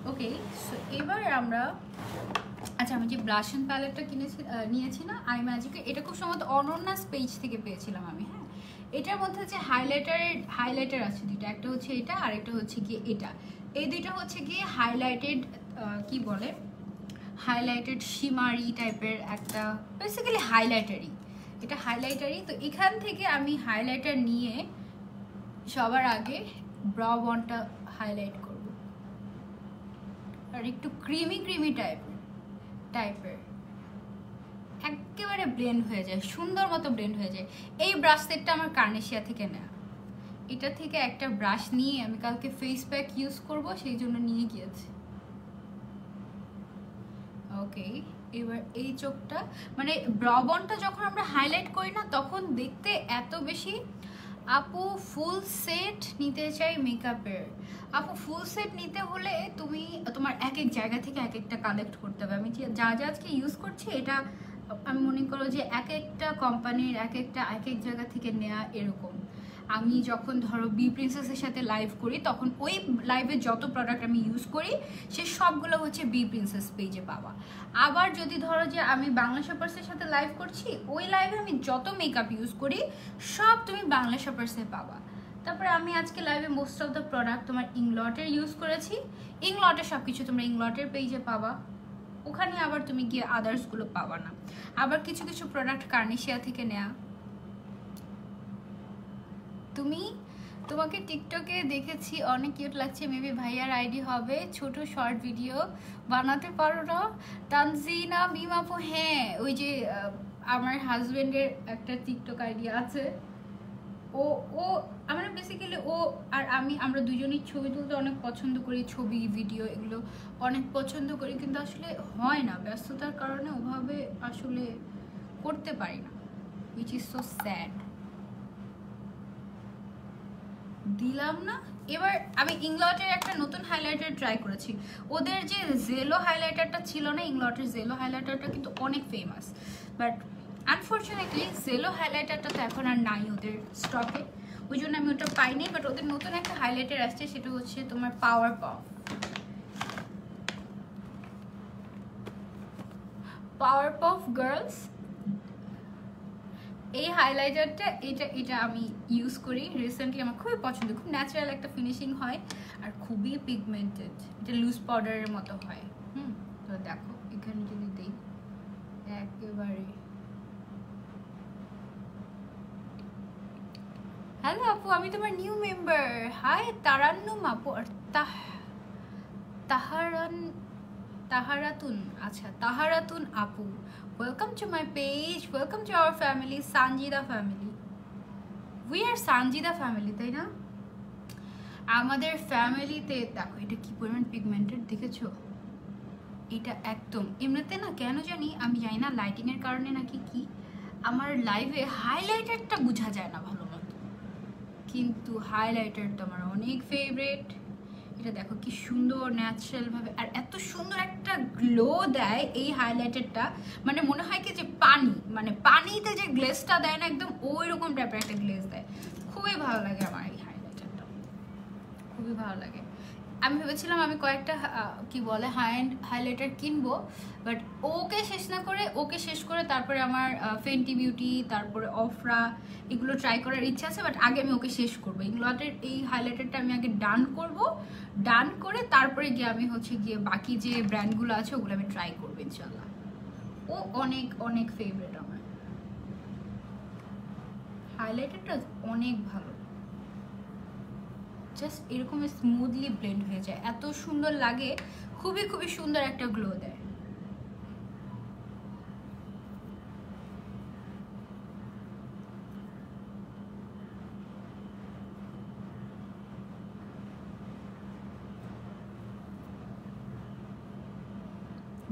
ওকে, সো এবার আমরা, আচ্ছা আমি যে ব্লাশ অ্যান্ড প্যালেটটা নিয়েছি না আই ম্যাজিকের, এটা খুব সম্ভবত অনন্যাস পেজ থেকে পেয়েছিলাম আমি। হ্যাঁ, এটার মধ্যে হচ্ছে হাইলাইটার আছে দুইটা, একটা হচ্ছে এটা আর একটা হচ্ছে গিয়ে এটা। এই দুইটা হচ্ছে গিয়ে হাইলাইটেড, কি বলে, হাইলাইটেড শিমারি টাইপের একটা, বেসিক্যালি হাইলাইটারই, এটা হাইলাইটারই। তো এখান থেকে আমি হাইলাইটার নিয়ে সবার আগে ব্রাউ বনটা হাইলাইট করব, আর একটু ক্রিমি ক্রিমি টাইপের একেবারে ব্লেন্ড হয়ে যায়, সুন্দর মতো ব্লেন্ড হয়ে যায়। এই ব্রাশ সেটটা আমার কার্নেশিয়া থেকে নেওয়া, এটা থেকে একটা ব্রাশ নিয়ে আমি কালকে ফেস প্যাক ইউজ করব, সেই জন্য নিয়ে গিয়েছি। ওকে, এবার এই চোখটা, মানে ব্রাউ বনটা যখন আমরা হাইলাইট করি না তখন দেখতে এত বেশি। আপু ফুল সেট নিতে চাই মেকআপের। আপু ফুল সেট নিতে হলে তুমি তোমার এক এক জায়গা থেকে এক একটা কালেক্ট করতে হবে। আমি যা যা আজকে ইউজ করছি এটা আমি মনে করো যে এক একটা কোম্পানির এক এক জায়গা থেকে নেওয়া এরকম। আমি যখন ধরো বি প্রিন্সেসের সাথে লাইভ করি তখন ওই লাইভে যত প্রোডাক্ট আমি ইউজ করি সে সবগুলো হচ্ছে বি প্রিন্সেস পেজে পাওয়া। আবার যদি ধরো যে আমি বাংলা শপার্সের সাথে লাইভ করছি, ওই লাইভে আমি যত মেকআপ ইউজ করি সব তুমি বাংলা শপার্সে পাবা। তারপরে আমি আজকে লাইভে মোস্ট অফ দ্য প্রোডাক্ট তোমার ইংলটের ইউজ করেছি, ইংলটের সব কিছু তোমরা ইংলটের পেজে পাবা, ওখানে আবার তুমি গিয়ে আদার্সগুলো পাবা না। আবার কিছু কিছু প্রোডাক্ট কার্নেশিয়া থেকে নেয়া। তোমাকে টিকটকে দেখেছি, অনেক কিউট লাগছে, মেবি ভাইয়ার আইডি হবে, ছোট শর্ট ভিডিও বানাতে পারো না? তানজিনা মিমাপু, হ্যাঁ ওই যে আমার হাজবেন্ডের একটা টিকটক আইডি আছে, ও ও আমরা বেসিক্যালি ও আর আমরা দুজনেই ছবি তুলতে অনেক পছন্দ করি, ছবি ভিডিও এগুলো অনেক পছন্দ করি, কিন্তু আসলে হয় না, ব্যস্ততার কারণে ওভাবে আসলে করতে পারি না, উইচ ইজ সো স্যাড। দিলাম না। এবার আমি ইংলটের একটা নতুন হাইলাইটার ট্রাই করেছি, ওদের যে জেলো হাইলাইটারটা ছিল না, ইংলটের জেলো হাইলাইটারটা কিন্তু অনেক ফেমাস, বাট আনফর্চুনেটলি জেলো হাইলাইটারটা তো এখন আর নাই ওদের স্টকে, ওই জন্য আমি ওটা পাইনি। বাট ওদের নতুন একটা হাইলাইটার আসছে, সেটা হচ্ছে তোমার পাওয়ার পফ গার্লস। এই হাইলাইটারটা এটা আমি ইউজ করি রিসেন্টলি, আমার খুবই পছন্দ, খুব ন্যাচারাল একটা ফিনিশিং হয় আর খুবই পিগমেন্টেড, এটা লুজ পাউডারের মতো হয়। তো দেখো এখানে যদি দিই একেবারে। হ্যালো আপু, আমি তোমার নিউ মেম্বার। হাই তারান্নুম আপু, আর তাহারাতুন, আচ্ছা তাহারাতুন আপু, welcome to my page, welcome to our family, Sanjida family. We are Sanjida family, তাই না? আমাদের ফ্যামিলিতে দেখো এটা কি পরিমাণ পিগমেন্টেড দেখেছো? এটা একদম এমনিতে না, কেন জানি আমি জানি না, লাইটিংয়ের কারণে নাকি কি, আমার লাইভে হাইলাইটারটা বোঝা যায় না ভালো মতো, কিন্তু হাইলাইটারটা আমার অনেক ফেভারিট। এটা দেখো কি সুন্দর ন্যাচারাল ভাবে, আর এত সুন্দর একটা গ্লো দেয় এই হাইলাইটারটা, মানে মনে হয় কি যে পানি, মানে পানিতে যে গ্লেজটা দেয় না, একদম ওই রকম টাইপের একটা গ্লেজ দেয়। খুবই ভালো লাগে আমার এই হাইলাইটারটা, খুবই ভালো লাগে। আমি ভেবেছিলাম আমি কয়েকটা কি বলে হাইলাইটার কিনবো, বাট ওকে শেষ করে তারপরে আমার ফেন্টি বিউটি, তারপরে অফরা, এগুলো ট্রাই করার ইচ্ছা আছে। বাট আগে আমি ওকে শেষ করবো, এই হাইলাইটারটা আমি আগে ডান করব, ডান করে তারপরে গিয়ে আমি হচ্ছে গিয়ে বাকি যে ব্র্যান্ডগুলো আছে ওগুলো আমি ট্রাই করবো ইনশাল্লাহ। ও অনেক অনেক ফেভারিট আমার হাইলাইটারটা, অনেক ভালো, জাস্ট এরকম স্মুথলি ব্লেন্ড হয়ে যায়, এত সুন্দর লাগে, খুবই খুবই সুন্দর একটা গ্লো দেয়।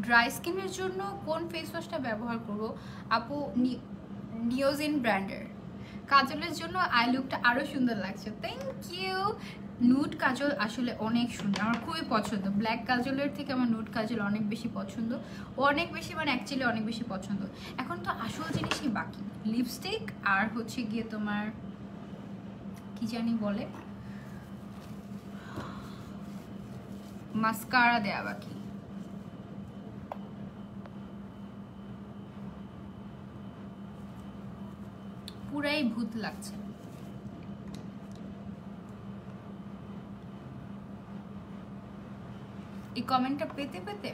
ড্রাই স্কিনের জন্য কোন ফেস ওয়াশটা ব্যবহার করব আপু? নিওজিন ব্র্যান্ডের। কাজলের জন্য আই লুকটা আরো সুন্দর লাগছে, থ্যাংক ইউ। নুড কাজল আসলে অনেক সুন্দর, আমার খুবই পছন্দ। ব্ল্যাক কাজলের থেকে আমার নুড কাজল অনেক বেশি পছন্দ, অনেক বেশি, মানে অ্যাকচুয়ালি অনেক বেশি পছন্দ। এখন তো আসল জিনিসই বাকি, লিপস্টিক আর হচ্ছে গিয়ে তোমার কি জানি বলে, মাস্কারা দেয়া বাকি। পুরাই ভূত লাগছে। এই কমেন্টটা পেতে পেতে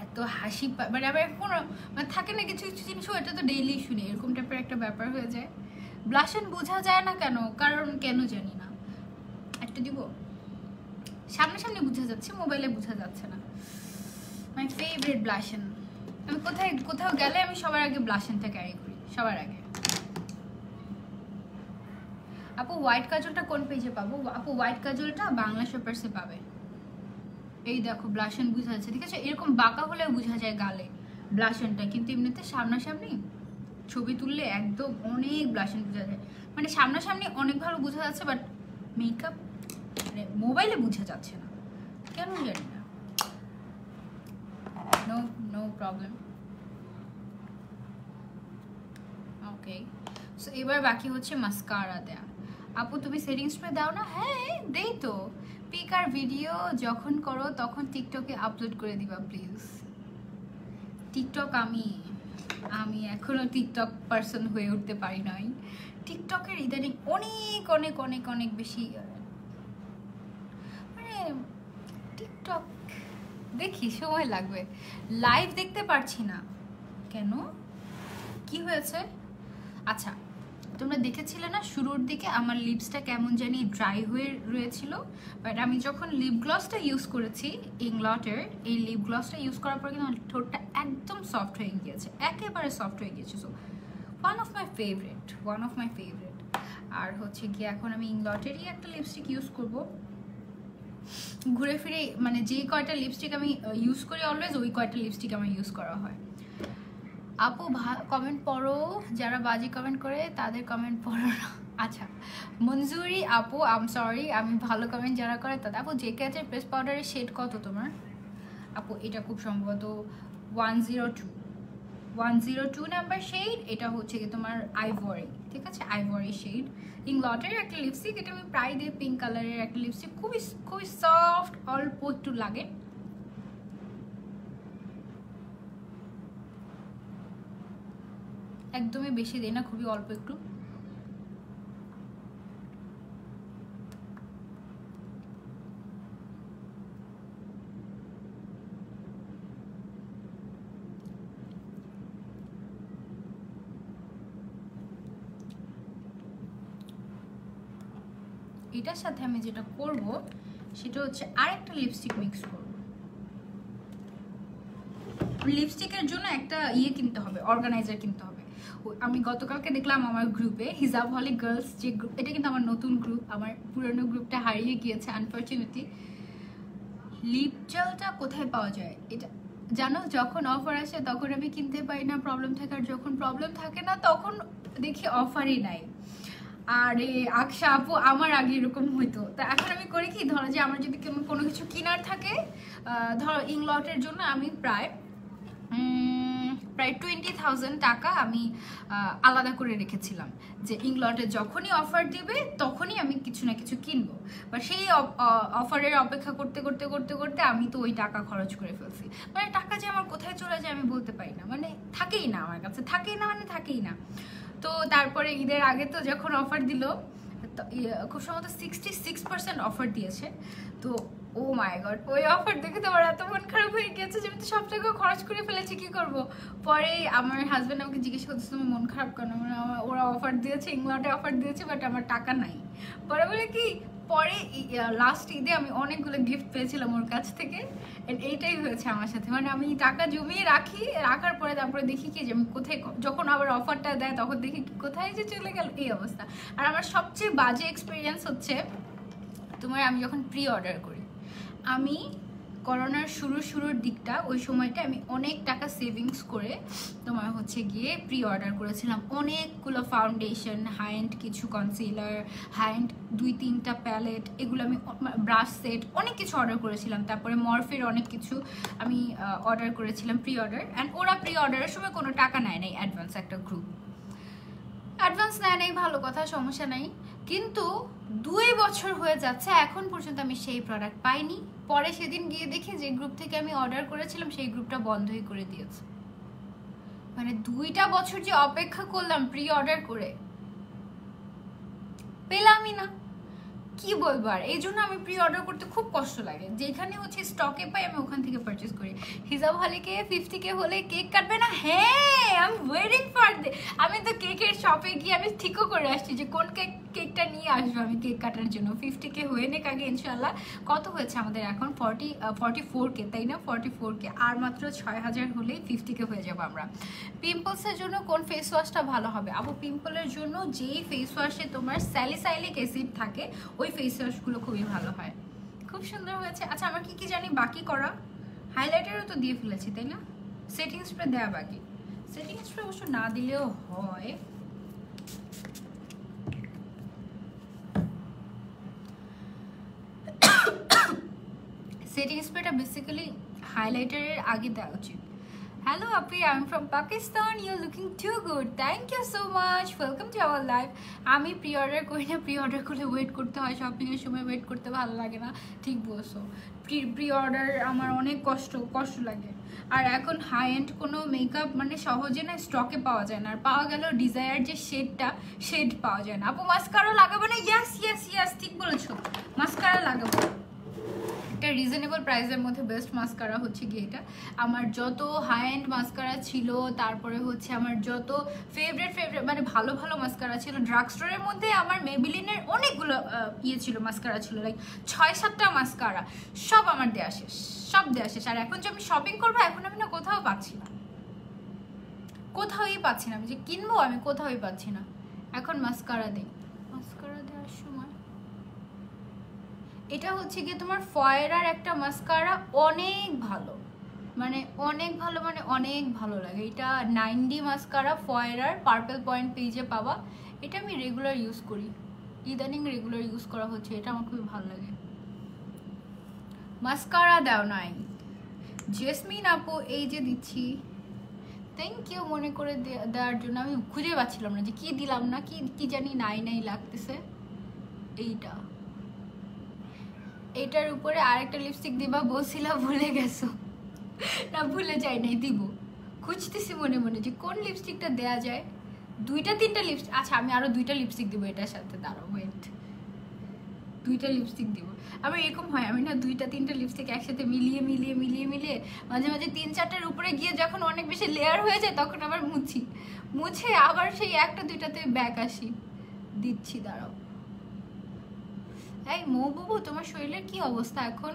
এত হাসি, মানে আবার কোনো মানে থাকে না কিছু কিছু জিনিস, এটা তো ডেইলি শুনি, এরকম টাইপের একটা ব্যাপার হয়ে যায়। ব্লাশন বোঝা যায় না কেন, কারণ কেন জানি না। একটা দিব, সামনাসামনি বোঝা যাচ্ছে, মোবাইলে বোঝা যাচ্ছে না। মাই ফেভারিট ব্লাশন, আমি কোথাও গেলে আমি সবার আগে ব্লাশনটা ক্যারি করি, সবার আগে। আপু হোয়াইট কাজলটা কোন পেজে পাবো? আপু হোয়াইট কাজলটা বাংলা শপার্সে পাবে। এই দেখো ব্লাশন বোঝা যাচ্ছে, ঠিক আছে? এরকম বাঁকা হলে বোঝা যায় গালে ব্লাশনটা, কিন্তু এমনিতে সামনাসামনি ছবি তুললে একদম অনেক ব্লাশন বোঝা যায়, মানে সামনাসামনি অনেক ভালো বোঝা যাচ্ছে, বাট মেকআপ মানে মোবাইলে বোঝা যাচ্ছে না, কেন জানি না। No problem. ওকে, সো এবার বাকি হচ্ছে মাস্কারা দেয়া। আপু তুমি সেটিং স্প্রে দাও না? হ্যাঁ দেই তো, পিক আর ভিডিও যখন করো তখন টিকটকে আপলোড করে দিবা প্লিজ। টিকটক আমি এখনো টিকটক পার্সন হয়ে উঠতে পারি নাই। টিকটকের ইদানিং অনেক অনেক অনেক অনেক বেশি, মানে টিকটক দেখি সময় লাগবে, লাইভ দেখতে পারছি না কেন, কি হয়েছে? আচ্ছা তোমরা দেখেছিলে না শুরুর দিকে আমার লিপসটা কেমন জানি ড্রাই হয়ে রয়েছিল, বাট আমি যখন লিপ গ্লসটা ইউজ করেছি ইংলটের, এই লিপ গ্লসটা ইউজ করার পর কিন্তু আমার ঠোঁটটা একদম সফট হয়ে গিয়েছে, একেবারে সফট হয়ে গিয়েছে। So one of my favourite. আর হচ্ছে গিয়ে এখন আমি ইংলটেরই একটা লিপস্টিক ইউজ করব, ঘুরে ফিরে মানে যে কয়টা লিপস্টিক আমি ইউজ করি অলওয়েজ ওই কয়টা লিপস্টিক আমার ইউজ করা হয়। আপু কমেন্ট পড়ো, যারা বাজে কমেন্ট করে তাদের কমেন্ট পড়ো না। আচ্ছা মঞ্জুরি আপু আম সরি, আমি ভালো কমেন্ট যারা করে তাদের। আপু জে ক্যাচের প্রেস পাউডারের শেড কত তোমার? আপু এটা খুব সম্ভবত 102 নাম্বার শেড, এটা হচ্ছে কি তোমার আইভরি, ঠিক আছে? আইভরি শেড, ইংলটের একটা লিপস্টিক, এটা আমি প্রায় দিই, পিঙ্ক কালারের একটা লিপস্টিক, খুবই খুবই সফট, অল্প একটু লাগে। একদমই বেশি দেয় না, খুবই অল্প একটু। এটার সাথে আমি যেটা করব সেটা হচ্ছে আরেকটা লিপস্টিক মিক্স করব। লিপস্টিকের জন্য একটা ইয়ে কিনতে হবে, অর্গানাইজার কিনতে হবে। আমি গতকালকে দেখলাম আমার গ্রুপে হিজাব হলি গার্লস যে গ্রুপ, এটা কিন্তু আমার নতুন গ্রুপ, আমার পুরনো গ্রুপটা হারিয়ে গিয়েছে আনফর্চুনেটলি। লিপ জেলটা কোথায় পাওয়া যায় এটা জানো? যখন অফার আসে তখন আমি কিনতে পারি না, প্রবলেম থাকে, আর যখন প্রবলেম থাকে না তখন দেখি অফারই নাই। আরে আকশা আপু আমার আগে এরকম হইতো, তা এখন আমি করি কি, ধরো যে আমার যদি কোনো কিছু কেনার থাকে, ধরো ইংলটের জন্য আমি প্রায় 20,000 টাকা আমি আলাদা করে রেখেছিলাম, যে ইংলটে যখনই অফার দিবে তখনই আমি কিছু না কিছু কিনবো। বা সেই অফারের অপেক্ষা করতে করতে করতে করতে আমি তো ওই টাকা খরচ করে ফেলছি। মানে টাকা যে আমার কোথায় চলে যায় আমি বলতে পারি না, মানে থাকেই না আমার কাছে, থাকেই না মানে থাকেই না। তো তারপরে ঈদের আগে তো যখন অফার দিল, খুব সম্ভবত 66% অফার দিয়েছে। তো ও মাই গড, ওই অফার দেখে তো আমার এত মন খারাপ হয়ে গেছে যে আমি তো সব টাকা খরচ করে ফেলেছি, কি করব। পরে আমার হাজব্যান্ড আমাকে জিজ্ঞেস করতেছে তোমার মন খারাপ কেন, মানে ওরা অফার দিয়েছে, ইংল্যান্ডে অফার দিয়েছে, বাট আমার টাকা নাই। পরে বলে কি, পরে লাস্ট ঈদে আমি অনেকগুলো গিফট পেয়েছিলাম ওর কাছ থেকে। এইটাই হয়েছে আমার সাথে, মানে আমি টাকা জমিয়ে রাখার পরে তারপরে দেখি কি যে আমি কোথায়, যখন আবার অফারটা দেয় তখন দেখি কি কোথায় যে চলে গেল, এই অবস্থা। আর আমার সবচেয়ে বাজে এক্সপিরিয়েন্স হচ্ছে তোমার, আমি যখন প্রি অর্ডার করি, আমি করোনার শুরুর দিকটা, ওই সময়টা আমি অনেক টাকা সেভিংস করে তোমার হচ্ছে গিয়ে প্রি অর্ডার করেছিলাম অনেকগুলো ফাউন্ডেশন, হাই এন্ড কিছু কনসিলার, হাই এন্ড 2-3টা প্যালেট, এগুলো আমি ব্রাশ সেট অনেক কিছু অর্ডার করেছিলাম। তারপরে মরফের অনেক কিছু আমি অর্ডার করেছিলাম প্রি অর্ডার। অ্যান্ড ওরা প্রি অর্ডারের সময় কোনো টাকা নেয় নাই অ্যাডভান্স, একটা গ্রুপ অ্যাডভান্স নেয় নাই, ভালো কথা, সমস্যা নাই। কিন্তু 2 বছর হয়ে যাচ্ছে এখন পর্যন্ত আমি সেই প্রোডাক্ট পাইনি। পরে সেদিন গিয়ে দেখি যে গ্রুপ থেকে আমি অর্ডার করেছিলাম সেই গ্রুপটা বন্ধই করে দিয়েছে। মানে 2টা বছর যে অপেক্ষা করলাম প্রি অর্ডার করে, পেলামই না, কি বলবো। আর এই জন্য আমি প্রি অর্ডার করতে খুব কষ্ট লাগে, যেখানে হচ্ছে স্টকে পাই আমি ওখান থেকে পারচেস করি। হিজাব হলিকে 50K হলে কেক কাটবে না? হ্যাঁ, I am waiting for they. আমি তো কেকের শপে গিয়ে আমি ঠিকও করে আসছি যে কোন কেকটা নিয়ে আসবো আমি কেক কাটার জন্য। 50K হয়ে নেক আগে ইনশাল্লাহ। কত হয়েছে আমাদের এখন? 44K, তাই না? 44K, আর মাত্র 6,000 হলেই 50K হয়ে যাবো আমরা। পিম্পলসের জন্য কোন ফেস ওয়াশটা ভালো হবে? আপু পিম্পলের জন্য যেই ফেস ওয়াশে তোমার স্যালিসাইলিক অ্যাসিড থাকে ওই ফেস ওয়াশগুলো খুবই ভালো হয়। খুব সুন্দর হয়েছে। আচ্ছা আমার কি জানি বাকি করা, হাইলাইটারও তো দিয়ে ফেলেছি তাই না? সেটিং স্প্রে দেওয়া বাকি। সেটিং স্প্রে অবশ্য না দিলেও হয়। সেটিং স্প্রেটা বেসিক্যালি হাইলাইটারের আগে দেওয়া উচিত। Hello Api, I'm from Pakistan. You're looking too good. Thank you so much. Welcome to our live. আমি প্রি অর্ডার করি না, প্রি অর্ডার করলে ওয়েট করতে হয়, শপিংয়ের সময় ওয়েট করতে ভালো লাগে না। ঠিক বলছো, প্রি অর্ডার আমার অনেক কষ্ট লাগে। আর এখন হাই এন্ড কোনো মেকআপ মানে সহজে না স্টকে পাওয়া যায় না, আর পাওয়া গেল ডিজায়ার যে শেড পাওয়া যায় না। আপু মাস্কারা লাগাবো না? ইয়াস ঠিক বলেছো, মাস্কারা লাগাবো। একটা রিজনেবল প্রাইসের মধ্যে বেস্ট মাস্কারা হচ্ছে গিয়ে এটা। আমার যত হাই এন্ড মাস্কারা ছিল, তারপরে হচ্ছে আমার যত ফেভারিট মানে ভালো মাস্কারা ছিল, ড্রাগ স্টোরের মধ্যে আমার মেবিলিনের অনেকগুলো ছিল, মাস্কারা ছিল, লাইক 6-7টা মাস্কারা, সব আমার দেয়া শেষ। আর এখন যে আমি শপিং করবো, এখন আমি না কোথাওই পাচ্ছি না, আমি যে কিনবো আমি কোথাওই পাচ্ছি না। এখন মাস্কারা দেওয়ার সময় এটা হচ্ছে গিয়ে তোমার ফয়েরার একটা মাস্কারা, অনেক ভালো লাগে। এটা 9D মাস্কারা ফয়েরার, পার্পল পয়েন্ট পেজে পাওয়া। এটা আমি রেগুলার ইউজ করি, ইদানিং রেগুলার ইউজ করা হচ্ছে, এটা আমার খুবই ভালো লাগে। মাস্কারা দাও নাই জেসমিন আপু, এই যে দিচ্ছি, থ্যাংক ইউ মনে করে দেওয়ার জন্য। আমি খুঁজে পাচ্ছিলাম না যে কি দিলাম না, কি জানি নাই লাগতেছে। এইটার উপরে আরেকটা লিপস্টিক দিবা বলছিলাম, ভুলে গেছো? না ভুলে যাই নাই, দিব, খুঁজতেছি মনে মনে যে কোন লিপস্টিকটা দেয়া যায়। 2-3টা লিপস্টিক, আচ্ছা আমি আরো 2টা লিপস্টিক দিব এটার সাথে, দাঁড়াও ওয়েট, 2টা লিপস্টিক দিব। আবার এরকম হয় আমি না 2-3টা লিপস্টিক একসাথে মিলিয়ে মাঝে 3-4টার উপরে গিয়ে যখন অনেক বেশি লেয়ার হয়ে যায় তখন আবার মুছে আবার সেই 1-2টাতে ব্যাক আসি। দিচ্ছি, দাঁড়াও। এই মৌবুবু, তোমার শরীরের কি অবস্থা এখন?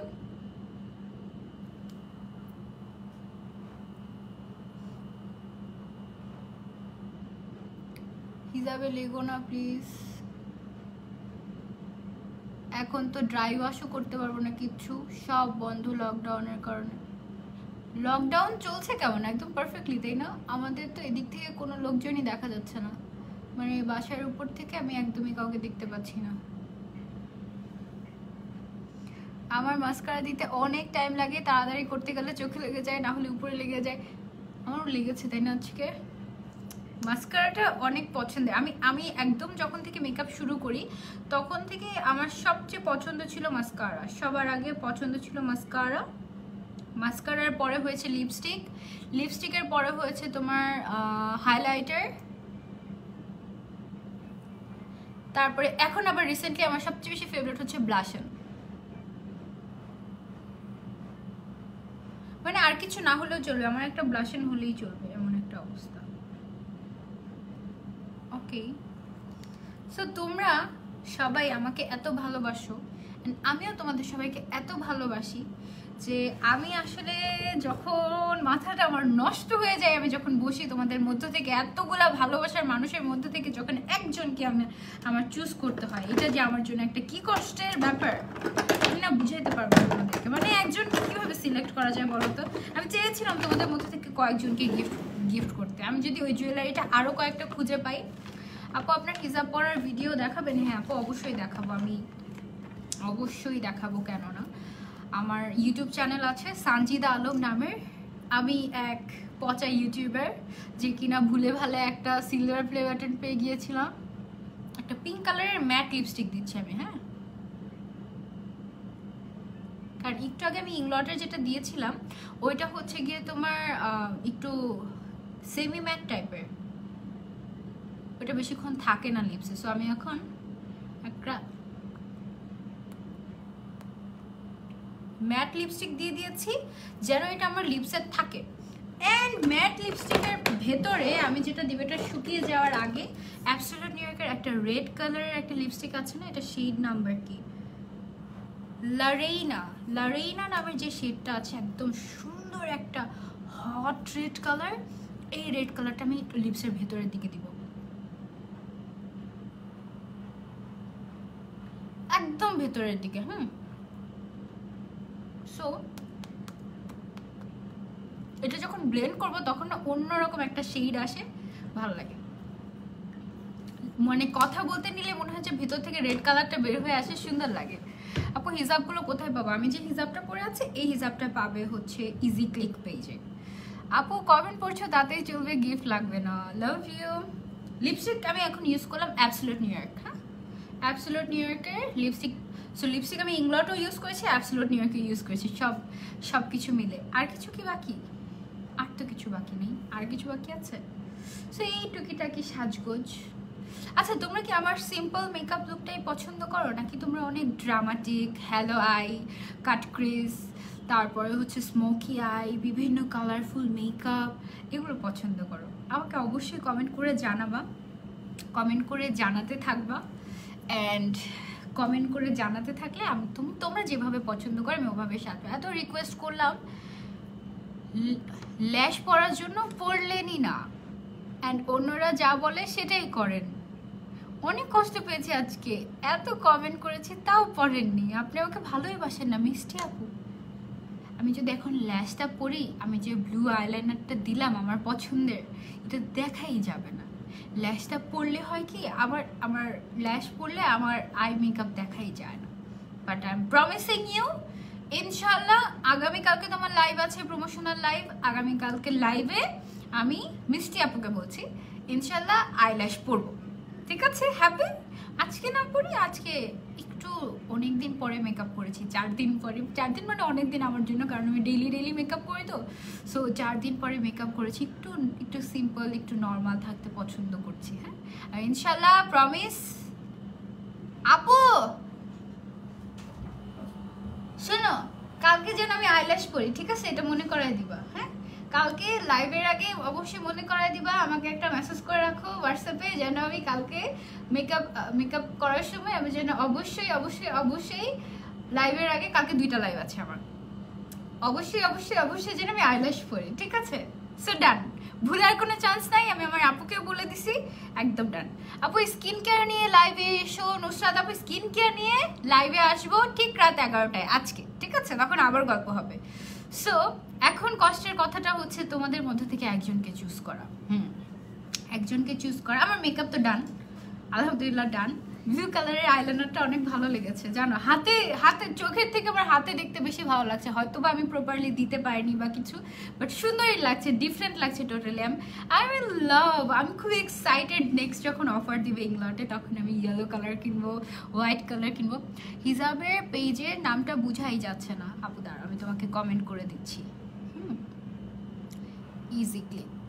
হিজাবে লেগো না প্লিজ। এখন তো ড্রাই ওয়াশও করতে পারবো না, কিচ্ছু সব বন্ধ লকডাউনের কারণে। লকডাউন চলছে কেমন? একদম পারফেক্টলি, তাই না? আমাদের তো এদিক থেকে কোনো লোকজনই দেখা যাচ্ছে না, মানে বাসার উপর থেকে আমি একদমই কাউকে দেখতে পাচ্ছি না। আমার মাস্কারা দিতে অনেক টাইম লাগে, তাড়াতাড়ি করতে গেলে চোখে লেগে যায়, না হলে উপরে লেগে যায়। আমারও লেগেছে, তাই না? আজকে মাস্কারাটা অনেক পছন্দের। আমি একদম যখন থেকে মেকআপ শুরু করি তখন থেকে আমার সবচেয়ে পছন্দ ছিল মাস্কারা। সবার আগে পছন্দ ছিল মাস্কারা, মাস্কারার পরে হয়েছে লিপস্টিক, লিপস্টিকের পরে হয়েছে তোমার হাইলাইটার, তারপরে এখন আবার রিসেন্টলি আমার সবচেয়ে বেশি ফেভারিট হচ্ছে ব্লাশন। মানে আর কিছু না হলেও চলবে, আমার একটা ব্লাশন হলেই চলবে, এমন একটা অবস্থা। ওকে, সো তোমরা সবাই আমাকে এত ভালোবাসো, আমিও তোমাদের সবাইকে এত ভালোবাসি যে আমি আসলে যখন মাথাটা আমার নষ্ট হয়ে যায়, আমি যখন বসি তোমাদের মধ্য থেকে এতগুলা ভালোবাসার মানুষের মধ্য থেকে যখন একজনকে আমার চুজ করতে হয়, এটা যে আমার জন্য একটা কি কষ্টের ব্যাপার আমি না বুঝাইতে পারবো তোমাদেরকে। মানে একজনকে কিভাবে সিলেক্ট করা যায় বলো তো? আমি চেয়েছিলাম তোমাদের মধ্যে থেকে কয়েকজনকে গিফট করতে। আমি যদি ওই জুয়েলারিটা আরও কয়েকটা খুঁজে পাই। আপু আপনার হিজাব পরার ভিডিও দেখাবেন? হ্যাঁ আপু, অবশ্যই দেখাবো, আমি অবশ্যই দেখাবো, কেন না। আমার ইউটিউব চ্যানেল আছে সানজিদা আলম নামের। আমি এক পচা ইউটিউবার যে কিনা ভুলে ভালে একটা সিলভার প্লে বাটন পেয়ে গিয়েছিলাম। একটা পিঙ্ক কালারের ম্যাট লিপস্টিক দিচ্ছি আমি, হ্যাঁ, কারণ একটু আগে আমি ইংলটের যেটা দিয়েছিলাম ওইটা হচ্ছে গিয়ে তোমার একটু সেমি ম্যাট টাইপের, ওটা বেশিক্ষণ থাকে না লিপসে। সো আমি এখন একটা ম্যাট লিপস্টিক দিয়ে দিয়েছি যেন এটা আমার লিপসে থাকে। অ্যান্ড ম্যাট লিপস্টিকের ভেতরে আমি যেটা দিব, এটা শুকিয়ে যাওয়ার আগে অ্যাবসলিউট নিউ ইয়র্কের একটা রেড কালারের একটা লিপস্টিক আছে না, এটা শেড নাম্বার কি, লারেইনা নামের যে শেডটা আছে, একদম সুন্দর একটা হট রেড কালার। এই রেড কালারটা আমি লিপসের ভেতরের দিকে দিব, একদম ভেতরের দিকে। সো এটা যখন ব্লেন্ড করব তখন না অন্যরকম একটা শেড আসে, ভালো লাগে। মানে কথা বলতে নিলে মনে হচ্ছে ভেতর থেকে রেড কালারটা বের হয়ে আসে, সুন্দর লাগে। আপু হিজাবগুলো কোথায় পাবো? আমি যে হিজাবটা পরে আছি এই হিজাবটা পাবে হচ্ছে ইজি ক্লিক পেজে। আপু কমেন্ট পড়ছো তাতেই চলবে, গিফট লাগবে না। Love you. লিপস্টিক আমি এখন ইউজ করলাম অ্যাবসলিউট নিউ ইয়র্ক, হ্যাঁ, অ্যাবসলিউট নিউ ইয়র্কের লিপস্টিক। সো লিপস্টিক আমি ইংলটও ইউজ করেছি, অ্যাবসলিউট নিউ ইয়র্কও ইউজ করেছি, সব কিছু মিলে। আর কিছু কি বাকি? আর তো কিছু বাকি নেই, আর কিছু বাকি আছে। সো এই টুকিটাকি সাজগোজ। আচ্ছা, তোমরা কি আমার সিম্পল মেকআপ লুকটাই পছন্দ করো, নাকি তোমরা অনেক dramatic, hello eye, cut crease, তারপরে হচ্ছে স্মোকি আই, বিভিন্ন কালারফুল মেকআপ, এগুলো পছন্দ করো? আমাকে অবশ্যই কমেন্ট করে জানাবা, কমেন্ট করে জানাতে থাকবা। অ্যান্ড কমেন্ট করে জানাতে থাকলে আমি তোমরা যেভাবে পছন্দ করো আমি ওভাবে সাজবো। এত রিকোয়েস্ট করলাম ল্যাশ পরার জন্য, পরলেনই না। অ্যান্ড অন্যরা যা বলে সেটাই করেন। অনেক কষ্ট পেয়েছি আজকে, এত কমেন্ট করেছি তাও পড়েননি। আপনি আমাকে ভালোই বাসেন না মিষ্টি আপু। আমি যদি এখন ল্যাশটা পরি, আমি যে ব্লু আইলাইনারটা দিলাম আমার পছন্দের, এটা দেখাই যাবে না। ল্যাশটা পরলে হয় কি, আমার ল্যাশ পরলে আমার আই মেকআপ দেখাই যায় না। But I am promising you, ইনশাল্লাহ আগামীকালকে তোমার লাইভ আছে, প্রমোশনাল লাইভ। আগামীকালকে লাইভে আমি মিষ্টি আপুকে বলছি ইনশাল্লাহ আইল্যাশ পরবো, ঠিক আছে? হ্যাপি? আজকে না পরি, আজকে একটু অনেকদিন পরে মেকআপ করেছি, 4 দিন পরে। 4 দিন মানে অনেক দিন আমার জন্য, কারণ আমি ডেইলি মেকআপ করি তো। সো 4 দিন পরে মেকআপ করেছি, একটু সিম্পল, একটু নর্মাল থাকতে পছন্দ করছি, হ্যাঁ। আর ইনশাল্লাহ প্রমিস। আপু শোনো, কালকে যেন আমি আইল্যাশ পরি, ঠিক আছে? এটা মনে করাই দিবা, হ্যাঁ? কালকে লাইভের আগে অবশ্যই মনে করাই দিবা, আমাকে একটা মেসেজ করে রাখো হোয়াটসঅ্যাপে, যেন আমি কালকে মেকআপ করার সময় আমি যেন অবশ্যই লাইভের আগে, কালকে 2টা লাইভ আছে আমার, অবশ্যই অবশ্যই অবশ্যই যেন আমি আইল্যাশ পরি, ঠিক আছে? সো ডান, ভুলার কোনো চান্স নাই। আমি আমার আপুকেও বলে দিছি, একদম ডান। আপু স্কিন কেয়ার নিয়ে লাইভে এসো। নুসরাত আপু স্কিন কেয়ার নিয়ে লাইভে আসবো ঠিক রাত 11টায় আজকে, ঠিক আছে? তখন আবার গল্প হবে। সো এখন কষ্টের কথাটা হচ্ছে তোমাদের মধ্যে থেকে একজনকে চুজ করা। একজনকে চুজ করা। আমার মেকআপ তো ডান, আলহামদুলিল্লাহ ডান। ব্লু কালারের আইলাইনারটা অনেক ভালো লেগেছে, জানো, হাতে চোখের থেকে আমার হাতে দেখতে বেশি ভালো লাগছে। হয়তো বা আমি প্রপারলি দিতে পারিনি বা কিছু, বাট সুন্দরই লাগছে, ডিফারেন্ট লাগছে টোটালি। আই উইল লাভ, আমি খুব এক্সাইটেড নেক্সট যখন অফার দিবে ইংলটে, তখন আমি ইয়েলো কালার কিনবো, হোয়াইট কালার কিনবো। হিজাবের পেজের নামটা বুঝাই যাচ্ছে না আপু, দাঁড়া আমি তোমাকে কমেন্ট করে দিচ্ছি। ইজি ক্লিক,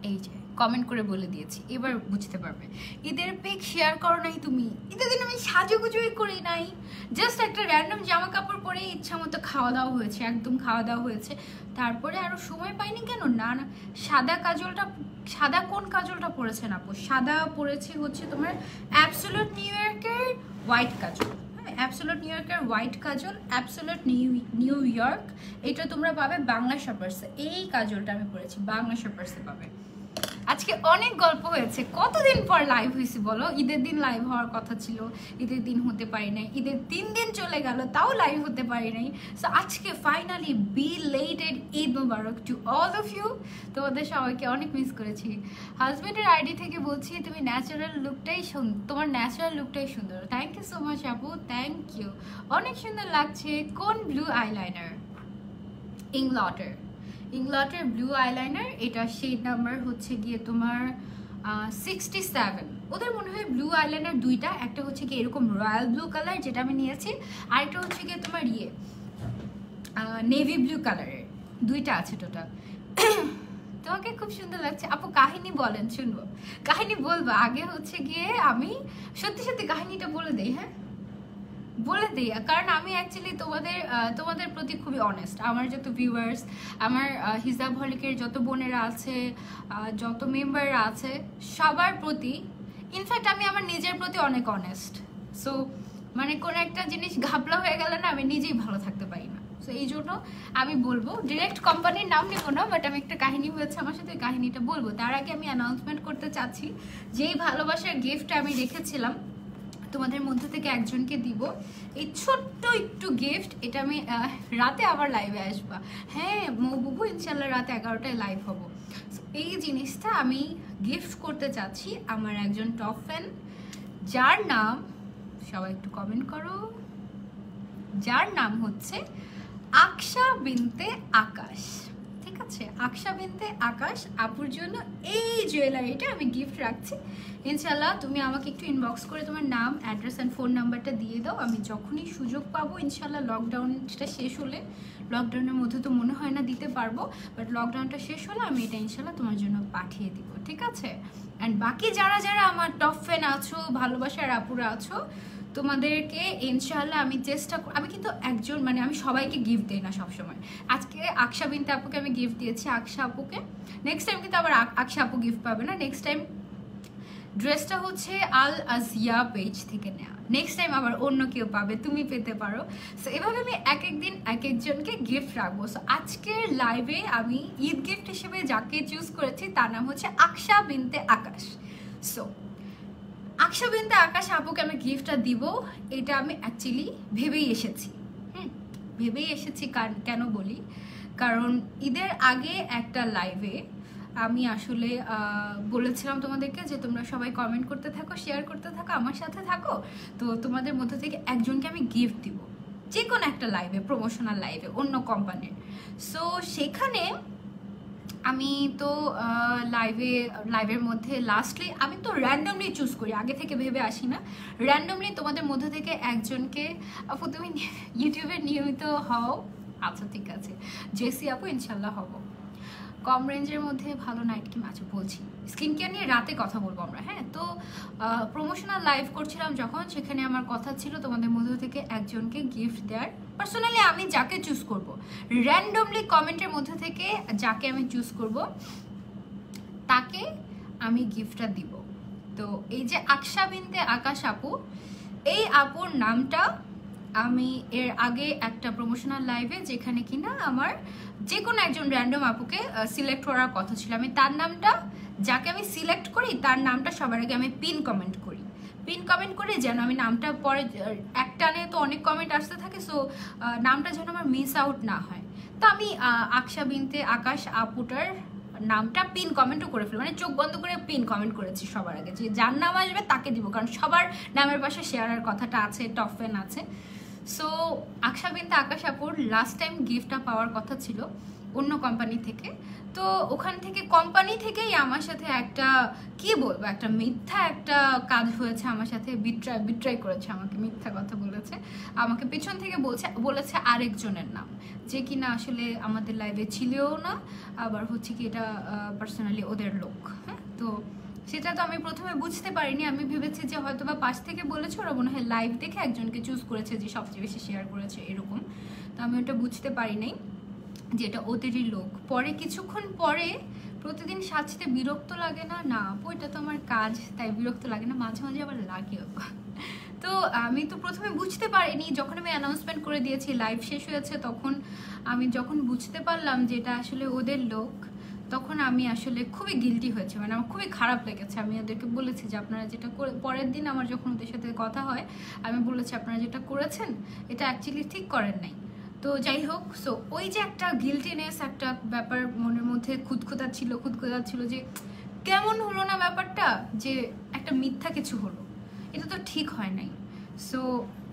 এই যে কমেন্ট করে বলে দিয়েছি, এবার বুঝতে পারবে। ঈদের পিক শেয়ার করো নাই তুমি? ঈদের দিন আমি সাজুগুজুই করি নাই, জাস্ট একটা র্যান্ডম জামা কাপড় পরে ইচ্ছা মতো খাওয়া দাওয়া হয়েছে, একদম খাওয়া দাওয়া হয়েছে। তারপরে আরও সময় পাইনি কেন? না না, সাদা কাজলটা, সাদা কোন কাজলটা পরেছেন আপু? সাদা পরেছি হচ্ছে তোমার অ্যাবসোলিউট নিউ ইয়র্কের হোয়াইট কাজল। অ্যাবসোলিউট নিউ ইয়র্কের হোয়াইট কাজল, অ্যাবসোলিউট নিউ ইয়র্ক, এটা তোমরা পাবে বাংলা শপার্সে। এই কাজলটা আমি পরেছি, বাংলা শপার্সে পাবে। আজকে অনেক গল্প হয়েছে, কতদিন পর লাইভ হয়েছি বলো? ঈদের দিন লাইভ হওয়ার কথা ছিল, ঈদের দিন হতে পারি নাই, ঈদের 3 দিন চলে গেল তাও লাইভ হতে পারি নাই। সো আজকে finally belated Eid Mubarak to all of you. তোমাদের সবাইকে অনেক মিস করেছি। হাজব্যান্ডের আইডি থেকে বলছি তুমি ন্যাচারাল লুকটাই, তোমার ন্যাচারাল লুকটাই সুন্দর। থ্যাংক ইউ সো মাচ আপু, থ্যাংক ইউ, অনেক সুন্দর লাগছে। কোন ব্লু আইলাইনার? ইংলটের ব্লু আইলাইনার, এটা শেড নাম্বার হচ্ছে গিয়ে তোমার 67। ওদের মনে হয় ব্লু আইলাইনার দুইটা, একটা হচ্ছে গিয়ে এরকম রয়্যাল ব্লু কালার যেটা আমি নিয়েছি, আরেকটা হচ্ছে গিয়ে তোমার নেভি ব্লু কালারের, দুইটা আছে টোটাল। তোমাকে খুব সুন্দর লাগছে আপু। কাহিনী বলেন, শুনবো। কাহিনী বলবো, আগে হচ্ছে গিয়ে আমি সত্যি সত্যি কাহিনীটা বলে দিই। হ্যাঁ বলে দিই, কারণ আমি অ্যাকচুয়ালি তোমাদের প্রতি খুবই অনেস্ট। আমার যত ভিউয়ার্স, আমার হিজাব হলিকের যত বোনেরা আছে, যত মেম্বাররা আছে, সবার প্রতি, ইনফ্যাক্ট আমি আমার নিজের প্রতি অনেক অনেস্ট। সো মানে কোনো একটা জিনিস ঘাপলা হয়ে গেলে না, আমি নিজেই ভালো থাকতে পারি না। সো এই জন্য আমি বলবো, ডিরেক্ট কোম্পানির নাম নেবো না, বাট আমি একটা কাহিনী হয়েছে আমার সাথে, কাহিনীটা বলবো। তার আগে আমি অ্যানাউন্সমেন্ট করতে চাচ্ছি, যেই ভালোবাসার গিফটটা আমি রেখেছিলাম তোমাদের মধ্যে থেকে একজনকে দিব, এই ছোট্ট একটু গিফট। এটা আমি রাতে আবার লাইভে আসবা। হ্যাঁ মৌবুবু, ইনশাল্লাহ রাতে 11টায় লাইভ হব। এই জিনিসটা আমি গিফট করতে চাচ্ছি আমার একজন টপ ফ্যান, যার নাম, সবাই একটু কমেন্ট করো, যার নাম হচ্ছে আকশা বিনতে আকাশ। ঠিক আছে, আকশা বিনতে আকাশ আপুর জন্য এই জুয়েলারিটা আমি গিফট রাখছি। ইনশাল্লাহ তুমি আমাকে একটু ইনবক্স করে তোমার নাম, অ্যাড্রেস অ্যান্ড ফোন নাম্বারটা দিয়ে দাও। আমি যখনই সুযোগ পাবো, ইনশাল্লাহ লকডাউনটা শেষ হলে, লকডাউনের মধ্যে তো মনে হয় না দিতে পারবো, বাট লকডাউনটা শেষ হলে আমি এটা ইনশাল্লাহ তোমার জন্য পাঠিয়ে দিব, ঠিক আছে? অ্যান্ড বাকি যারা যারা আমার টপ ফ্যান আছো, ভালোবাসার আপুরা আছো, তোমাদেরকে ইনশাআল্লাহ আমি চেষ্টা করি। আমি কিন্তু একজন, মানে আমি সবাইকে গিফট দিই না সবসময়। আজকে আকশা বিনতে আপুকে আমি গিফট দিয়েছি, আকশা আপুকে। নেক্সট টাইম কিন্তু আবার আকশা আপু গিফট পাবে না। নেক্সট টাইম ড্রেসটা হচ্ছে আল আজিয়া পেজ থেকে নেওয়া, নেক্সট টাইম আবার অন্য কেউ পাবে, তুমি পেতে পারো। সো এভাবে আমি এক একদিন এক একজনকে গিফট রাখবো। সো আজকের লাইভে আমি ঈদ গিফট হিসেবে যাকে চুজ করেছি তার নাম হচ্ছে আকশা বিনতে আকাশ। সো আকশা বিনতে আকাশ আপুকে আমি গিফটটা দিব, এটা আমি অ্যাকচুয়ালি ভেবেই এসেছি। ভেবেই এসেছি কেন বলি, কারণ ঈদের আগে একটা লাইভে আমি আসলে বলেছিলাম তোমাদেরকে যে তোমরা সবাই কমেন্ট করতে থাকো, শেয়ার করতে থাকো, আমার সাথে থাকো। তো তোমাদের মধ্যে থেকে একজনকে আমি গিফট দিব, যে কোনো একটা লাইভে, প্রমোশনাল লাইভে, অন্য কোম্পানির। সো সেখানে আমি তো লাইভের মধ্যে লাস্টলি আমি তো র্যান্ডমলি চুজ করি, আগে থেকে ভেবে আসি না। র্যান্ডমলি তোমাদের মধ্যে থেকে একজনকে, আপু তুমি ইউটিউবে নিয়মিত হও? আচ্ছা ঠিক আছে, জেসি আপু ইনশাল্লাহ হব। কম রেঞ্জের মধ্যে ভালো নাইট ক্রিম আছে বলছি, স্কিন কেয়ার নিয়ে রাতে কথা বলবো আমরা। হ্যাঁ, তো প্রমোশনাল লাইভ করছিলাম যখন, সেখানে আমার কথা ছিল তোমাদের মধ্যে থেকে একজনকে গিফট দেওয়ার। পার্সোনালি আমি যাকে চুজ করব, র্যান্ডমলি কমেন্টের মধ্যে থেকে যাকে আমি চুজ করব তাকে আমি গিফটটা দিব। তো এই যে আকশা বিনতে আকাশ আপু, এই আপুর নামটা আমি এর আগে একটা প্রমোশনাল লাইভে যেখানে কিনা আমার যে কোনো একজন র্যান্ডম আপুকে সিলেক্ট করার কথা ছিল, আমি তার নামটা, যাকে আমি সিলেক্ট করি তার নামটা সবার আগে আমি পিন কমেন্ট করি, পিন কমেন্ট করে যেন আমি নামটা পরে একটানে তো অনেক কমেন্ট আসতে থাকে, সো নামটা যেন আমার মিস আউট না হয়। তো আমি আকশা বিনতে আকাশ আপুটার নামটা পিন কমেন্টও করে ফেলি, মানে চোখ বন্ধ করে পিন কমেন্ট করেছি সবার আগে, যে যার নাম আসবে তাকে দিব, কারণ সবার নামের পাশে শেয়ারের কথাটা আছে, টপ ফ্যান আছে। সো আকশা বিনতে আকাশ আপুর লাস্ট টাইম গিফটটা পাওয়ার কথা ছিল অন্য কোম্পানি থেকে, তো ওখান থেকে কোম্পানি থেকেই আমার সাথে একটা কি বলবো একটা মিথ্যা একটা কাজ হয়েছে, আমার সাথে বিট্রাই করেছে, আমাকে মিথ্যা কথা বলেছে, আমাকে পেছন থেকে বলেছে আরেকজনের নাম, যে কিনা আসলে আমাদের লাইভে ছিলও না, আবার হচ্ছে কি এটা পার্সোনালি ওদের লোক। হ্যাঁ, তো সেটা তো আমি প্রথমে বুঝতে পারিনি, আমি ভেবেছি যে হয়তো বা পাশ থেকে বলেছে, ওরা মনে হয় লাইভ দেখে একজনকে চুজ করেছে যে সবচেয়ে বেশি শেয়ার করেছে এরকম, তো আমি ওটা বুঝতে পারি নাই যে এটা ওদেরই লোক। পরে কিছুক্ষণ পরে প্রতিদিন সাজতে বিরক্ত লাগে না? না আপু, এটা তো আমার কাজ, তাই বিরক্ত লাগে না, মাঝে মাঝে আবার লাগেও। তো আমি তো প্রথমে বুঝতে পারিনি, যখন আমি অ্যানাউন্সমেন্ট করে দিয়েছি লাইভ শেষ হয়েছে, তখন আমি যখন বুঝতে পারলাম যে এটা আসলে ওদের লোক, তখন আমি আসলে খুবই গিল্টি হয়েছে, মানে আমার খুবই খারাপ লেগেছে। আমি ওদেরকে বলেছি যে আপনারা যেটা করে, পরের দিন আমার যখন ওদের সাথে কথা হয় আমি বলেছি আপনারা যেটা করেছেন এটা অ্যাকচুয়ালি ঠিক করেন নাই। তো যাই হোক, সো ওই যে একটা গিল্টিনেস, একটা ব্যাপার মনের মধ্যে খুঁতখুঁতা ছিল যে কেমন হলো না ব্যাপারটা, যে একটা মিথ্যা কিছু হলো, এটা তো ঠিক হয় নাই। সো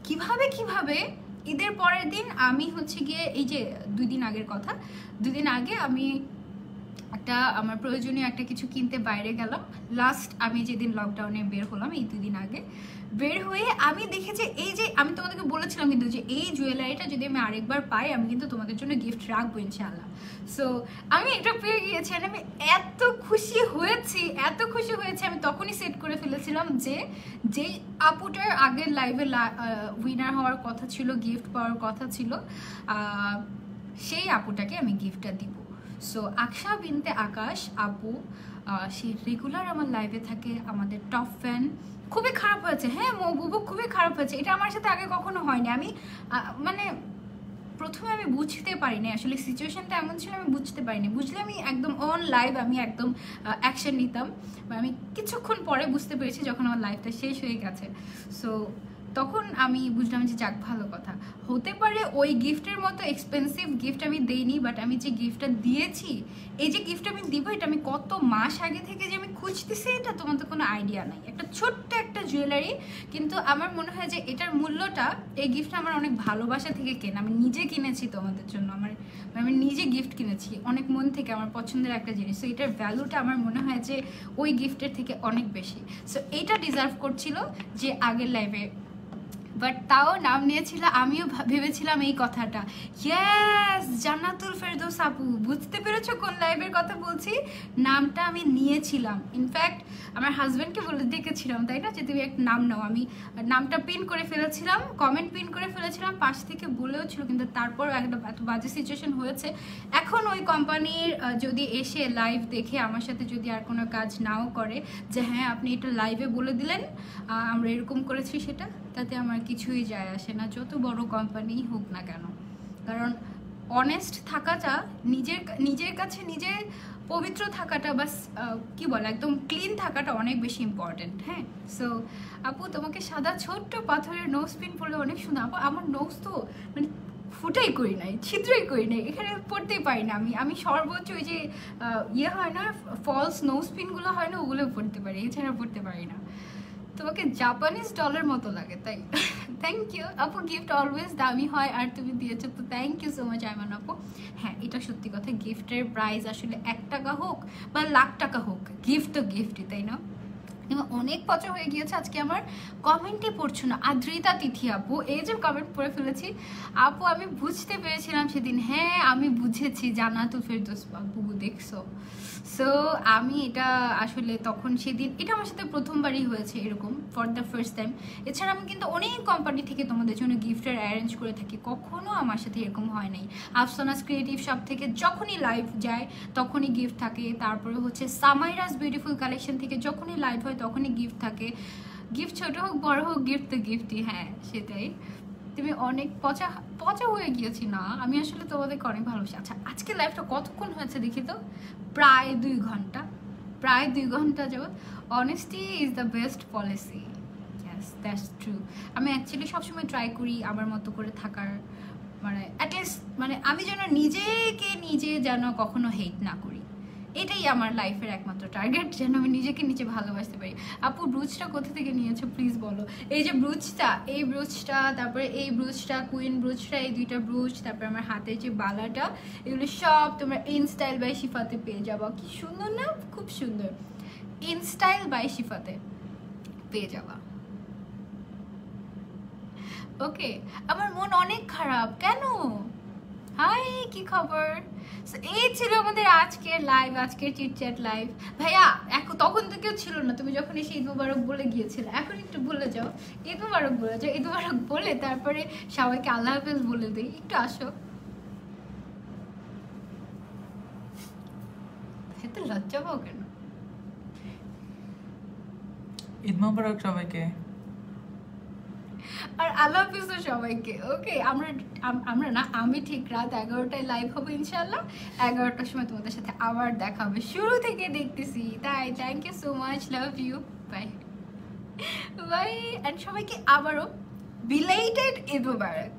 কিভাবে ঈদের পরের দিন আমি হচ্ছে গিয়ে, এই যে 2 দিন আগের কথা, 2 দিন আগে আমি একটা আমার প্রয়োজনীয় একটা কিছু কিনতে বাইরে গেলাম, লাস্ট আমি যেদিন লকডাউনে বের হলাম এই 2 দিন আগে, বের হয়ে আমি দেখেছি এই যে আমি তোমাদেরকে বলেছিলাম কিন্তু যে এই জুয়েলারিটা যদি আমি আরেকবার পাই আমি কিন্তু তোমাদের জন্য গিফট রাখবো ইনশাআল্লাহ। সো আমি এটা পেয়ে গিয়েছি, আমি এত খুশি হয়েছি আমি তখনই সেট করে ফেলেছিলাম যে যেই আপুটার আগের লাইভে উইনার হওয়ার কথা ছিল, গিফট পাওয়ার কথা ছিল, সেই আপুটাকে আমি গিফটটা দিব। সো আকশা বিনতে আকাশ আপু, সে রেগুলার আমার লাইভে থাকে, আমাদের টপ ফ্যান। খুবই খারাপ হয়েছে, হ্যাঁ বুবু, খুবই খারাপ হয়েছে, এটা আমার সাথে আগে কখনো হয়নি। আমি মানে প্রথমে আমি বুঝতে পারিনি, আসলে সিচুয়েশনটা এমন ছিল আমি বুঝতে পারিনি, বুঝলে আমি একদম অন লাইভ আমি একদম অ্যাকশন নিতাম। আমি কিছুক্ষণ পরে বুঝতে পেরেছি যখন আমার লাইফটা শেষ হয়ে গেছে। সো তখন আমি বুঝলাম যে যাক, ভালো কথা, হতে পারে ওই গিফটের মতো এক্সপেন্সিভ গিফট আমি দেইনি, বাট আমি যে গিফটটা দিয়েছি, এই যে গিফট আমি দিব, এটা আমি কত মাস আগে থেকে যে আমি খুঁজতেছি, এটা তোমাদের কোনো আইডিয়া নাই। একটা ছোট্ট একটা জুয়েলারি, কিন্তু আমার মনে হয় যে এটার মূল্যটা, এই গিফটটা আমার অনেক ভালোবাসা থেকে কেনা, আমি নিজে কিনেছি তোমাদের জন্য, আমি নিজে গিফট কিনেছি অনেক মন থেকে, আমার পছন্দের একটা জিনিস। সো এটার ভ্যালুটা আমার মনে হয় যে ওই গিফটের থেকে অনেক বেশি। সো এইটা ডিজার্ভ করছিল যে আগের লাইভে, বাট তাও নাম নিয়েছিল, আমিও ভেবেছিলাম এই কথাটা, ইয়েস জান্নাতুল ফেরদৌস আপু, বুঝতে পেরেছো কোন লাইভের কথা বলছি? নামটা আমি নিয়েছিলাম, ইনফ্যাক্ট আমার হাজব্যান্ডকে বলে দেখেছিলাম, তাই না, যে তুমি একটা নাম নাও। আমি নামটা পিন করে ফেলেছিলাম, কমেন্ট পিন করে ফেলেছিলাম, পাশ থেকে বলেও ছিল, কিন্তু তারপর একটা এত বাজে সিচুয়েশন হয়েছে। এখন ওই কোম্পানির যদি এসে লাইভ দেখে আমার সাথে যদি আর কোনো কাজ নাও করে, যে হ্যাঁ আপনি এটা লাইভে বলে দিলেন আমরা এরকম করেছি, সেটা তাতে আমার কিছুই যায় আসে না, যত বড় কোম্পানি হোক না কেন। কারণ অনেস্ট থাকাটা, নিজের কাছে নিজে পবিত্র থাকাটা, বাস কি বলে একদম ক্লিন থাকাটা অনেক বেশি ইম্পর্টেন্ট। হ্যাঁ, সো আপু তোমাকে সাদা ছোট্ট পাথরের নোজ পিন পরলে অনেক সুন্দর। আপু আমার নোজ তো মানে ফুটাই করি নাই, ছিদ্রই করি নাই, এখানে পড়তেই পারি না। আমি সর্বোচ্চ ওই যে ইয়ে হয় না, ফলস নোজ পিনগুলো হয় না, ওগুলো পড়তে পারি, এছাড়া পড়তে পারি না। তোমাকে জাপানিজ ডলার মতো লাগে, তাই থ্যাংক ইউ আপু, গিফট অলওয়েজ দামি হয় আর তুমি দিয়েছো, তো thank you so much Aiman আপু। হ্যাঁ, এটা সত্যি কথা, গিফটের প্রাইস আসলে 1 টাকা হোক বা লাখ টাকা হোক, গিফট তো গিফটই, তাই না? অনেক পচা হয়ে গিয়েছে, আজকে আমার কমেন্টে পড়ছো না। আদ্রিতা তিথি আপু, এই যে কমেন্ট পড়ে ফেলেছি আপু, আমি বুঝতে পেরেছিলাম সেদিন, হ্যাঁ আমি বুঝেছি জান্নাতুল ফেরদৌস আপু, দেখছো? সো আমি এটা আসলে তখন সেদিন, এটা আমার সাথে প্রথমবারই হয়েছে এরকম, ফর দ্য ফার্স্ট টাইম। এছাড়া আমি কিন্তু অনেক কোম্পানি থেকে তোমাদের জন্য গিফটের অ্যারেঞ্জ করে থাকি, কখনো আমার সাথে এরকম হয় নাই। আফসানাস ক্রিয়েটিভ শপ থেকে যখনই লাইভ যায় তখনই গিফট থাকে, তারপরে হচ্ছে সামাইরাস বিউটিফুল কালেকশন থেকে যখনই লাইভ হয় তখনই গিফট থাকে। গিফট ছোট হোক বড় হোক, গিফট তো গিফটই, হ্যাঁ সেটাই। তুমি অনেক পচা পচা হয়ে গিয়েছি না, আমি আসলে তোমাদেরকে অনেক ভালোবাসি। আচ্ছা আজকে লাইভটা কতক্ষণ হয়েছে দেখি তো, প্রায় 2 ঘন্টা, প্রায় 2 ঘন্টা যাবত। Honesty is the best policy, yes that's true. আমি অ্যাকচুয়ালি সবসময় ট্রাই করি আমার মতো করে থাকার, মানে অ্যাটলিস্ট মানে আমি যেন নিজেকে নিজে যেন কখনো হেট না করি, এটাই আমার লাইফের একমাত্র টার্গেট, যেন আমি নিজেকে নিজে ভালোবাসতে পারি। আপু ব্রুচটা কোথা থেকে নিয়েছো প্লিজ বলো। এই যে ব্রুচটা, এই ব্রুচটা, তারপরে এই ব্রুচটা, কুইন ব্রুচটা, এই 2টা ব্রুচ, তারপরে আমার হাতের যে বালাটা, এগুলো সব তোমরা ইনস্টাইল বাই শিফাতে পেয়ে যাবা। কি সুন্দর না, খুব সুন্দর। ইনস্টাইল বাই শিফাতে পেয়ে যাবা। ওকে, আমার মন অনেক খারাপ, কেন? হাই, কি খবর? এই ছিল আমাদের আজকের লাইভ, আজকের চিটচ্যাট লাইভ। ভাইয়া তখন তো কেউ ছিল না, তুমি যখন এসে ঈদ মুবারক বলে গিয়েছিলে, এখন একটু বলে যাও, ঈদ মুবারক বলে যাও। ঈদ মুবারক বলে তারপরে সবাইকে আল্লাহ হাফেজ বলে দিই। একটু আসো, এত লজ্জা পাও কেন? ঈদ মুবারক সবাইকে, আর আল্লাহ হাফিজ সবাইকে। ওকে, আমরা না, আমি ঠিক রাত 11টায় লাইভ হবো ইনশাল্লাহ। 11টার সময় তোমাদের সাথে আবার দেখা হবে, শুরু থেকে দেখতেছি তাই। Thank you so much, love you, bye bye. And সবাইকে আবারও বিলেটেড ঈদ মুবারক।